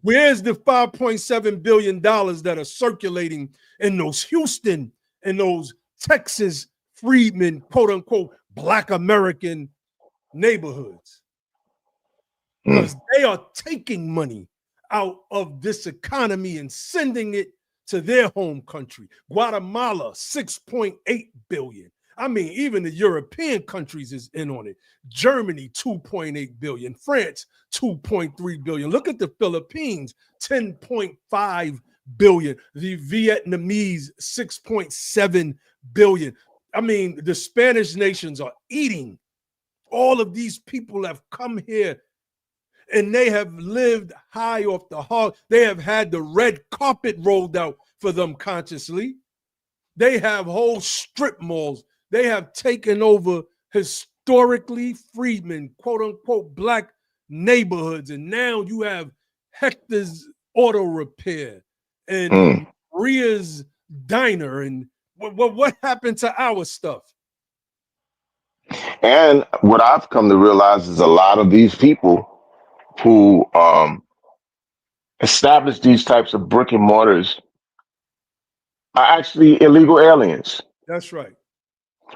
Where's the $5.7 billion that are circulating in those Houston and those Texas freedmen, quote unquote, Black American neighborhoods? Because they are taking money out of this economy and sending it to their home country. Guatemala, 6.8 billion. I mean, even the European countries is in on it. Germany, 2.8 billion. France, 2.3 billion. Look at the Philippines, 10.5 billion. The Vietnamese, 6.7 billion. I mean, the Spanish nations are eating. All of these people have come here and they have lived high off the hog. They have had the red carpet rolled out for them consciously. They have whole strip malls. They have taken over historically freedmen, quote unquote, Black neighborhoods. And now you have Hector's Auto Repair and Maria's Diner. And what happened to our stuff? And what I've come to realize is a lot of these people who establish these types of brick and mortars are actually illegal aliens. That's right.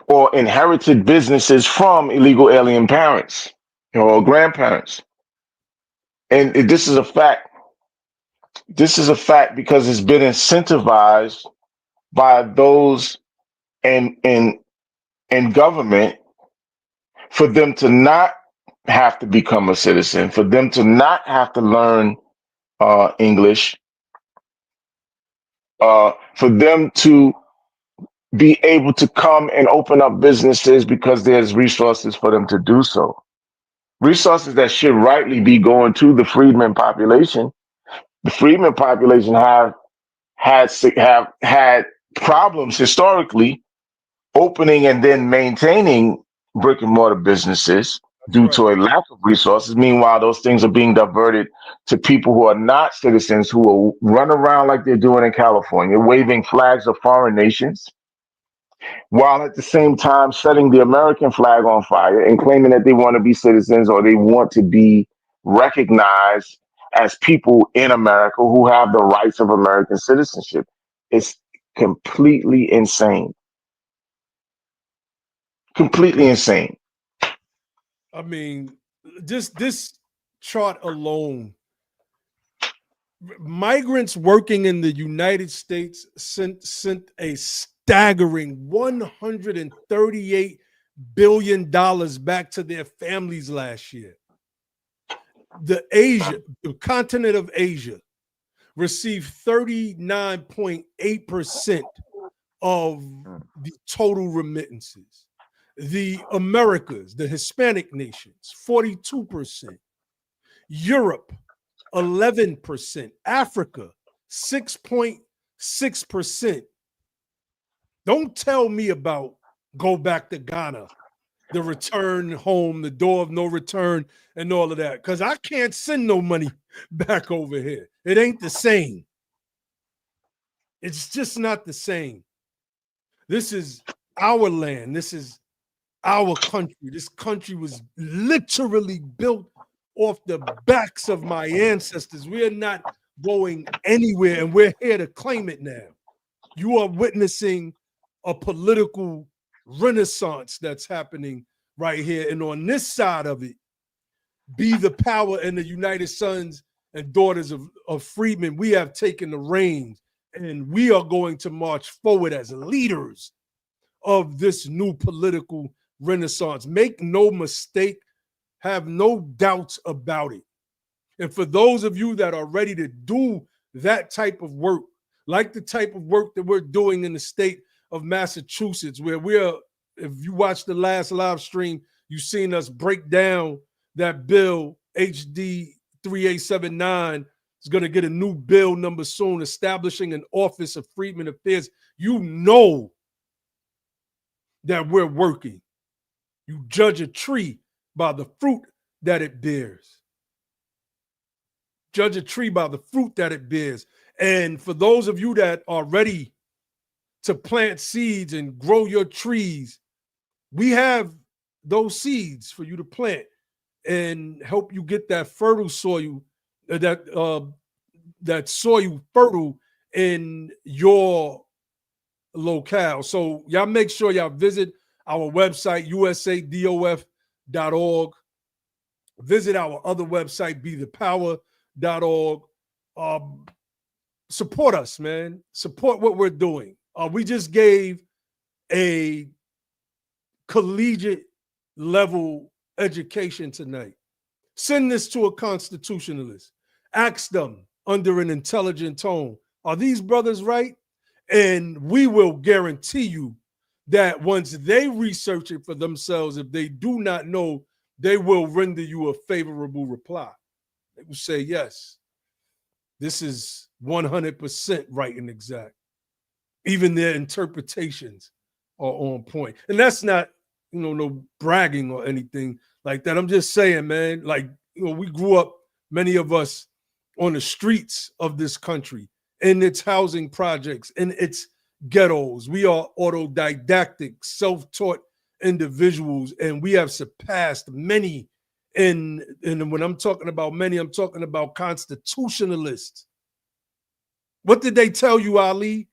Or inherited businesses from illegal alien parents or grandparents. And this is a fact. This is a fact because it's been incentivized by those in government for them to not have to become a citizen, for them to not have to learn English, for them to be able to come and open up businesses because there's resources for them to do so. Resources that should rightly be going to the freedmen population. The freedmen population have had problems historically opening and then maintaining brick and mortar businesses due to a lack of resources. Meanwhile, those things are being diverted to people who are not citizens, who will run around like they're doing in California, waving flags of foreign nations, while at the same time setting the American flag on fire and claiming that they want to be citizens or they want to be recognized as people in America who have the rights of American citizenship. It's completely insane. Completely insane. I mean, this chart alone, migrants working in the United States sent a staggering $138 billion back to their families last year. The continent of Asia received 39.8% of the total remittances. The Americas, the Hispanic nations, 42%. Europe, 11%. Africa, 6.6%. Don't tell me about go back to Ghana, the return home, the door of no return, and all of that, because I can't send no money back over here. It ain't the same. It's just not the same. This is our land. This is our country. This country was literally built off the backs of my ancestors. We are not going anywhere, and we're here to claim it now. You are witnessing a political renaissance that's happening right here. And on this side of it, be the power and the United Sons and Daughters of Freedmen, we have taken the reins, and we are going to march forward as leaders of this new political renaissance. Make no mistake, have no doubts about it. And for those of you that are ready to do that type of work, like the type of work that we're doing in the state of Massachusetts, where if you watched the last live stream, you've seen us break down that bill, HD 3879, is going to get a new bill number soon, establishing an Office of Freedmen Affairs. You know that we're working. You judge a tree by the fruit that it bears. Judge a tree by the fruit that it bears. And for those of you that are ready to plant seeds and grow your trees, we have those seeds for you to plant and help you get that fertile soil, that soil fertile in your locale. So y'all make sure y'all visit our website, usadof.org. Visit our other website, bethepower.org. Support us, man. Support what we're doing. We just gave a collegiate level education tonight. Send this to a constitutionalist. Ask them under an intelligent tone, are these brothers right? And we will guarantee you that once they research it for themselves, if they do not know, they will render you a favorable reply. They will say, yes, this is 100% right and exact. Even their interpretations are on point. And that's not, no bragging or anything like that. I'm just saying, man, like, we grew up, many of us, on the streets of this country, in its housing projects, in its ghettos. We are autodidactic, self-taught individuals, and we have surpassed many. And when I'm talking about many, I'm talking about constitutionalists. What did they tell you, Ali,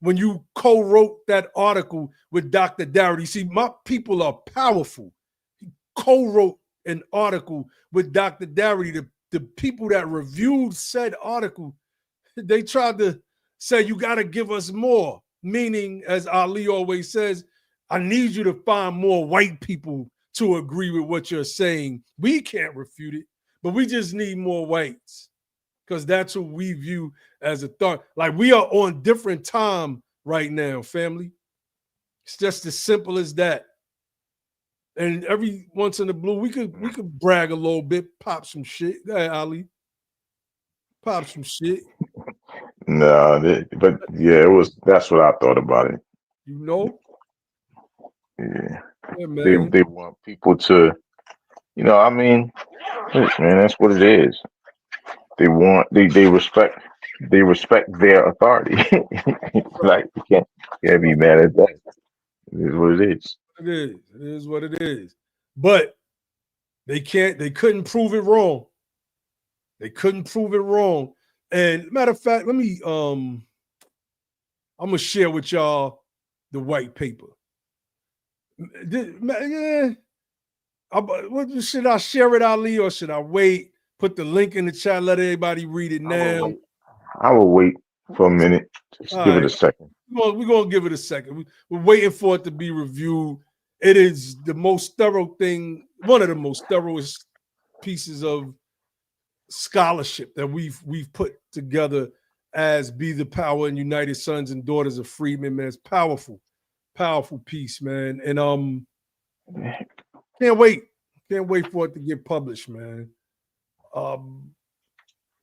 when you co-wrote that article with Dr. Darity? See, my people are powerful. He co-wrote an article with Dr. Darity. The people that reviewed said article, they tried to say, you got to give us more. Meaning, as Ali always says, I need you to find more white people to agree with what you're saying. We can't refute it, but we just need more whites, because that's what we view as a thought. Like, we are on different time right now, family. It's just as simple as that. And every once in the blue, we could brag a little bit, pop some shit. Go ahead, Ali. Pop some shit. No, but yeah, that's what I thought about it. Yeah, man. They want people to, I mean, man, that's what it is. They respect their authority. Like, you can't be mad at that. It is what it is. It is what it is. But they couldn't prove it wrong. They couldn't prove it wrong. And matter of fact, let me I'm gonna share with y'all the white paper. Should I share it, Ali, or should I wait? Put the link in the chat, let everybody read it now. I will wait for a minute. Just give it a second. We're gonna give it a second. We're waiting for it to be reviewed. It is the most thorough thing, one of the most thoroughest pieces of scholarship that we've put together as Be the Power and United Sons and Daughters of Freedmen, man. It's powerful piece, man. And can't wait for it to get published, man.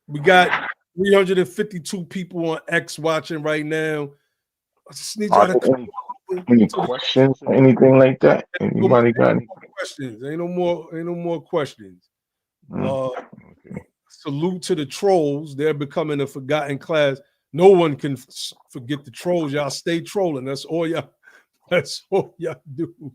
We got 352 people on X watching right now. I just need y'all to any questions or anything like that? Anybody got any questions? Ain't no more questions. Okay. Salute to the trolls. They're becoming a forgotten class. No one can forget the trolls. Y'all stay trolling. That's all y'all do.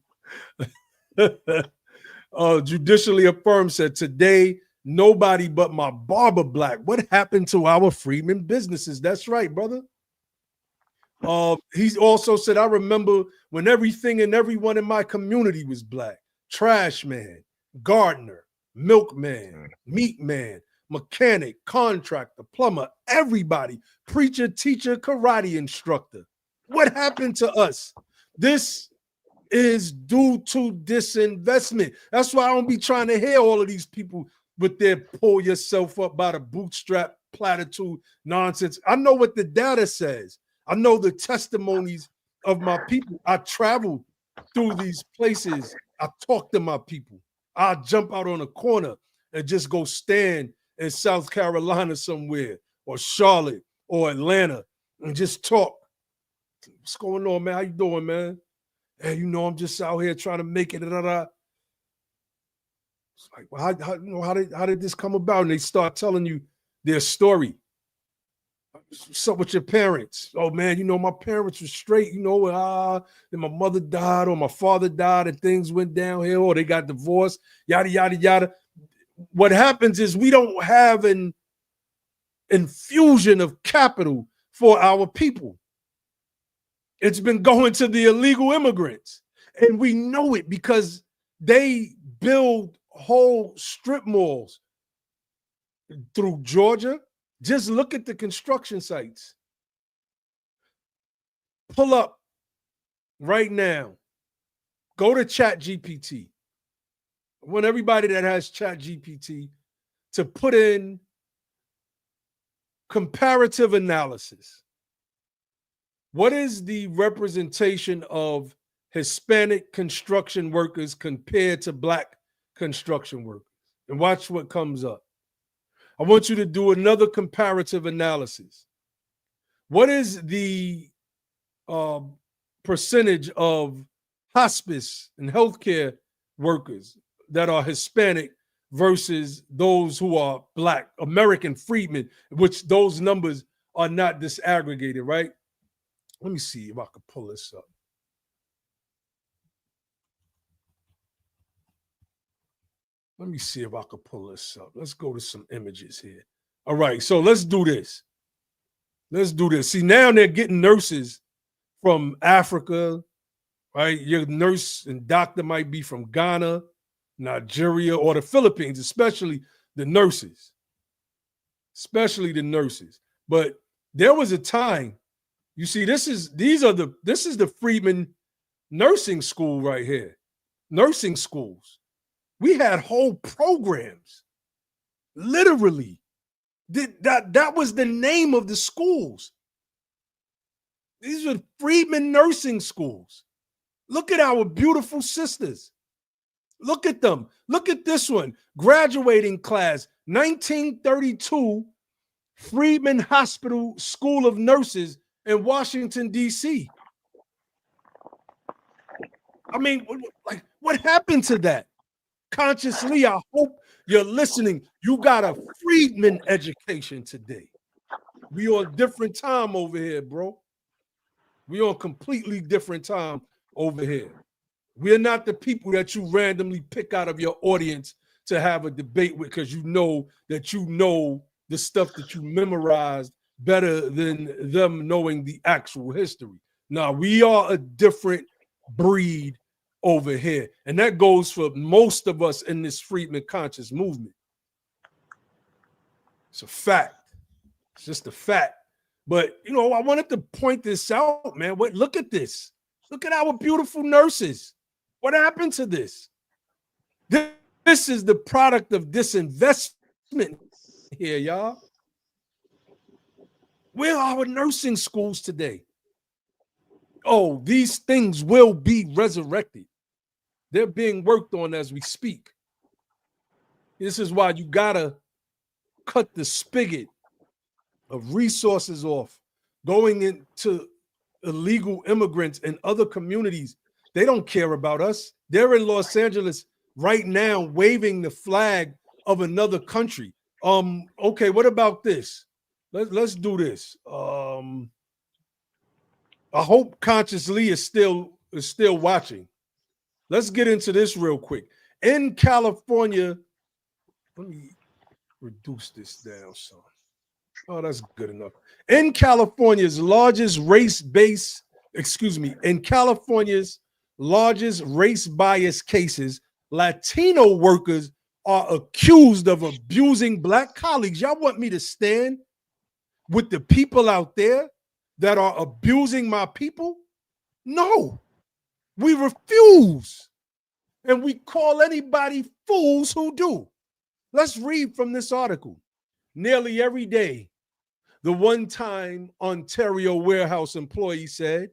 Judicially affirmed said, today, nobody but my barber black. What happened to our Freedmen businesses? That's right, brother. He also said, I remember when everything and everyone in my community was black. Trash man, gardener, milkman, meat man, mechanic, contractor, plumber, everybody, preacher, teacher, karate instructor. What happened to us? This is due to disinvestment. That's why I don't be trying to hear all of these people with their pull yourself up by the bootstrap platitude nonsense. I know what the data says. I know the testimonies of my people. I travel through these places. I talk to my people. I jump out on a corner and just go stand in South Carolina somewhere, or Charlotte, or Atlanta, and just talk. What's going on, man? How you doing, man? Hey, I'm just out here trying to make it. It's like, well, how did this come about? And they start telling you their story. what's up with your parents? Oh man, you know, my parents were straight, you know, then my mother died or my father died and things went downhill or they got divorced, yada, yada, yada. What happens is we don't have an infusion of capital for our people. It's been going to the illegal immigrants. And we know it because they build whole strip malls through Georgia. Just look at the construction sites. Pull up right now. Go to ChatGPT. I want everybody that has ChatGPT to put in comparative analysis. What is the representation of Hispanic construction workers compared to Black construction workers? And watch what comes up. I want you to do another comparative analysis. What is the percentage of hospice and healthcare workers that are Hispanic versus those who are Black, American freedmen, which those numbers are not disaggregated, right? Let me see if I can pull this up. Let me see if I can pull this up. Let's go to some images here. All right, so let's do this. Let's do this. See, now they're getting nurses from Africa, right? Your nurse and doctor might be from Ghana, Nigeria, or the Philippines, especially the nurses. Especially the nurses. But there was a time, you see, this is the Freedmen nursing school right here. Nursing schools. We had whole programs. Literally. That was the name of the schools. These were Freedmen nursing schools. Look at our beautiful sisters. Look at them. Look at this one. Graduating class, 1932, Freedmen Hospital School of Nurses in Washington, D.C. I mean, like, what happened to that? Consciously, I hope you're listening. You got a Freedmen education today. We on a different time over here, bro. We on a completely different time over here. We're not the people that you randomly pick out of your audience to have a debate with because you know the stuff that you memorized better than them knowing the actual history. Now, we are a different breed over here. And that goes for most of us in this Freedmen conscious movement. It's a fact. It's just a fact. But, you know, I wanted to point this out, man. Look at this. Look at our beautiful nurses. What happened to this? This is the product of disinvestment here, y'all. Where are our nursing schools today? Oh, these things will be resurrected. They're being worked on as we speak. This is why you gotta cut the spigot of resources off, going into illegal immigrants and other communities. They don't care about us. They're in Los Angeles right now waving the flag of another country. Okay, what about this? Let's do this. I hope Consciously is still watching. Let's get into this real quick. In California, let me reduce this down some. Oh, that's good enough. In California's largest race bias cases, Latino workers are accused of abusing Black colleagues. Y'all want me to stand with the people out there that are abusing my people? No, we refuse. And we call anybody fools who do. Let's read from this article. Nearly every day, the one-time Ontario warehouse employee said,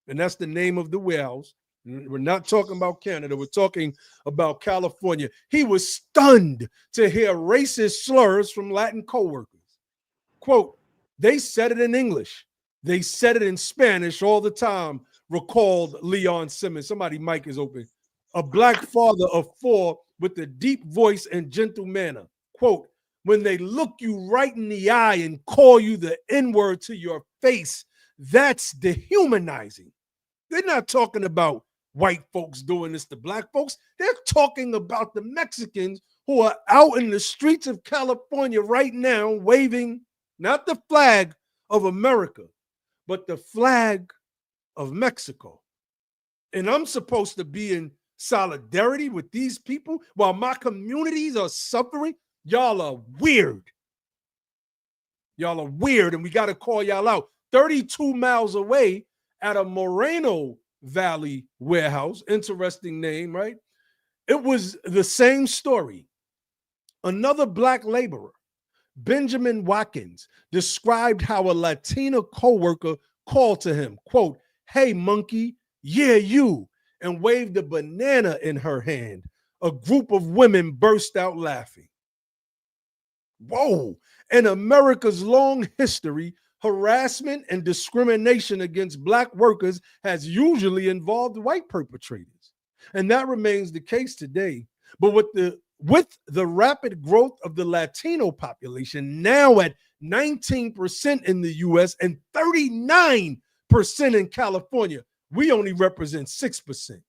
and that's the name of the warehouse. We're not talking about Canada. We're talking about California. He was stunned to hear racist slurs from Latin coworkers. Quote, they said it in English. They said it in Spanish all the time, recalled Leon Simmons. Somebody mic is open. A Black father of 4 with a deep voice and gentle manner. Quote, when they look you right in the eye and call you the N-word to your face, that's dehumanizing. They're not talking about white folks doing this to black folks. They're talking about the Mexicans who are out in the streets of California right now waving not the flag of America, but the flag of Mexico. And I'm supposed to be in solidarity with these people while my communities are suffering. Y'all are weird. Y'all are weird, and we got to call y'all out. 32 miles away at a Moreno Valley warehouse, interesting name, right? It was the same story. Another black laborer, Benjamin Watkins, described how a Latina coworker called to him, quote, "Hey, monkey, yeah, you," and waved a banana in her hand. A group of women burst out laughing. Whoa. In America's long history, harassment and discrimination against black workers has usually involved white perpetrators. And that remains the case today. But with the rapid growth of the Latino population, now at 19% in the US and 39% in California, we only represent 6%.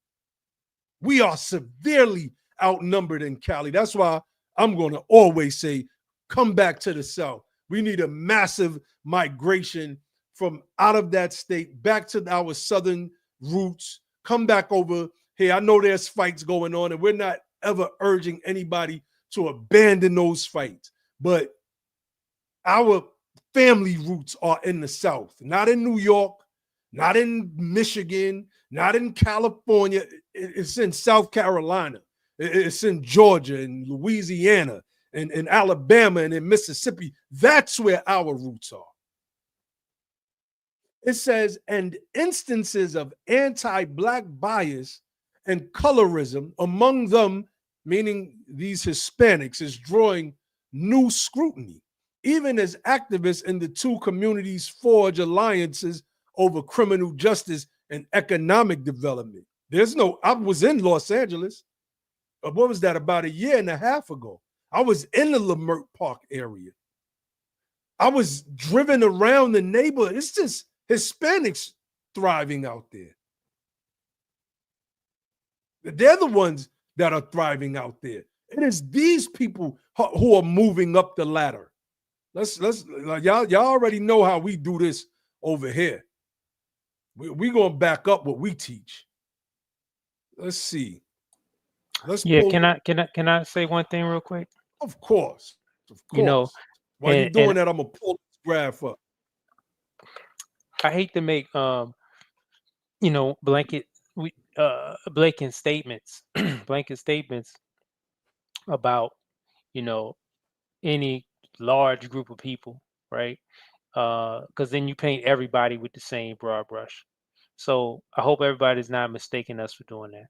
We are severely outnumbered in Cali. That's why I'm going to always say, come back to the South. We need a massive migration from out of that state back to our Southern roots. Come back over here. I know there's fights going on, and we're not ever urging anybody to abandon those fights. But our family roots are in the South, not in New York, not in Michigan, not in California. It's in South Carolina. It's in Georgia and Louisiana and in Alabama and in Mississippi. That's where our roots are. It says, and instances of anti-black bias and colorism among them, meaning these Hispanics, is drawing new scrutiny, even as activists in the two communities forge alliances over criminal justice and economic development. I was in Los Angeles. What was that, about a year and a half ago? I was in the Leimert Park area. I was driven around the neighborhood. It's just Hispanics thriving out there. They're the ones that are thriving out there. It is these people who are moving up the ladder. Let's like y'all already know how we do this over here. We're gonna back up what we teach. Let's see. Can I say one thing real quick? Of course. You know, while you're doing that, I'm gonna pull this graph up. I hate to make blanket statements blanket statements about any large group of people, right? Because then you paint everybody with the same broad brush. So I hope everybody's not mistaking us for doing that.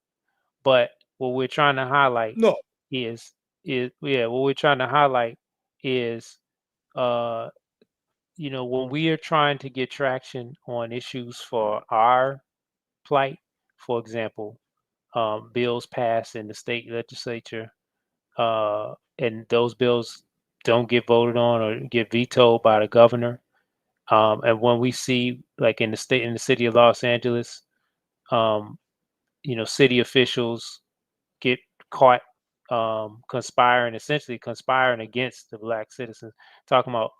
But what we're trying to highlight is when we are trying to get traction on issues for our plight, for example, bills passed in the state legislature, and those bills don't get voted on or get vetoed by the governor. And when we see, like in the city of Los Angeles, city officials get caught essentially conspiring against the black citizens, talking about,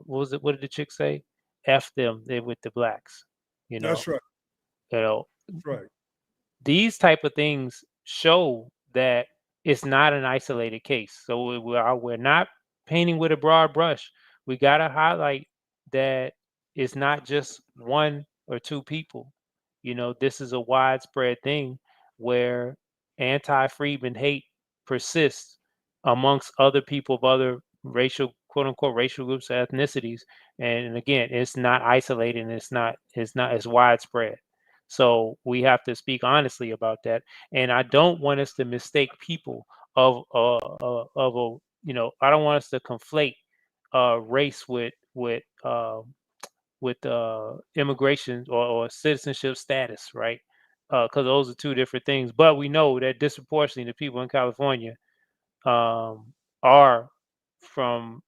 what did the chick say? F them, they're with the blacks. That's right. That's right. These type of things show that it's not an isolated case. So we're not painting with a broad brush. We got to highlight that it's not just one or two people. This is a widespread thing where anti-freedmen hate persists amongst other people of other racial, quote unquote, racial groups, ethnicities. And again, it's not isolated, and it's widespread. So we have to speak honestly about that. And I don't want us to mistake people I don't want us to conflate race with immigration or citizenship status, right? Because those are two different things. But we know that disproportionately the people in California are from,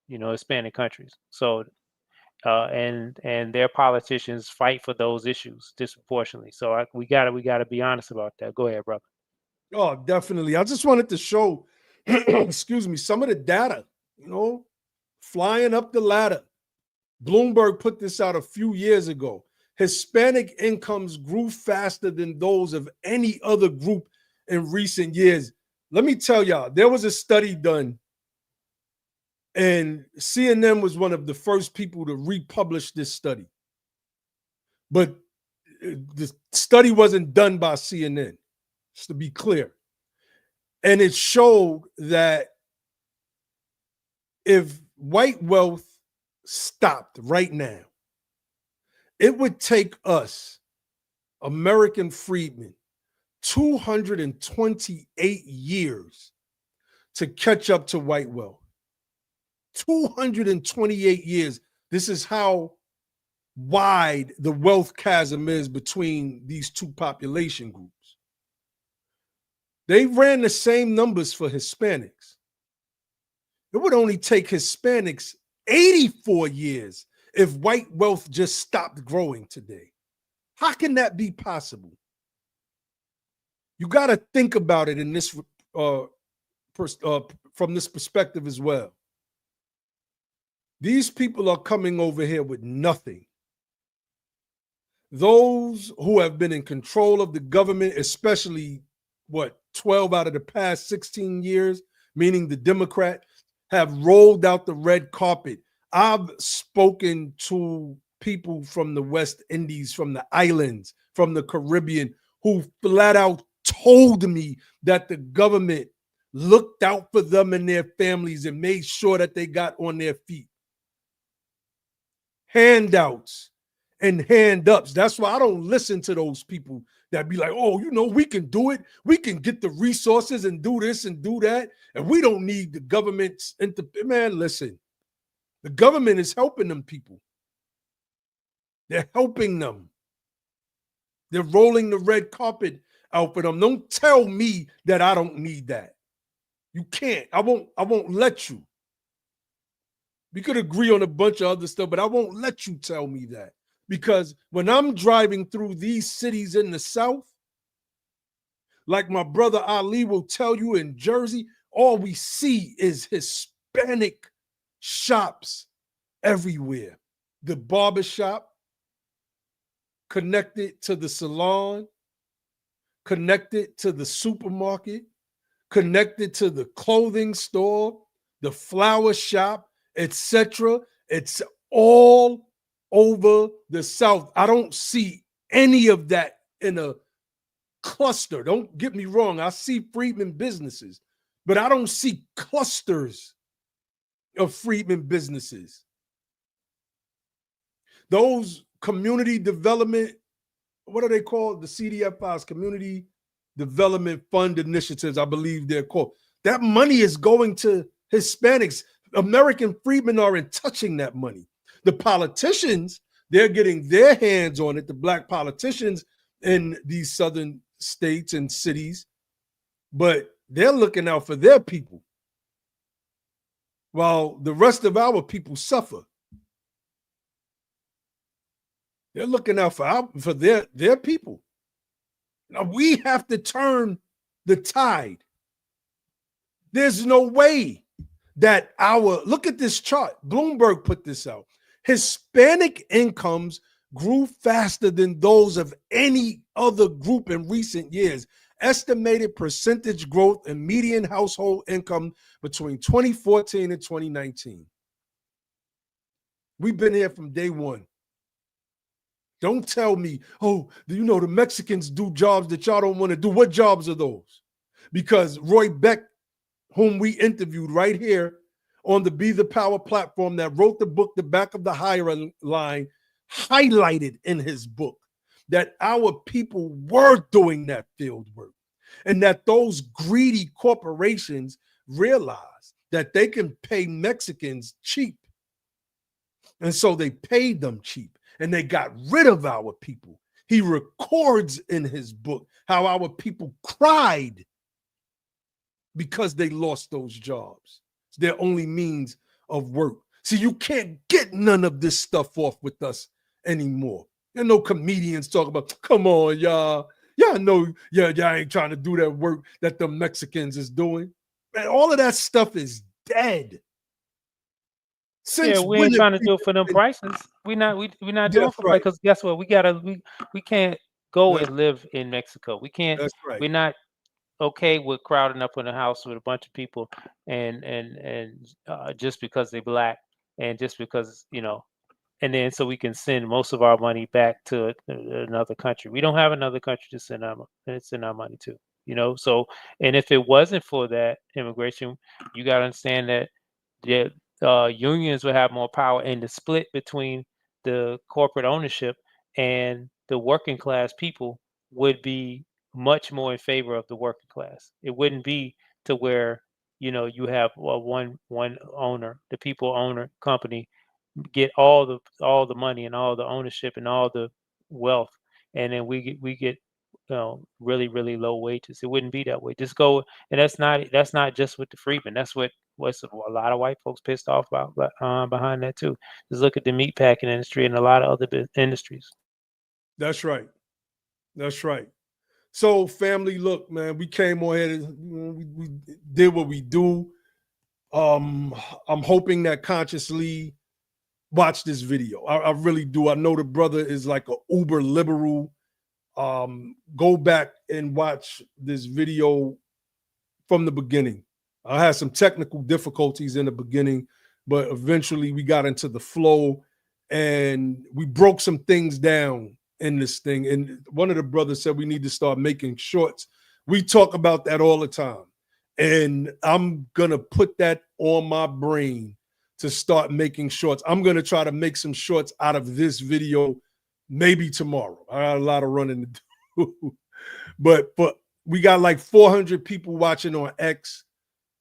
Hispanic countries. So, and their politicians fight for those issues disproportionately. So we gotta be honest about that. Go ahead, brother. Oh, definitely. I just wanted to show, excuse me, some of the data, flying up the ladder. Bloomberg put this out a few years ago. Hispanic incomes grew faster than those of any other group in recent years. Let me tell y'all, there was a study done, and CNN was one of the first people to republish this study. But the study wasn't done by CNN, just to be clear. And it showed that if white wealth stopped right now, it would take us, American freedmen, 228 years to catch up to white wealth. 228 years. This is how wide the wealth chasm is between these two population groups. They ran the same numbers for Hispanics. It would only take Hispanics 84 years if white wealth just stopped growing today. How can that be possible? You got to think about it in this from this perspective as well. These people are coming over here with nothing. Those who have been in control of the government, especially 12 out of the past 16 years, meaning the Democrat, have rolled out the red carpet. I've spoken to people from the West Indies, from the islands, from the Caribbean, who flat out told me that the government looked out for them and their families and made sure that they got on their feet. Handouts and hand-ups. That's why I don't listen to those people that be like, oh, we can do it. We can get the resources and do this and do that. And we don't need the government's man, listen. The government is helping them people. They're helping them. They're rolling the red carpet out for them. Don't tell me that I don't need that. You can't. I won't let you. We could agree on a bunch of other stuff, but I won't let you tell me that. Because when I'm driving through these cities in the South, like my brother Ali will tell you in Jersey, all we see is Hispanic shops everywhere. The barbershop connected to the salon, connected to the supermarket, connected to the clothing store, the flower shop, etc. It's all over the South. I don't see any of that in a cluster. Don't get me wrong. I see Freedmen businesses, but I don't see clusters of Freedmen businesses. Those community development, what are they called? The CDFIs, Community Development Fund Initiatives, I believe they're called. That money is going to Hispanics. American freedmen aren't touching that money. The politicians, they're getting their hands on it, the black politicians in these southern states and cities, but they're looking out for their people while the rest of our people suffer. They're looking out for their people. Now we have to turn the tide. There's no way that look at this chart. Bloomberg put this out. Hispanic incomes grew faster than those of any other group in recent years. Estimated percentage growth in median household income between 2014 and 2019. We've been here from day one. Don't tell me, oh, the Mexicans do jobs that y'all don't want to do. What jobs are those? Because Roy Beck, whom we interviewed right here on the Be the Power platform, that wrote the book, The Back of the Higher Line, highlighted in his book that our people were doing that field work and that those greedy corporations realized that they can pay Mexicans cheap. And so they paid them cheap and they got rid of our people. He records in his book how our people cried because they lost those jobs. It's their only means of work. See, you can't get none of this stuff off with us anymore. There are no comedians talking about, come on, y'all. Y'all know, y'all ain't trying to do that work that the Mexicans is doing. Man, all of that stuff is dead. Yeah, Since we when ain't have trying to do people it for them been- prices. We're not doing That's it for right. because guess what? We can't go That's, and live in Mexico. We can't. that's right. We're not okay with crowding up in a house with a bunch of people and just because they're black and just because and then so we can send most of our money back to another country. We don't have another country to send our money to. So and if it wasn't for that immigration, you got to understand that unions would have more power, and the split between the corporate ownership and the working class people would be much more in favor of the working class. It wouldn't be to where you have one owner, the people owner company get all the money and all the ownership and all the wealth, and then we get really really low wages. It wouldn't be that way. Just go, and that's not just with the freedmen. That's what's a lot of white folks pissed off about behind that too. Just look at the meat packing industry and a lot of other industries. That's right. That's right. So, family, look, man, we came on here. We did what we do. I'm hoping that consciously watch this video. I really do. I know the brother is like a uber liberal. Go back and watch this video from the beginning. I had some technical difficulties in the beginning, but eventually we got into the flow and we broke some things down in this thing. And one of the brothers said we need to start making shorts. We talk about that all the time. And I'm going to put that on my brain to start making shorts. I'm going to try to make some shorts out of this video maybe tomorrow. I got a lot of running to do. But we got like 400 people watching on X,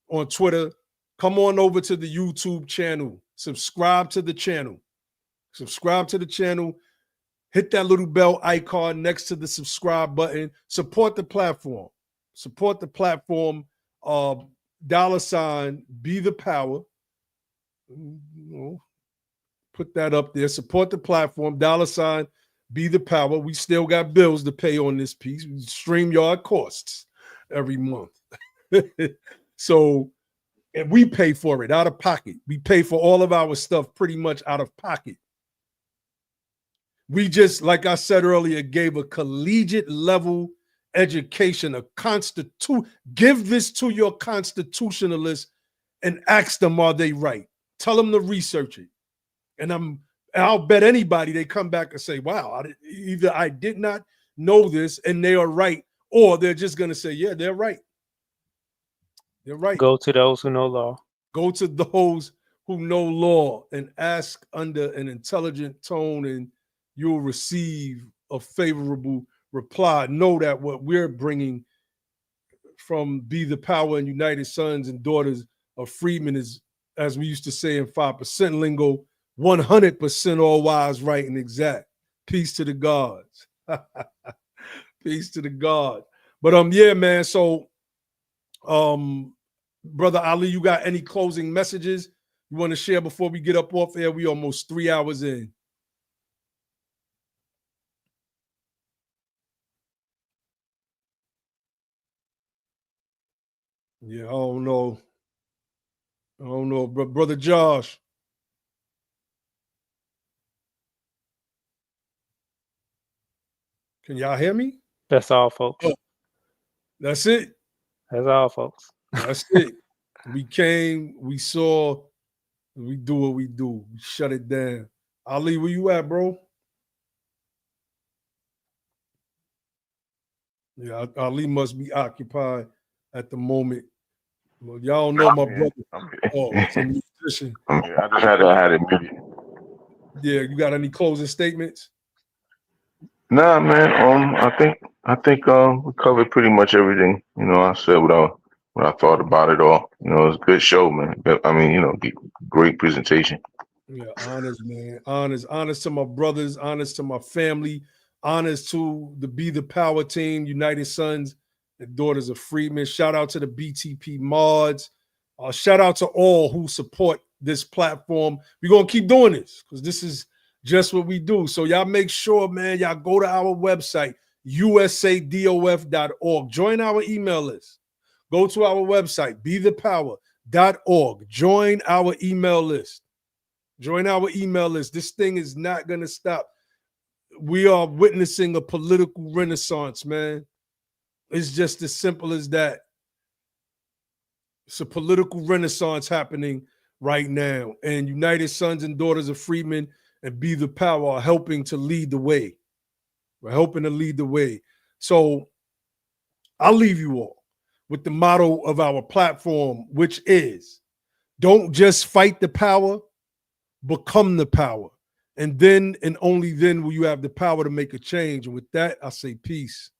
on Twitter. Come on over to the YouTube channel. Subscribe to the channel. Subscribe to the channel. Hit that little bell icon next to the subscribe button. Support the platform. Support the platform. $, be the power. Put that up there. Support the platform. $, be the power. We still got bills to pay on this piece. StreamYard costs every month. So, and we pay for it out of pocket. We pay for all of our stuff pretty much out of pocket. We just, like I said earlier, gave a collegiate level education, give this to your constitutionalists and ask them, are they right? Tell them to research it. And I'll bet anybody they come back and say, wow, either I did not know this and they are right, or they're just going to say, yeah, they're right. They're right. Go to those who know law. Go to those who know law and ask under an intelligent tone, and you'll receive a favorable reply. Know that what we're bringing from Be the Power and United Sons and Daughters of Freedmen is, as we used to say in 5% lingo, 100% all wise, right, and exact. Peace to the gods. Peace to the God. But yeah, man. So Brother Ali, you got any closing messages you want to share before we get up off air? We almost 3 hours in. Yeah, I don't know. Brother Josh. Can y'all hear me? That's all, folks. Oh, that's it. That's all, folks. That's it. We came, we saw, we do what we do. We shut it down. Ali, where you at, bro? Yeah, Ali must be occupied at the moment. Well, y'all know my brother. Oh, it's a musician. I just had it muted. Yeah, you got any closing statements? Nah, man. I think we covered pretty much everything. I said what I thought about it all. It was a good show, man. I mean, great presentation. Yeah, honest, man. Honest to my brothers, honest to my family, honest to the Be the Power team, United Sons and Daughters of Freedmen. Shout out to the BTP mods. Shout out to all who support this platform. We're going to keep doing this because this is just what we do. So y'all make sure, man, y'all go to our website, usadof.org. Join our email list. Go to our website, bethepower.org. Join our email list. Join our email list. This thing is not going to stop. We are witnessing a political renaissance, man. It's just as simple as that. It's a political renaissance happening right now. And United Sons and Daughters of Freedmen and Be the Power are helping to lead the way. We're helping to lead the way. So I'll leave you all with the motto of our platform, which is, don't just fight the power, become the power. And then and only then will you have the power to make a change. And with that, I say peace.